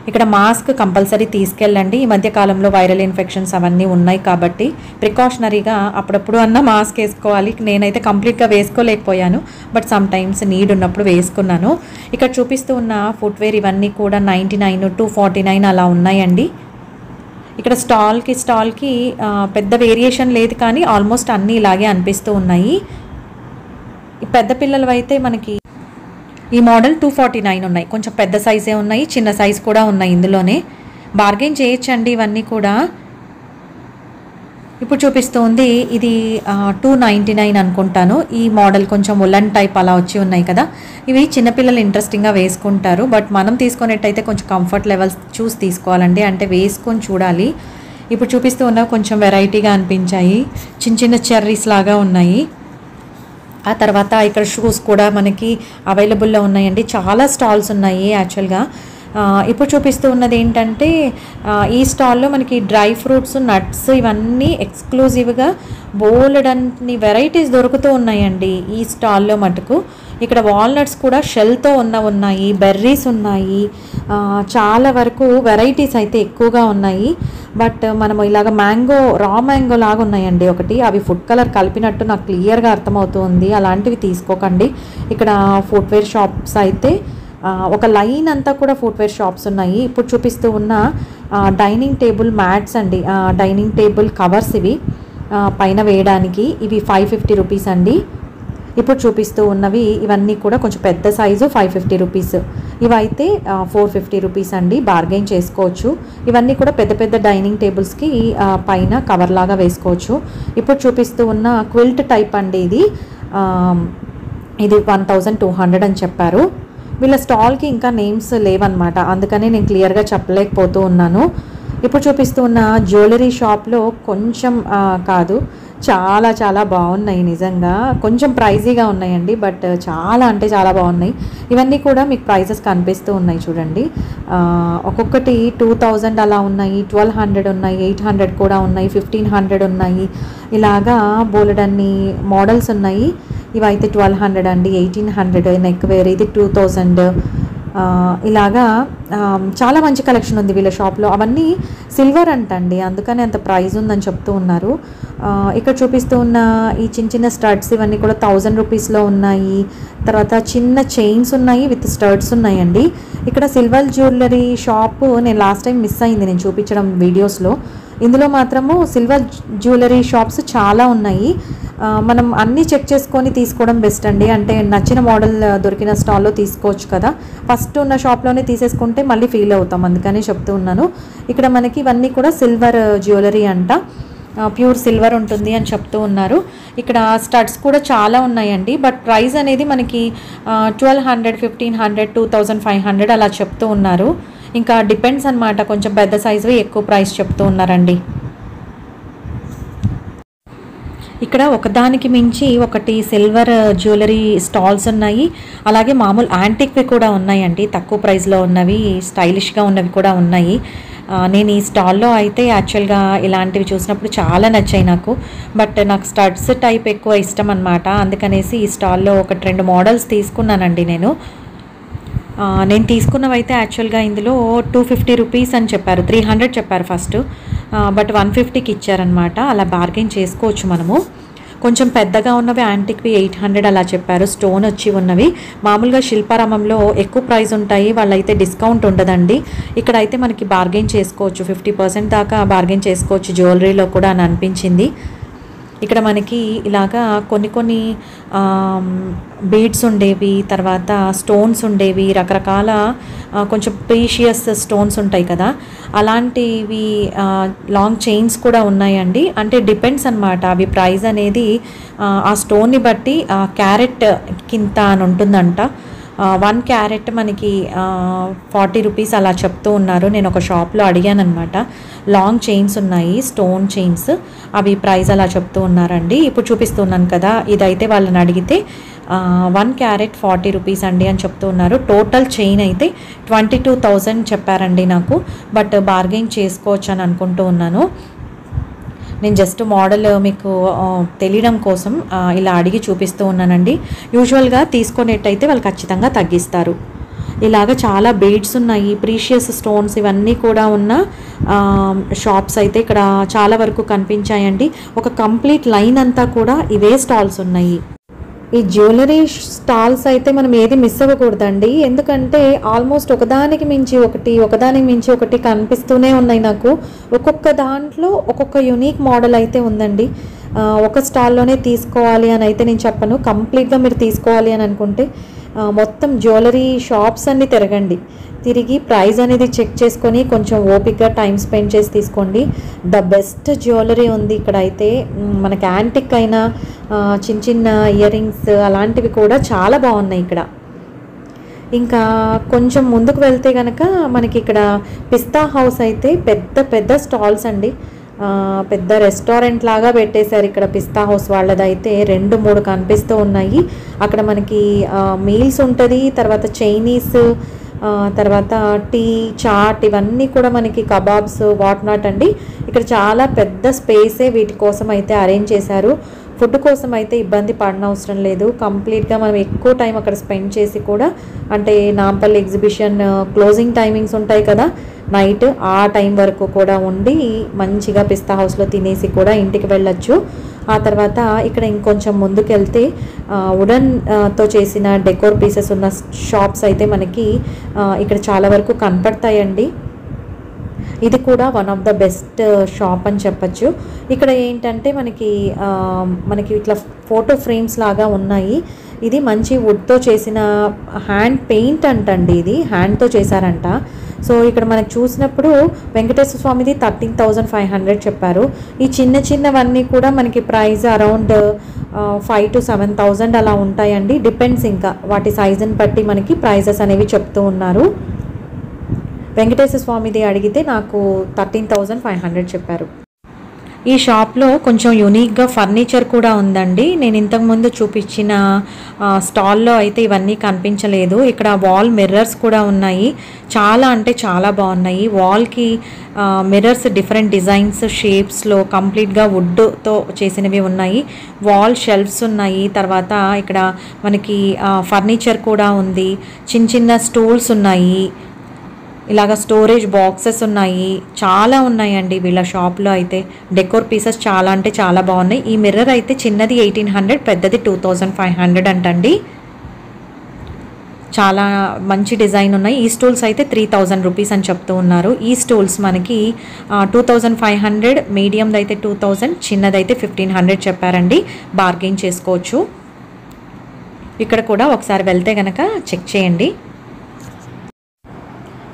ఇక్కడ మాస్క్ కంపల్సరీ తీసుకెళ్ళండి. ఈ మధ్య కాలంలో వైరల్ ఇన్ఫెక్షన్స్ అవన్నీ ఉన్నాయి కాబట్టి ప్రికాషనరీగా అప్పుడప్పుడు మాస్క్ వేసుకోవాలి. నేనైతే కంప్లీట్గా వేసుకోలేకపోయాను, బట్ సమ్ టైమ్స్ నీడ్ ఉన్నప్పుడు వేసుకున్నాను. ఇక్కడ చూపిస్తూ ఉన్న ఫుట్వేర్ ఇవన్నీ కూడా 99, 249 అలా ఉన్నాయండి. ఇక్కడ స్టాల్కి పెద్ద వేరియేషన్ లేదు, కానీ ఆల్మోస్ట్ అన్నీ ఇలాగే అనిపిస్తూ ఉన్నాయి. పెద్ద పిల్లలు అయితే మనకి ఈ మోడల్ 249 ఉన్నాయి. కొంచెం పెద్ద సైజే ఉన్నాయి, చిన్న సైజ్ కూడా ఉన్నాయి. ఇందులోనే బార్గెన్ చేయొచ్చండి ఇవన్నీ కూడా. ఇప్పుడు చూపిస్తుంది ఇది 299 అనుకుంటాను. ఈ మోడల్ కొంచెం ఉలన్ టైప్ అలా వచ్చి ఉన్నాయి కదా. ఇవి చిన్నపిల్లలు ఇంట్రెస్టింగ్గా వేసుకుంటారు, బట్ మనం తీసుకునేట్టయితే కొంచెం కంఫర్ట్ లెవెల్స్ చూసి తీసుకోవాలండి, అంటే వేసుకొని చూడాలి. ఇప్పుడు చూపిస్తూ ఉన్న కొంచెం వెరైటీగా అనిపించాయి, చిన్న చిన్న చెర్రీస్ లాగా ఉన్నాయి. ఆ తర్వాత ఇక్కడ షూస్ కూడా మనకి అవైలబుల్లో ఉన్నాయండి. చాలా స్టాల్స్ ఉన్నాయి యాక్చువల్గా. ఇప్పుడు చూపిస్తూ ఉన్నది ఏంటంటే ఈ స్టాల్లో మనకి డ్రై ఫ్రూట్స్, నట్స్ ఇవన్నీ ఎక్స్క్లూజివ్గా బోలెడన్ని వెరైటీస్ దొరుకుతూ ఉన్నాయండి ఈ స్టాల్లో మటుకు. ఇక్కడ వాల్నట్స్ కూడా షెల్తో ఉన్నాయి, బెర్రీస్ ఉన్నాయి, చాలా వరకు వెరైటీస్ అయితే ఎక్కువగా ఉన్నాయి. బట్ మనము ఇలాగ రా మ్యాంగో లాగా ఉన్నాయండి ఒకటి, అవి ఫుడ్ కలర్ కలిపినట్టు నాకు క్లియర్గా అర్థమవుతుంది. అలాంటివి తీసుకోకండి. ఇక్కడ ఫుట్వేర్ షాప్స్ అయితే ఒక లైన్ అంతా కూడా ఫుట్వేర్ షాప్స్ ఉన్నాయి. ఇప్పుడు చూపిస్తూ ఉన్న డైనింగ్ టేబుల్ మ్యాట్స్ అండి, డైనింగ్ టేబుల్ కవర్స్ ఇవి పైన వేయడానికి. ఇవి 550 రూపీస్ అండి. ఇప్పుడు చూపిస్తూ ఉన్నవి ఇవన్నీ కూడా కొంచెం పెద్ద సైజు 550 రూపీస్. ఇవైతే 450 రూపీస్ అండి, బార్గెన్ చేసుకోవచ్చు. ఇవన్నీ కూడా పెద్ద పెద్ద డైనింగ్ టేబుల్స్కి పైన కవర్ లాగా వేసుకోవచ్చు. ఇప్పుడు చూపిస్తూ ఉన్న క్విల్ట్ టైప్ అండి ఇది 1200 అని చెప్పారు. వీళ్ళ స్టాల్కి ఇంకా నేమ్స్ లేవన్నమాట, అందుకనే నేను క్లియర్గా చెప్పలేకపోతూ ఉన్నాను. ఇప్పుడు చూపిస్తూ ఉన్న జ్యువెలరీ షాప్లో కొంచెం కాదు, చాలా చాలా బాగున్నాయి నిజంగా. కొంచెం ప్రైజీగా ఉన్నాయండి, బట్ చాలా అంటే చాలా బాగున్నాయి. ఇవన్నీ కూడా మీకు ప్రైజెస్ కనిపిస్తూ ఉన్నాయి చూడండి. ఒక్కొక్కటి 2000 అలా ఉన్నాయి, 1200 ఉన్నాయి, 800 కూడా ఉన్నాయి, 1500 ఉన్నాయి. ఇలాగా బోలెడన్ని మోడల్స్ ఉన్నాయి. ఇవైతే 1200 అండి, 1800 నెక్ వేర్, ఇది 2000. ఇలాగా చాలా మంచి కలెక్షన్ ఉంది వీళ్ళ షాప్లో. అవన్నీ సిల్వర్ అంటండి, అందుకని అంత ప్రైస్ ఉందని చెప్తూ ఉన్నారు. ఇక్కడ చూపిస్తూ ఉన్న ఈ చిన్న చిన్న స్టడ్స్ ఇవన్నీ కూడా 1000 రూపీస్లో ఉన్నాయి. తర్వాత చిన్న చైన్స్ ఉన్నాయి, విత్ స్టడ్స్ ఉన్నాయండి. ఇక్కడ సిల్వర్ జ్యువెలరీ షాపు నేను లాస్ట్ టైం మిస్ అయింది నేను చూపించడం వీడియోస్లో. ఇందులో మాత్రము సిల్వర్ జ్యువెలరీ షాప్స్ చాలా ఉన్నాయి. మనం అన్నీ చెక్ చేసుకొని తీసుకోవడం బెస్ట్ అండి, అంటే నచ్చిన మోడల్ దొరికిన స్టాల్లో తీసుకోవచ్చు కదా. ఫస్ట్ ఉన్న షాప్లోనే తీసేసుకుంటే మళ్ళీ ఫీల్ అవుతాం, అందుకని చెప్తూ ఉన్నాను. ఇక్కడ మనకి ఇవన్నీ కూడా సిల్వర్ జ్యువెలరీ అంట, ప్యూర్ సిల్వర్ ఉంటుంది అని చెప్తూ ఉన్నారు. ఇక్కడ స్టడ్స్ కూడా చాలా ఉన్నాయండి, బట్ ప్రైస్ అనేది మనకి 1200, 1500, 2500 అలా చెప్తూ ఉన్నారు. ఇంకా డిపెండ్స్ అన్నమాట, కొంచెం పెద్ద సైజువి ఎక్కువ ప్రైస్ చెప్తూ ఉన్నారండి. ఇక్కడ ఒకదానికి మించి ఒకటి సిల్వర్ జ్యువెలరీ స్టాల్స్ ఉన్నాయి, అలాగే మామూలు యాంటిక్వి కూడా ఉన్నాయండి. తక్కువ ప్రైస్లో ఉన్నవి, స్టైలిష్గా ఉన్నవి కూడా ఉన్నాయి. నేను ఈ స్టాల్లో అయితే యాక్చువల్గా ఇలాంటివి చూసినప్పుడు చాలా నచ్చాయి నాకు, బట్ నాకు స్టడ్స్ టైప్ ఎక్కువ ఇష్టం అన్నమాట. అందుకనేసి ఈ స్టాల్లో 1-2 మోడల్స్ తీసుకున్నానండి నేను తీసుకున్నవి అయితే యాక్చువల్గా ఇందులో 250 రూపీస్ అని చెప్పారు, 300 చెప్పారు ఫస్ట్, బట్ 150కి ఇచ్చారనమాట. అలా బార్గెన్ చేసుకోవచ్చు మనము. కొంచెం పెద్దగా ఉన్నవి యాంటిక్వి 800 అలా చెప్పారు, స్టోన్ వచ్చి ఉన్నవి. మామూలుగా శిల్పారామంలో ఎక్కువ ప్రైస్ ఉంటాయి, వాళ్ళైతే డిస్కౌంట్ ఉండదండి. ఇక్కడైతే మనకి బార్గెన్ చేసుకోవచ్చు, 50% దాకా బార్గెన్ చేసుకోవచ్చు జ్యువెలరీలో కూడా అని అనిపించింది. ఇక్కడ మనకి ఇలాగా కొన్ని బీడ్స్ ఉండేవి, తర్వాత స్టోన్స్ ఉండేవి, రకరకాల కొంచెం ప్రీషియస్ స్టోన్స్ ఉంటాయి కదా, అలాంటివి లాంగ్ చైన్స్ కూడా ఉన్నాయండి. అంటే డిపెండ్స్ అన్నమాట, అవి ప్రైస్ అనేది ఆ స్టోన్ని బట్టి క్యారెట్ కింత అని ఉంటుందంట. 1 క్యారెట్ మనకి 40 రూపీస్ అలా చెప్తూ ఉన్నారు. నేను ఒక షాప్లో అడిగాను అనమాట. లాంగ్ చైన్స్ ఉన్నాయి, స్టోన్ చైన్స్, అవి ప్రైస్ అలా చెప్తూ ఉన్నారండి. ఇప్పుడు చూపిస్తున్నాను కదా, ఇదైతే వాళ్ళని అడిగితే 1 క్యారెట్ 40 రూపీస్ అండి అని చెప్తూ ఉన్నారు. టోటల్ చైన్ అయితే 22,000 చెప్పారండి నాకు, బట్ బార్గెన్ చేసుకోవచ్చు అని అనుకుంటూ ఉన్నాను. నేను జస్ట్ మోడల్ మీకు తెలియడం కోసం ఇలా అడిగి చూపిస్తూ ఉన్నానండి. యూజువల్గా తీసుకునేట్టయితే వాళ్ళు ఖచ్చితంగా తగ్గిస్తారు. ఇలాగ చాలా బీడ్స్ ఉన్నాయి, ప్రీషియస్ స్టోన్స్ ఇవన్నీ కూడా ఉన్న షాప్స్ అయితే ఇక్కడ చాలా వరకు కనిపించాయండి. ఒక కంప్లీట్ లైన్ అంతా కూడా ఇవే స్టాల్స్ ఉన్నాయి. ఈ జ్యువెలరీ స్టాల్స్ అయితే మనం ఏది మిస్ అవ్వకూడదండి, ఎందుకంటే ఆల్మోస్ట్ ఒకదానికి మించి ఒకటి కనిపిస్తూనే ఉన్నాయి నాకు. ఒక్కొక్క దాంట్లో ఒక్కొక్క యూనిక్ మోడల్ అయితే ఉందండి. ఒక స్టాల్లోనే తీసుకోవాలి అని అయితే నేను చెప్పను. కంప్లీట్గా మీరు తీసుకోవాలి అని అనుకుంటే మొత్తం జ్యువెలరీ షాప్స్ అన్ని తిరిగి ప్రైస్ అనేది చెక్ చేసుకొని కొంచెం ఓపిక్గా టైం స్పెండ్ చేసి తీసుకోండి. ద బెస్ట్ జ్యువెలరీ ఉంది ఇక్కడ అయితే. మనకి యాంటిక్ అయినా చిన్న చిన్న ఇయర్ రింగ్స్ అలాంటివి కూడా చాలా బాగున్నాయి ఇక్కడ. ఇంకా కొంచెం ముందుకు వెళ్తే కనుక మనకి ఇక్కడ పిస్తా హౌస్ అయితే పెద్ద స్టాల్స్ అండి. పెద్ద రెస్టారెంట్ లాగా పెట్టేశారు ఇక్కడ పిస్తా హౌస్ వాళ్ళదైతే. 2-3 కనిపిస్తూ ఉన్నాయి. అక్కడ మనకి మీల్స్ ఉంటుంది, తర్వాత చైనీస్, తర్వాత టీ, చాట్ ఇవన్నీ కూడా మనకి కబాబ్స్ వాట్ నాట్ అండి. ఇక్కడ చాలా పెద్ద స్పేసే వీటి కోసం అయితే అరేంజ్ చేశారు. ఫుడ్ కోసం అయితే ఇబ్బంది పడనవసరం లేదు. కంప్లీట్గా మనం ఎక్కువ టైం అక్కడ స్పెండ్ చేసి కూడా, అంటే నాంపల్లి ఎగ్జిబిషన్ క్లోజింగ్ టైమింగ్స్ ఉంటాయి కదా నైట్, ఆ టైం వరకు కూడా ఉండి మంచిగా పిస్తా హౌస్లో తినేసి కూడా ఇంటికి వెళ్ళొచ్చు. ఆ తర్వాత ఇక్కడ ఇంకొంచెం ముందుకు వెళ్తే వుడన్తో చేసిన డెకోర్ పీసెస్ ఉన్న షాప్స్ అయితే మనకి ఇక్కడ చాలా వరకు కనపడతాయండి. ఇది కూడా one of the best shop అని చెప్పచ్చు. ఇక్కడ ఏంటంటే మనకి ఇట్లా ఫోటో ఫ్రేమ్స్ లాగా ఉన్నాయి. ఇది మంచి వుడ్తో చేసిన హ్యాండ్ పెయింట్ అంటండి, ఇది హ్యాండ్తో చేశారంట. సో ఇక్కడ మనకు చూసినప్పుడు వెంకటేశ్వర స్వామిది 13,500 చెప్పారు. ఈ చిన్నవన్నీ కూడా మనకి ప్రైస్ అరౌండ్ 5,000 to 7,000 అలా ఉంటాయండి. డిపెండ్స్, ఇంకా వాటి సైజుని బట్టి మనకి ప్రైజెస్ అనేవి చెప్తూ ఉన్నారు. వెంకటేశ్వర స్వామిది అడిగితే నాకు 13,500 చెప్పారు. ఈ షాప్లో కొంచెం యూనిక్గా ఫర్నిచర్ కూడా ఉందండి. నేను ఇంతకుముందు చూపించిన స్టాల్లో అయితే ఇవన్నీ కనిపించలేదు. ఇక్కడ వాల్ మిర్రర్స్ కూడా ఉన్నాయి. చాలా అంటే చాలా బాగున్నాయి. వాల్కి మిర్రర్స్ డిఫరెంట్ డిజైన్స్ షేప్స్లో కంప్లీట్గా వుడ్తో చేసినవి ఉన్నాయి. వాల్ షెల్ఫ్స్ ఉన్నాయి. తర్వాత ఇక్కడ మనకి ఫర్నిచర్ కూడా ఉంది. చిన్న స్టూల్స్ ఉన్నాయి. ఇలాగ స్టోరేజ్ బాక్సెస్ ఉన్నాయి. చాలా ఉన్నాయండి వీళ్ళ షాప్లో అయితే. డెకోర్ పీసెస్ చాలా అంటే చాలా బాగున్నాయి. ఈ మిర్రర్ అయితే చిన్నది 1,800, పెద్దది 2,500 అంటండి. చాలా మంచి డిజైన్ ఉన్నాయి. ఈ స్టూల్స్ అయితే 3,000 రూపీస్ అని చెప్తూ ఉన్నారు. ఈ స్టూల్స్ మనకి 2,500, మీడియంది అయితే 2,000, చిన్నదైతే 1,500 చెప్పారండి. బార్గెయిన్ చేసుకోవచ్చు. ఇక్కడ కూడా ఒకసారి వెళ్తే కనుక చెక్ చేయండి.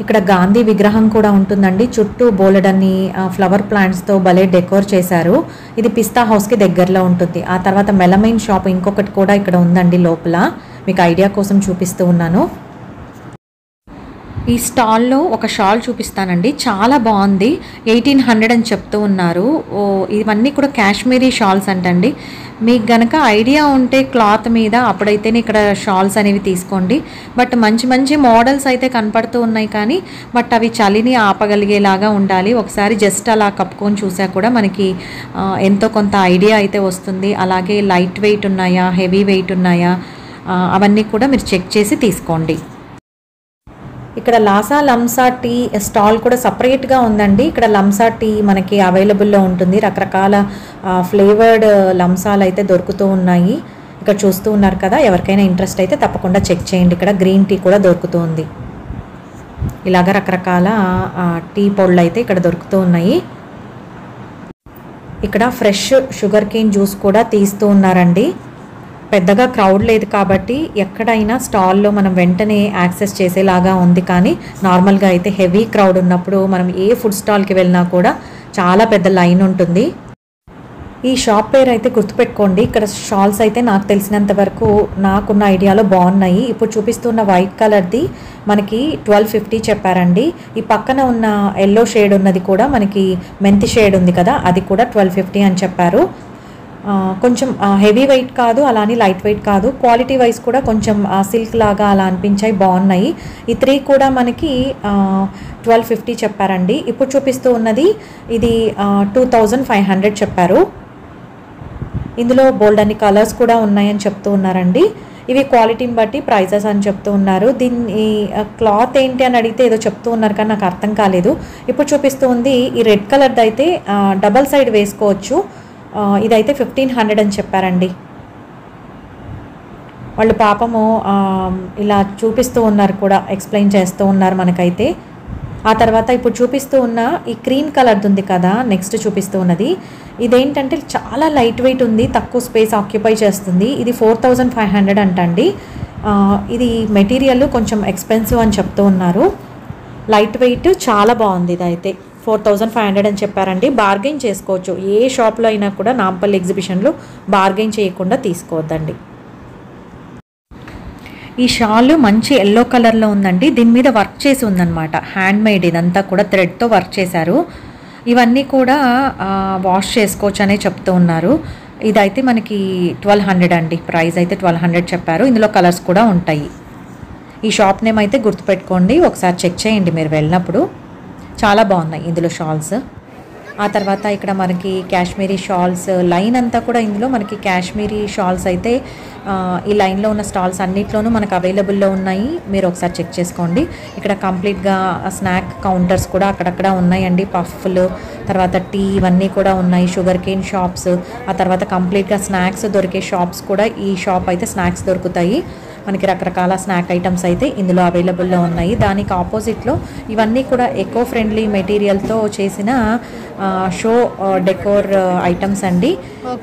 ఇక్కడ గాంధీ విగ్రహం కూడా ఉంటుందండి. చుట్టూ బోలెడన్ని ఫ్లవర్ ప్లాంట్స్తో భలే డెకోర్ చేశారు. ఇది పిస్తా హౌస్కి దగ్గరలో ఉంటుంది. ఆ తర్వాత మెలమైన్ షాప్ ఇంకొకటి కూడా ఇక్కడ ఉందండి లోపల. మీకు ఐడియా కోసం చూపిస్తూ ఉన్నాను. ఈ స్టాల్లో ఒక షాల్ చూపిస్తానండి, చాలా బాగుంది. 1,800 అని చెప్తూ ఉన్నారు. ఇవన్నీ కూడా కాశ్మీరీ షాల్స్ అంటండి. మీకు గనక ఐడియా ఉంటే క్లాత్ మీద, అప్పుడైతేనే ఇక్కడ షాల్స్ అనేవి తీసుకోండి. బట్ మంచి మోడల్స్ అయితే కనపడుతూ ఉన్నాయి, కానీ బట్ అవి చలిని ఆపగలిగేలాగా ఉండాలి. ఒకసారి జస్ట్ అలా కప్పుకొని చూసా కూడా మనకి ఎంతో కొంత ఐడియా అయితే వస్తుంది. అలాగే లైట్ వెయిట్ ఉన్నాయా, హెవీ వెయిట్ ఉన్నాయా, అవన్నీ కూడా మీరు చెక్ చేసి తీసుకోండి. ఇక్కడ లాసా లంసా టీ స్టాల్ కూడా సపరేట్గా ఉందండి. ఇక్కడ లంసా టీ మనకి అవైలబుల్లో ఉంటుంది. రకరకాల ఫ్లేవర్డ్ లంసాలు అయితే దొరుకుతూ ఉన్నాయి. ఇక్కడ చూస్తూ ఉన్నారు కదా, ఎవరికైనా ఇంట్రెస్ట్ అయితే తప్పకుండా చెక్ చేయండి. ఇక్కడ గ్రీన్ టీ కూడా దొరుకుతూ ఉంది. ఇలాగ రకరకాల టీ పొడులు అయితే ఇక్కడ దొరుకుతూ ఉన్నాయి. ఇక్కడ ఫ్రెష్ షుగర్ కేన్ జ్యూస్ కూడా తీస్తూ ఉన్నారండి. పెద్దగా క్రౌడ్ లేదు కాబట్టి ఎక్కడైనా స్టాల్లో మనం వెంటనే యాక్సెస్ చేసేలాగా ఉంది. కానీ నార్మల్గా అయితే హెవీ క్రౌడ్ ఉన్నప్పుడు మనం ఏ ఫుడ్ స్టాల్కి వెళ్ళినా కూడా చాలా పెద్ద లైన్ ఉంటుంది. ఈ షాప్ పేరు అయితే గుర్తుపెట్టుకోండి. ఇక్కడ షాల్స్ అయితే నాకు తెలిసినంత వరకు నాకున్న ఐడియాలో బాగున్నాయి. ఇప్పుడు చూపిస్తున్న వైట్ కలర్ది మనకి 1250 చెప్పారండి. ఈ పక్కన ఉన్న ఎల్లో షేడ్ ఉన్నది కూడా మనకి మెంతి షేడ్ ఉంది కదా, అది కూడా 1250 అని చెప్పారు. కొంచెం హెవీ వెయిట్ కాదు, అలానే లైట్ వెయిట్ కాదు. క్వాలిటీ వైజ్ కూడా కొంచెం సిల్క్ లాగా అలా అనిపించాయి, బాగున్నాయి. ఈ 3 కూడా మనకి 1250 చెప్పారండి. ఇప్పుడు చూపిస్తూ ఉన్నది ఇది 2,500 చెప్పారు. ఇందులో బోల్డ్ అన్ని కలర్స్ కూడా ఉన్నాయని చెప్తూ ఉన్నారండి. ఇవి క్వాలిటీని బట్టి ప్రైజెస్ అని చెప్తూ ఉన్నారు. దీన్ని క్లాత్ ఏంటి అని అడిగితే ఏదో చెప్తూ ఉన్నారు కానీ నాకు అర్థం కాలేదు. ఇప్పుడు చూపిస్తూ ఉంది ఈ రెడ్ కలర్ది అయితే డబల్ సైడ్ వేసుకోవచ్చు. ఇదైతే 1500 అని చెప్పారండి. వాళ్ళు పాపము ఇలా చూపిస్తూ ఉన్నారు కూడా, ఎక్స్ప్లెయిన్ చేస్తూ ఉన్నారు మనకైతే. ఆ తర్వాత ఇప్పుడు చూపిస్తూ ఉన్న ఈ క్రీమ్ కలర్ది ఉంది కదా, నెక్స్ట్ చూపిస్తూ ఉన్నది ఇదేంటంటే చాలా లైట్ వెయిట్ ఉంది, తక్కువ స్పేస్ ఆక్యుపై చేస్తుంది. ఇది 4500 అంటండి. ఇది మెటీరియల్ కొంచెం ఎక్స్పెన్సివ్ అని చెప్తూ ఉన్నారు. లైట్ వెయిట్ చాలా బాగుంది. ఇదైతే 4500 అని చెప్పారండి. బార్గెయిన్ చేసుకోవచ్చు. ఏ షాప్లో అయినా కూడా నాంపల్లి ఎగ్జిబిషన్లో బార్గెయిన్ చేయకుండా తీసుకోవద్దండి. ఈ షాల్ మంచి ఎల్లో కలర్లో ఉందండి. దీని మీద వర్క్ చేసి ఉందన్నమాట, హ్యాండ్ మేడ్. ఇదంతా కూడా థ్రెడ్తో వర్క్ చేశారు. ఇవన్నీ కూడా వాష్ చేసుకోవచ్చు అనే చెప్తూ ఉన్నారు. ఇదైతే మనకి 1200 అండి. ప్రైస్ అయితే 1200 చెప్పారు. ఇందులో కలర్స్ కూడా ఉంటాయి. ఈ షాప్ నేమ్ అయితే గుర్తుపెట్టుకోండి, ఒకసారి చెక్ చేయండి మీరు వెళ్ళినప్పుడు. చాలా బాగున్నాయి ఇందులో షాల్స్. ఆ తర్వాత ఇక్కడ మనకి కాశ్మీరీ షాల్స్ లైన్ అంతా కూడా, ఇందులో మనకి కాశ్మీరీ షాల్స్ అయితే ఈ లైన్లో ఉన్న స్టాల్స్ అన్నిట్లోనూ మనకు అవైలబుల్లో ఉన్నాయి. మీరు ఒకసారి చెక్ చేసుకోండి. ఇక్కడ కంప్లీట్గా స్నాక్ కౌంటర్స్ కూడా అక్కడక్కడ ఉన్నాయండి. పఫ్లు, తర్వాత టీ, ఇవన్నీ కూడా ఉన్నాయి. షుగర్ కేన్ షాప్స్, ఆ తర్వాత కంప్లీట్గా స్నాక్స్ దొరికే షాప్స్ కూడా. ఈ షాప్ అయితే స్నాక్స్ దొరుకుతాయి మనకి. రకరకాల స్నాక్ ఐటమ్స్ అయితే ఇందులో అవైలబుల్లో ఉన్నాయి. దానికి ఆపోజిట్లో ఇవన్నీ కూడా ఎకో ఫ్రెండ్లీ మెటీరియల్తో చేసిన షో డెకోర్ ఐటమ్స్ అండి.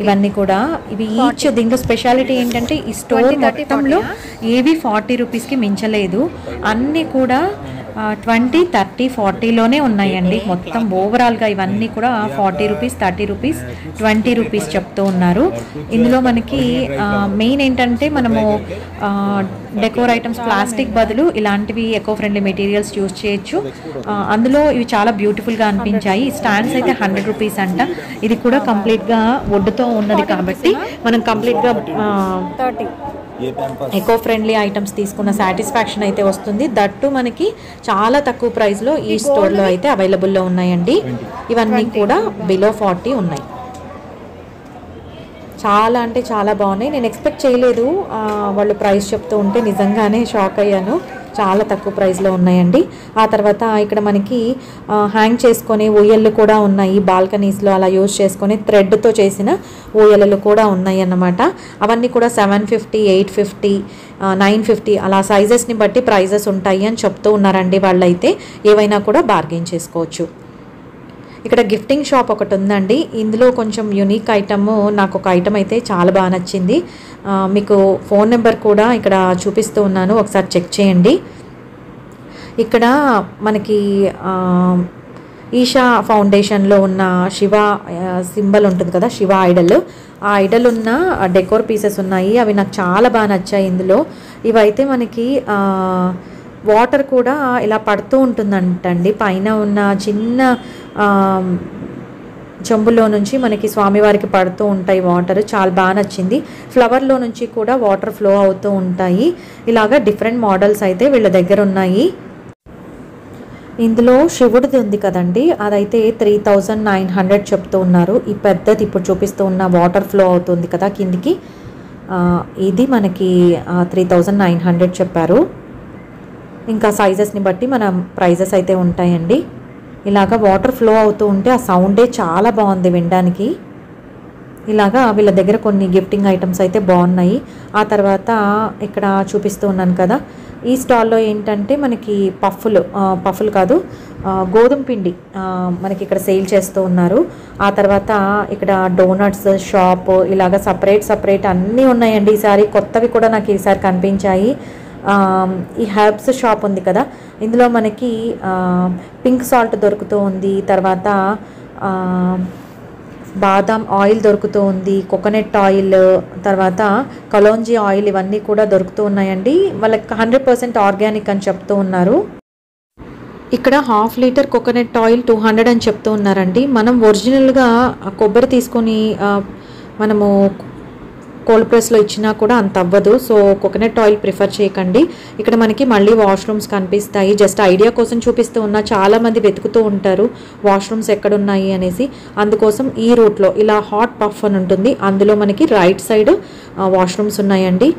ఇవన్నీ కూడా ఇవి ఈచ్. దీంట్లో స్పెషాలిటీ ఏంటంటే ఈ స్టోర్ మొత్తంలో ఏవి 40 రూపీస్కి మించలేదు. అన్నీ కూడా 20, 30, 40లోనే ఉన్నాయండి. మొత్తం ఓవరాల్గా ఇవన్నీ కూడా 40 రూపీస్, 30 రూపీస్, 20 రూపీస్ చెప్తూ ఉన్నారు. ఇందులో మనకి మెయిన్ ఏంటంటే మనము డెకోర్ ఐటమ్స్ ప్లాస్టిక్ బదులు ఇలాంటివి ఎకో ఫ్రెండ్లీ మెటీరియల్స్ యూజ్ చేయొచ్చు. అందులో ఇవి చాలా బ్యూటిఫుల్గా అనిపించాయి. స్టాండ్స్ అయితే 100 రూపీస్ అంట. ఇది కూడా కంప్లీట్గా వుడ్తో ఉన్నది కాబట్టి మనం కంప్లీట్గా ఎకో ఫ్రెండ్లీ ఐటమ్స్ తీసుకున్న సాటిస్ఫాక్షన్ అయితే వస్తుంది. దట్టు మనకి చాలా తక్కువ ప్రైస్లో ఈ స్టోర్లో అయితే అవైలబుల్లో ఉన్నాయండి. ఇవన్నీ కూడా బిలో 40 ఉన్నాయి. చాలా అంటే చాలా బాగున్నాయి. నేను ఎక్స్పెక్ట్ చేయలేదు, వాళ్ళు ప్రైస్ చెప్తూ ఉంటే నిజంగానే షాక్ అయ్యాను. చాలా తక్కువ ప్రైస్లో ఉన్నాయండి. ఆ తర్వాత ఇక్కడ మనకి హ్యాంగ్ చేసుకొని ఊయళ్ళు కూడా ఉన్నాయి. బాల్కనీస్లో అలా యూజ్ చేసుకొని థ్రెడ్తో చేసిన ఊయలలు కూడా ఉన్నాయి అన్నమాట. అవన్నీ కూడా 750, 850, 950 అలా సైజెస్ని బట్టి ప్రైజెస్ ఉంటాయి అని చెప్తూ ఉన్నారండి. వాళ్ళైతే ఏవైనా కూడా బార్గెయిన్ చేసుకోవచ్చు. ఇక్కడ గిఫ్టింగ్ షాప్ ఒకటి ఉందండి. ఇందులో కొంచెం యూనిక్ ఐటమ్, నాకు ఒక ఐటమ్ అయితే చాలా బాగా నచ్చింది. మీకు ఫోన్ నెంబర్ కూడా ఇక్కడ చూపిస్తూ ఉన్నాను, ఒకసారి చెక్ చేయండి. ఇక్కడ మనకి ఈషా ఫౌండేషన్లో ఉన్న శివ సింబల్ ఉంటుంది కదా, శివ ఐడల్. ఆ ఐడల్ ఉన్న డెకోర్ పీసెస్ ఉన్నాయి. అవి నాకు చాలా బాగా నచ్చాయి. ఇందులో ఇవైతే మనకి వాటర్ కూడా ఇలా పడుతూ ఉంటుందంటండి. పైన ఉన్న చిన్న చెంబులో నుంచి మనకి స్వామివారికి పడుతూ ఉంటాయి వాటర్. చాలా బాగా నచ్చింది. ఫ్లవర్లో నుంచి కూడా వాటర్ ఫ్లో అవుతూ ఉంటాయి. ఇలాగా డిఫరెంట్ మోడల్స్ అయితే వీళ్ళ దగ్గర ఉన్నాయి. ఇందులో శివుడిది ఉంది కదండి, అదైతే 3900 చెప్తూ ఉన్నారు. ఈ పెద్దది ఇప్పుడు చూపిస్తూ ఉన్న వాటర్ ఫ్లో అవుతుంది కదా కిందికి, ఇది మనకి 3900 చెప్పారు. ఇంకా సైజెస్ని బట్టి మన ప్రైజెస్ అయితే ఉంటాయండి. ఇలాగా వాటర్ ఫ్లో అవుతూ ఉంటే ఆ సౌండే చాలా బాగుంది వినడానికి. ఇలాగా వీళ్ళ దగ్గర కొన్ని గిఫ్టింగ్ ఐటమ్స్ అయితే బాగున్నాయి. ఆ తర్వాత ఇక్కడ చూపిస్తూ ఉన్నాను కదా, ఈ స్టాల్లో ఏంటంటే మనకి పఫ్ఫులు కాదు, గోధుమ పిండి మనకి ఇక్కడ సేల్ చేస్తూ ఉన్నారు. ఆ తర్వాత ఇక్కడ డోనట్స్ షాప్, ఇలాగ సపరేట్ అన్నీ ఉన్నాయండి. ఈసారి కొత్తవి కూడా నాకు ఈసారి కనిపించాయి. ఈ హెర్బ్స్ షాప్ ఉంది కదా, ఇందులో మనకి పింక్ సాల్ట్ దొరుకుతూ ఉంది. తర్వాత బాదాం ఆయిల్ దొరుకుతూ ఉంది, కోకోనట్ ఆయిల్, తర్వాత కలోంజీ ఆయిల్, ఇవన్నీ కూడా దొరుకుతూ ఉన్నాయండి. వాళ్ళకి 100% ఆర్గానిక్ అని చెప్తూ ఉన్నారు. ఇక్కడ 1/2 లీటర్ కోకోనట్ ఆయిల్ 200 అని చెప్తూ ఉన్నారండి. మనం ఒరిజినల్గా కొబ్బరి తీసుకొని మనము కోల్డ్ ప్రెస్లో ఇచ్చినా కూడా అంత అవ్వదు. సో కోకోనట్ ఆయిల్ ప్రిఫర్ చేయకండి. ఇక్కడ మనకి మళ్ళీ వాష్రూమ్స్ కనిపిస్తాయి. జస్ట్ ఐడియా కోసం చూపిస్తూ ఉన్నా, చాలామంది వెతుకుతూ ఉంటారు వాష్రూమ్స్ ఎక్కడున్నాయి అనేసి. అందుకోసం ఈ రూట్లో ఇలా హాట్ పఫ్ అని ఉంటుంది, అందులో మనకి రైట్ సైడ్ వాష్రూమ్స్ ఉన్నాయండి.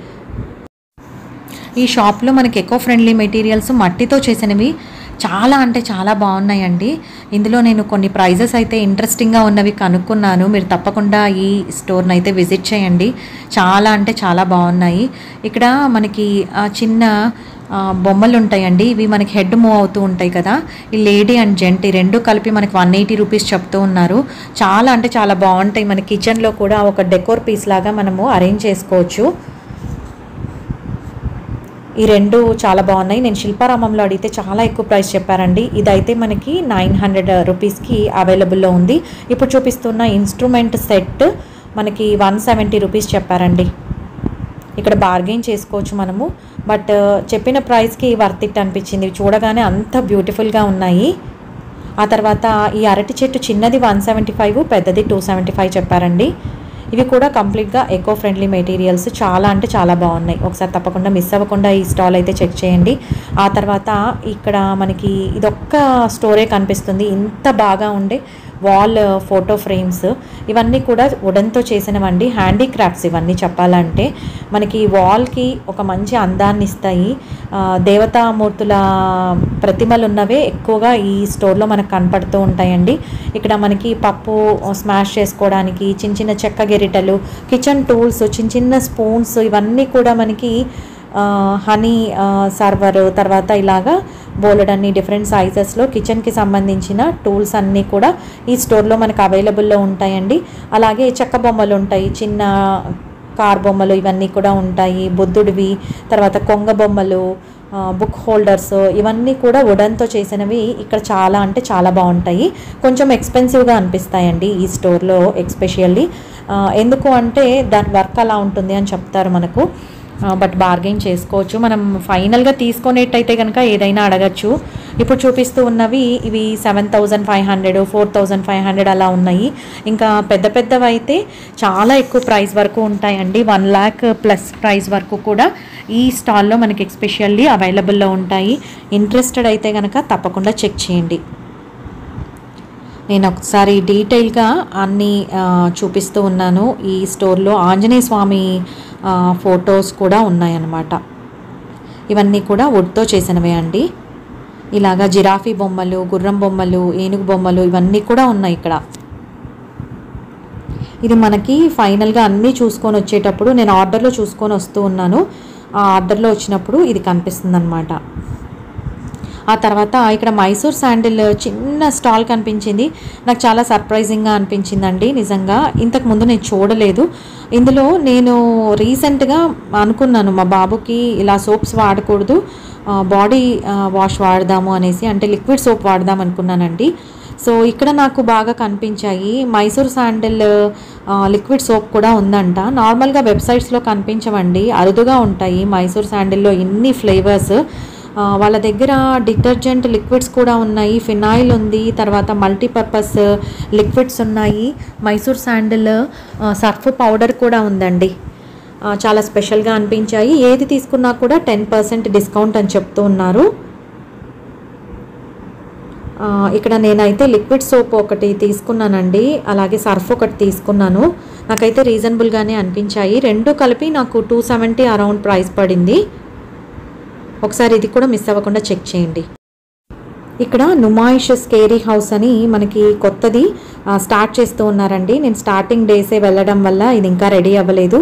ఈ షాప్లో మనకి ఎకో ఫ్రెండ్లీ మెటీరియల్స్ మట్టితో చేసినవి చాలా అంటే చాలా బాగున్నాయండి. ఇందులో నేను కొన్ని ప్రైజెస్ అయితే ఇంట్రెస్టింగ్గా ఉన్నవి కనుక్కున్నాను. మీరు తప్పకుండా ఈ స్టోర్ని అయితే విజిట్ చేయండి. చాలా అంటే చాలా బాగున్నాయి. ఇక్కడ మనకి చిన్న బొమ్మలు ఉంటాయండి. ఇవి మనకి హెడ్ మూవ్ అవుతూ ఉంటాయి కదా. ఈ లేడీ అండ్ జెంట్ ఈ రెండు కలిపి మనకి 180 రూపీస్ చెప్తూ ఉన్నారు. చాలా అంటే చాలా బాగుంటాయి. మన కిచెన్లో కూడా ఒక డెకోర్ పీస్ లాగా మనము అరేంజ్ చేసుకోవచ్చు. ఈ రెండు చాలా బాగున్నాయి. నేను శిల్పారామంలో అడిగితే చాలా ఎక్కువ ప్రైస్ చెప్పారండి. ఇదైతే మనకి 900 రూపీస్కి అవైలబుల్లో ఉంది. ఇప్పుడు చూపిస్తున్న ఇన్స్ట్రుమెంట్ సెట్ మనకి 170 రూపీస్ చెప్పారండి. ఇక్కడ బార్గెయిన్ చేసుకోవచ్చు మనము. బట్ చెప్పిన ప్రైస్కి వర్త్ ఇట్ అనిపించింది. చూడగానే అంత బ్యూటిఫుల్గా ఉన్నాయి. ఆ తర్వాత ఈ అరటి చెట్టు చిన్నది 175, పెద్దది 275 చెప్పారండి. ఇవి కూడా కంప్లీట్గా ఎకో ఫ్రెండ్లీ మెటీరియల్స్. చాలా అంటే చాలా బాగున్నాయి. ఒకసారి తప్పకుండా మిస్ అవ్వకుండా ఈ స్టాల్ అయితే చెక్ చేయండి. ఆ తర్వాత ఇక్కడ మనకి ఇదొక్క స్టోరే కనిపిస్తుంది. ఇంత బాగా ఉండే వాల్ ఫోటో ఫ్రేమ్స్ ఇవన్నీ కూడా వుడెన్తో చేసినవండి. హ్యాండీక్రాఫ్ట్స్ ఇవన్నీ చెప్పాలంటే మనకి వాల్కి ఒక మంచి అందాన్ని ఇస్తాయి. దేవతామూర్తుల ప్రతిమలు ఉన్నవే ఎక్కువగా ఈ స్టోర్లో మనకు కనపడుతూ ఉంటాయండి. ఇక్కడ మనకి పప్పు స్మాష్ చేసుకోవడానికి చిన్న చిన్న చెక్క గెరిటలు, కిచెన్ టూల్స్, చిన్న చిన్న స్పూన్స్ ఇవన్నీ కూడా మనకి హనీ సర్వర్, తర్వాత ఇలాగా బోలెడన్ని డిఫరెంట్ సైజెస్లో కిచెన్కి సంబంధించిన టూల్స్ అన్నీ కూడా ఈ స్టోర్లో మనకు అవైలబుల్లో ఉంటాయండి. అలాగే చెక్క బొమ్మలు ఉంటాయి, చిన్న కార్ బొమ్మలు ఇవన్నీ కూడా ఉంటాయి. బుద్ధుడివి, తర్వాత కొంగ బొమ్మలు, బుక్ హోల్డర్స్ ఇవన్నీ కూడా వుడెన్తో చేసినవి ఇక్కడ చాలా అంటే చాలా బాగుంటాయి. కొంచెం ఎక్స్పెన్సివ్గా అనిపిస్తాయండి ఈ స్టోర్లో ఎస్పెషల్లీ. ఎందుకు అంటే దాని వర్క్ అలా ఉంటుంది అని చెప్తారు మనకు. బట్ బార్గెయిన్ చేసుకోవచ్చు. మనం ఫైనల్గా తీసుకునేట్టయితే కనుక ఏదైనా అడగచ్చు. ఇప్పుడు చూపిస్తూ ఉన్నవి ఇవి 7500, 4500 అలా ఉన్నాయి. ఇంకా పెద్ద పెద్దవి అయితే చాలా ఎక్కువ ప్రైస్ వరకు ఉంటాయండి. 1 lakh ప్లస్ ప్రైస్ వరకు కూడా ఈ స్టాల్లో మనకి ఎస్పెషల్లీ అవైలబుల్లో ఉంటాయి. ఇంట్రెస్టెడ్ అయితే కనుక తప్పకుండా చెక్ చేయండి. నేను ఒకసారి డీటెయిల్గా అన్నీ చూపిస్తూ ఉన్నాను. ఈ స్టోర్లో ఆంజనేయ స్వామి ఫొటోస్ కూడా ఉన్నాయన్నమాట. ఇవన్నీ కూడా వుడ్తో చేసినవే అండి. ఇలాగా జిరాఫీ బొమ్మలు, గుర్రం బొమ్మలు, ఏనుగు బొమ్మలు ఇవన్నీ కూడా ఉన్నాయి ఇక్కడ. ఇది మనకి ఫైనల్గా అన్నీ చూసుకొని వచ్చేటప్పుడు నేను ఆర్డర్లో చూసుకొని వస్తూ ఉన్నాను. ఆ ఆర్డర్లో వచ్చినప్పుడు ఇది కనిపిస్తుంది అన్నమాట. ఆ తర్వాత ఇక్కడ మైసూర్ శాండిల్ చిన్న స్టాల్ కనిపించింది. నాకు చాలా సర్ప్రైజింగ్గా అనిపించిందండి నిజంగా. ఇంతకుముందు నేను చూడలేదు. ఇందులో నేను రీసెంట్గా అనుకున్నాను మా బాబుకి ఇలా సోప్స్ వాడకూడదు, బాడీ వాష్ వాడదాము అనేసి, అంటే లిక్విడ్ సోప్ వాడదాం అనుకున్నానండి. సో ఇక్కడ నాకు బాగా కనిపించాయి. మైసూర్ శాండిల్ లిక్విడ్ సోప్ కూడా ఉందంట. నార్మల్గా వెబ్సైట్స్లో కనిపించవండి, అరుదుగా ఉంటాయి మైసూర్ శాండిల్లో ఇన్ని ఫ్లేవర్స్. వాళ్ళ దగ్గర డిటర్జెంట్ లిక్విడ్స్ కూడా ఉన్నాయి, ఫినాయిల్ ఉంది, తర్వాత మల్టీపర్పస్ లిక్విడ్స్ ఉన్నాయి, మైసూర్ శాండిల్ సర్ఫ్ పౌడర్ కూడా ఉందండి. చాలా స్పెషల్గా అనిపించాయి. ఏది తీసుకున్నా కూడా 10% డిస్కౌంట్ అని చెప్తూ ఉన్నారు. ఇక్కడ నేనైతే లిక్విడ్ సోప్ ఒకటి తీసుకున్నానండి, అలాగే సర్ఫ్ ఒకటి తీసుకున్నాను. నాకైతే రీజనబుల్గానే అనిపించాయి. రెండు కలిపి నాకు 270 అరౌండ్ ప్రైస్ పడింది. ఒకసారి ఇది కూడా మిస్ అవ్వకుండా చెక్ చేయండి. ఇక్కడ నుమాయిష్ స్కేరీ హౌస్ అని మనకి కొత్తది స్టార్ట్ చేస్తూ ఉన్నారండి. నేను స్టార్టింగ్ డేసే వెళ్ళడం వల్ల ఇది ఇంకా రెడీ అవ్వలేదు.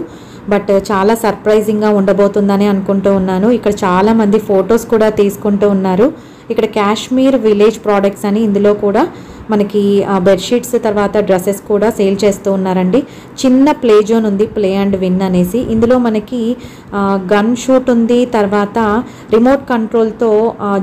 బట్ చాలా సర్ప్రైజింగ్గా ఉండబోతుందని అనుకుంటూ ఉన్నాను. ఇక్కడ చాలామంది ఫొటోస్ కూడా తీసుకుంటూ ఉన్నారు. ఇక్కడ కాశ్మీర్ విలేజ్ ప్రోడక్ట్స్ అని ఇందులో కూడా మనకి బెడ్షీట్స్ తర్వాత డ్రెస్సెస్ కూడా సేల్ చేస్తూ ఉన్నారండి. చిన్న ప్లే జోన్ ఉంది, ప్లే అండ్ విన్ అనేసి. ఇందులో మనకి గన్ షూట్ ఉంది, తర్వాత రిమోట్ కంట్రోల్తో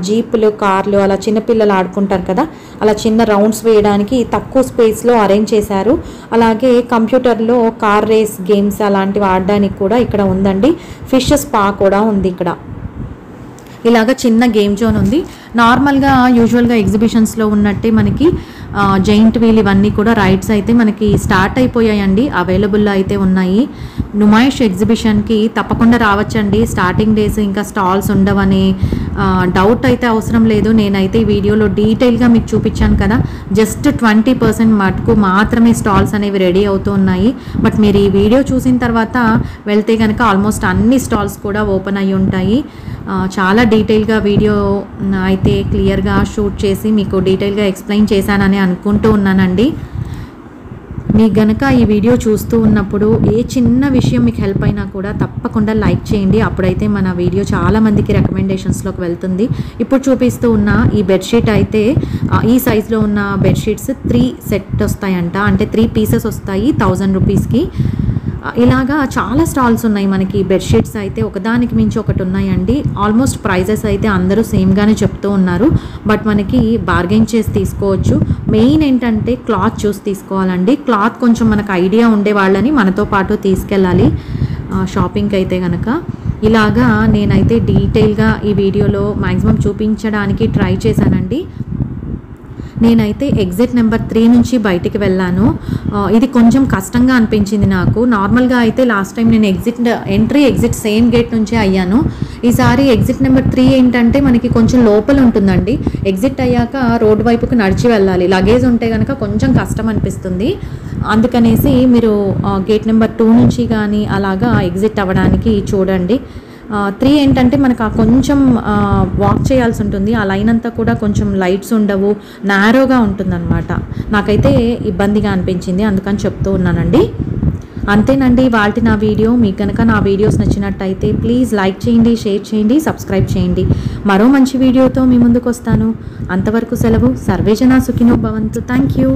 జీపులు, కార్లు అలా చిన్నపిల్లలు ఆడుకుంటారు కదా, అలా చిన్న రౌండ్స్ వేయడానికి తక్కువ స్పేస్లో అరేంజ్ చేశారు. అలాగే కంప్యూటర్లో కార్ రేస్ గేమ్స్ అలాంటివి ఆడడానికి కూడా ఇక్కడ ఉందండి. ఫిష్ స్పా కూడా ఉంది ఇక్కడ. ఇలాగ చిన్న గేమ్ జోన్ ఉంది. నార్మల్గా యూజువల్గా ఎగ్జిబిషన్స్లో ఉన్నట్టే మనకి జైంట్ వీల్ ఇవన్నీ కూడా రైడ్స్ అయితే మనకి స్టార్ట్ అయిపోయాయండి, అవైలబుల్లో అయితే ఉన్నాయి. నుమాయిష్ ఎగ్జిబిషన్కి తప్పకుండా రావచ్చండి. స్టార్టింగ్ డేస్ ఇంకా స్టాల్స్ ఉండవని డౌట్ అయితే అవసరం లేదు. నేనైతే ఈ వీడియోలో డీటెయిల్గా మీకు చూపించాను కదా, జస్ట్ 20% మటుకు మాత్రమే స్టాల్స్ అనేవి రెడీ అవుతూ ఉన్నాయి. బట్ మీరు ఈ వీడియో చూసిన తర్వాత వెళ్తే కనుక ఆల్మోస్ట్ అన్ని స్టాల్స్ కూడా ఓపెన్ అయ్యి ఉంటాయి. చాలా డీటెయిల్గా వీడియో అయితే క్లియర్గా షూట్ చేసి మీకు డీటెయిల్గా ఎక్స్ప్లెయిన్ చేశానని అనుకుంటూ ఉన్నానండి. మీకు గనక ఈ వీడియో చూస్తూ ఉన్నప్పుడు ఏ చిన్న విషయం మీకు హెల్ప్ అయినా కూడా తప్పకుండా లైక్ చేయండి. అప్పుడైతే మన వీడియో చాలామందికి రికమెండేషన్స్లోకి వెళ్తుంది. ఇప్పుడు చూపిస్తూ ఉన్న ఈ బెడ్షీట్ అయితే ఈ సైజులో ఉన్న బెడ్షీట్స్ 3 సెట్ వస్తాయంట, అంటే 3 పీసెస్ వస్తాయి 1000 రూపీస్కి. ఇలాగా చాలా స్టాల్స్ ఉన్నాయి మనకి. బెడ్షీట్స్ అయితే ఒకదానికి మించి ఒకటి ఉన్నాయండి. ఆల్మోస్ట్ ప్రైజెస్ అయితే అందరూ సేమ్గానే చెప్తూ ఉన్నారు, బట్ మనకి బార్గెన్ చేసి తీసుకోవచ్చు. మెయిన్ ఏంటంటే క్లాత్ చూసి తీసుకోవాలండి. క్లాత్ కొంచెం మనకు ఐడియా ఉండే వాళ్ళని మనతో పాటు తీసుకెళ్ళాలి షాపింగ్కి అయితే కనుక. ఇలాగా నేనైతే డీటెయిల్గా ఈ వీడియోలో మ్యాక్సిమం చూపించడానికి ట్రై చేశానండి. నేనైతే ఎగ్జిట్ నెంబర్ 3 నుంచి బయటికి వెళ్ళాను. ఇది కొంచెం కష్టంగా అనిపించింది నాకు. నార్మల్గా అయితే లాస్ట్ టైం నేను ఎగ్జిట్ సేమ్ గేట్ నుంచే అయ్యాను. ఈసారి ఎగ్జిట్ నెంబర్ 3 ఏంటంటే మనకి కొంచెం లోపల ఉంటుందండి. ఎగ్జిట్ అయ్యాక రోడ్డు వైపుకి నడిచి వెళ్ళాలి. లగేజ్ ఉంటే కనుక కొంచెం కష్టం అనిపిస్తుంది. అందుకనేసి మీరు గేట్ నెంబర్ 2 నుంచి కానీ అలాగా ఎగ్జిట్ అవ్వడానికి చూడండి. 3 ఏంటంటే మనకు కొంచెం వాక్ చేయాల్సి ఉంటుంది. ఆ లైన్ అంతా కూడా కొంచెం లైట్స్ ఉండవు, నారోగా ఉంటుందన్నమాట. నాకైతే ఇబ్బందిగా అనిపించింది, అందుకని చెప్తూ ఉన్నానండి. అంతేనండి వాటి నా వీడియో. మీకు కనుక నా వీడియోస్ నచ్చినట్టయితే ప్లీజ్ లైక్ చేయండి, షేర్ చేయండి, సబ్స్క్రైబ్ చేయండి. మరో మంచి వీడియోతో మీ ముందుకు వస్తాను. అంతవరకు సెలవు. సర్వేజన సుఖినో భవంతు. Thank you.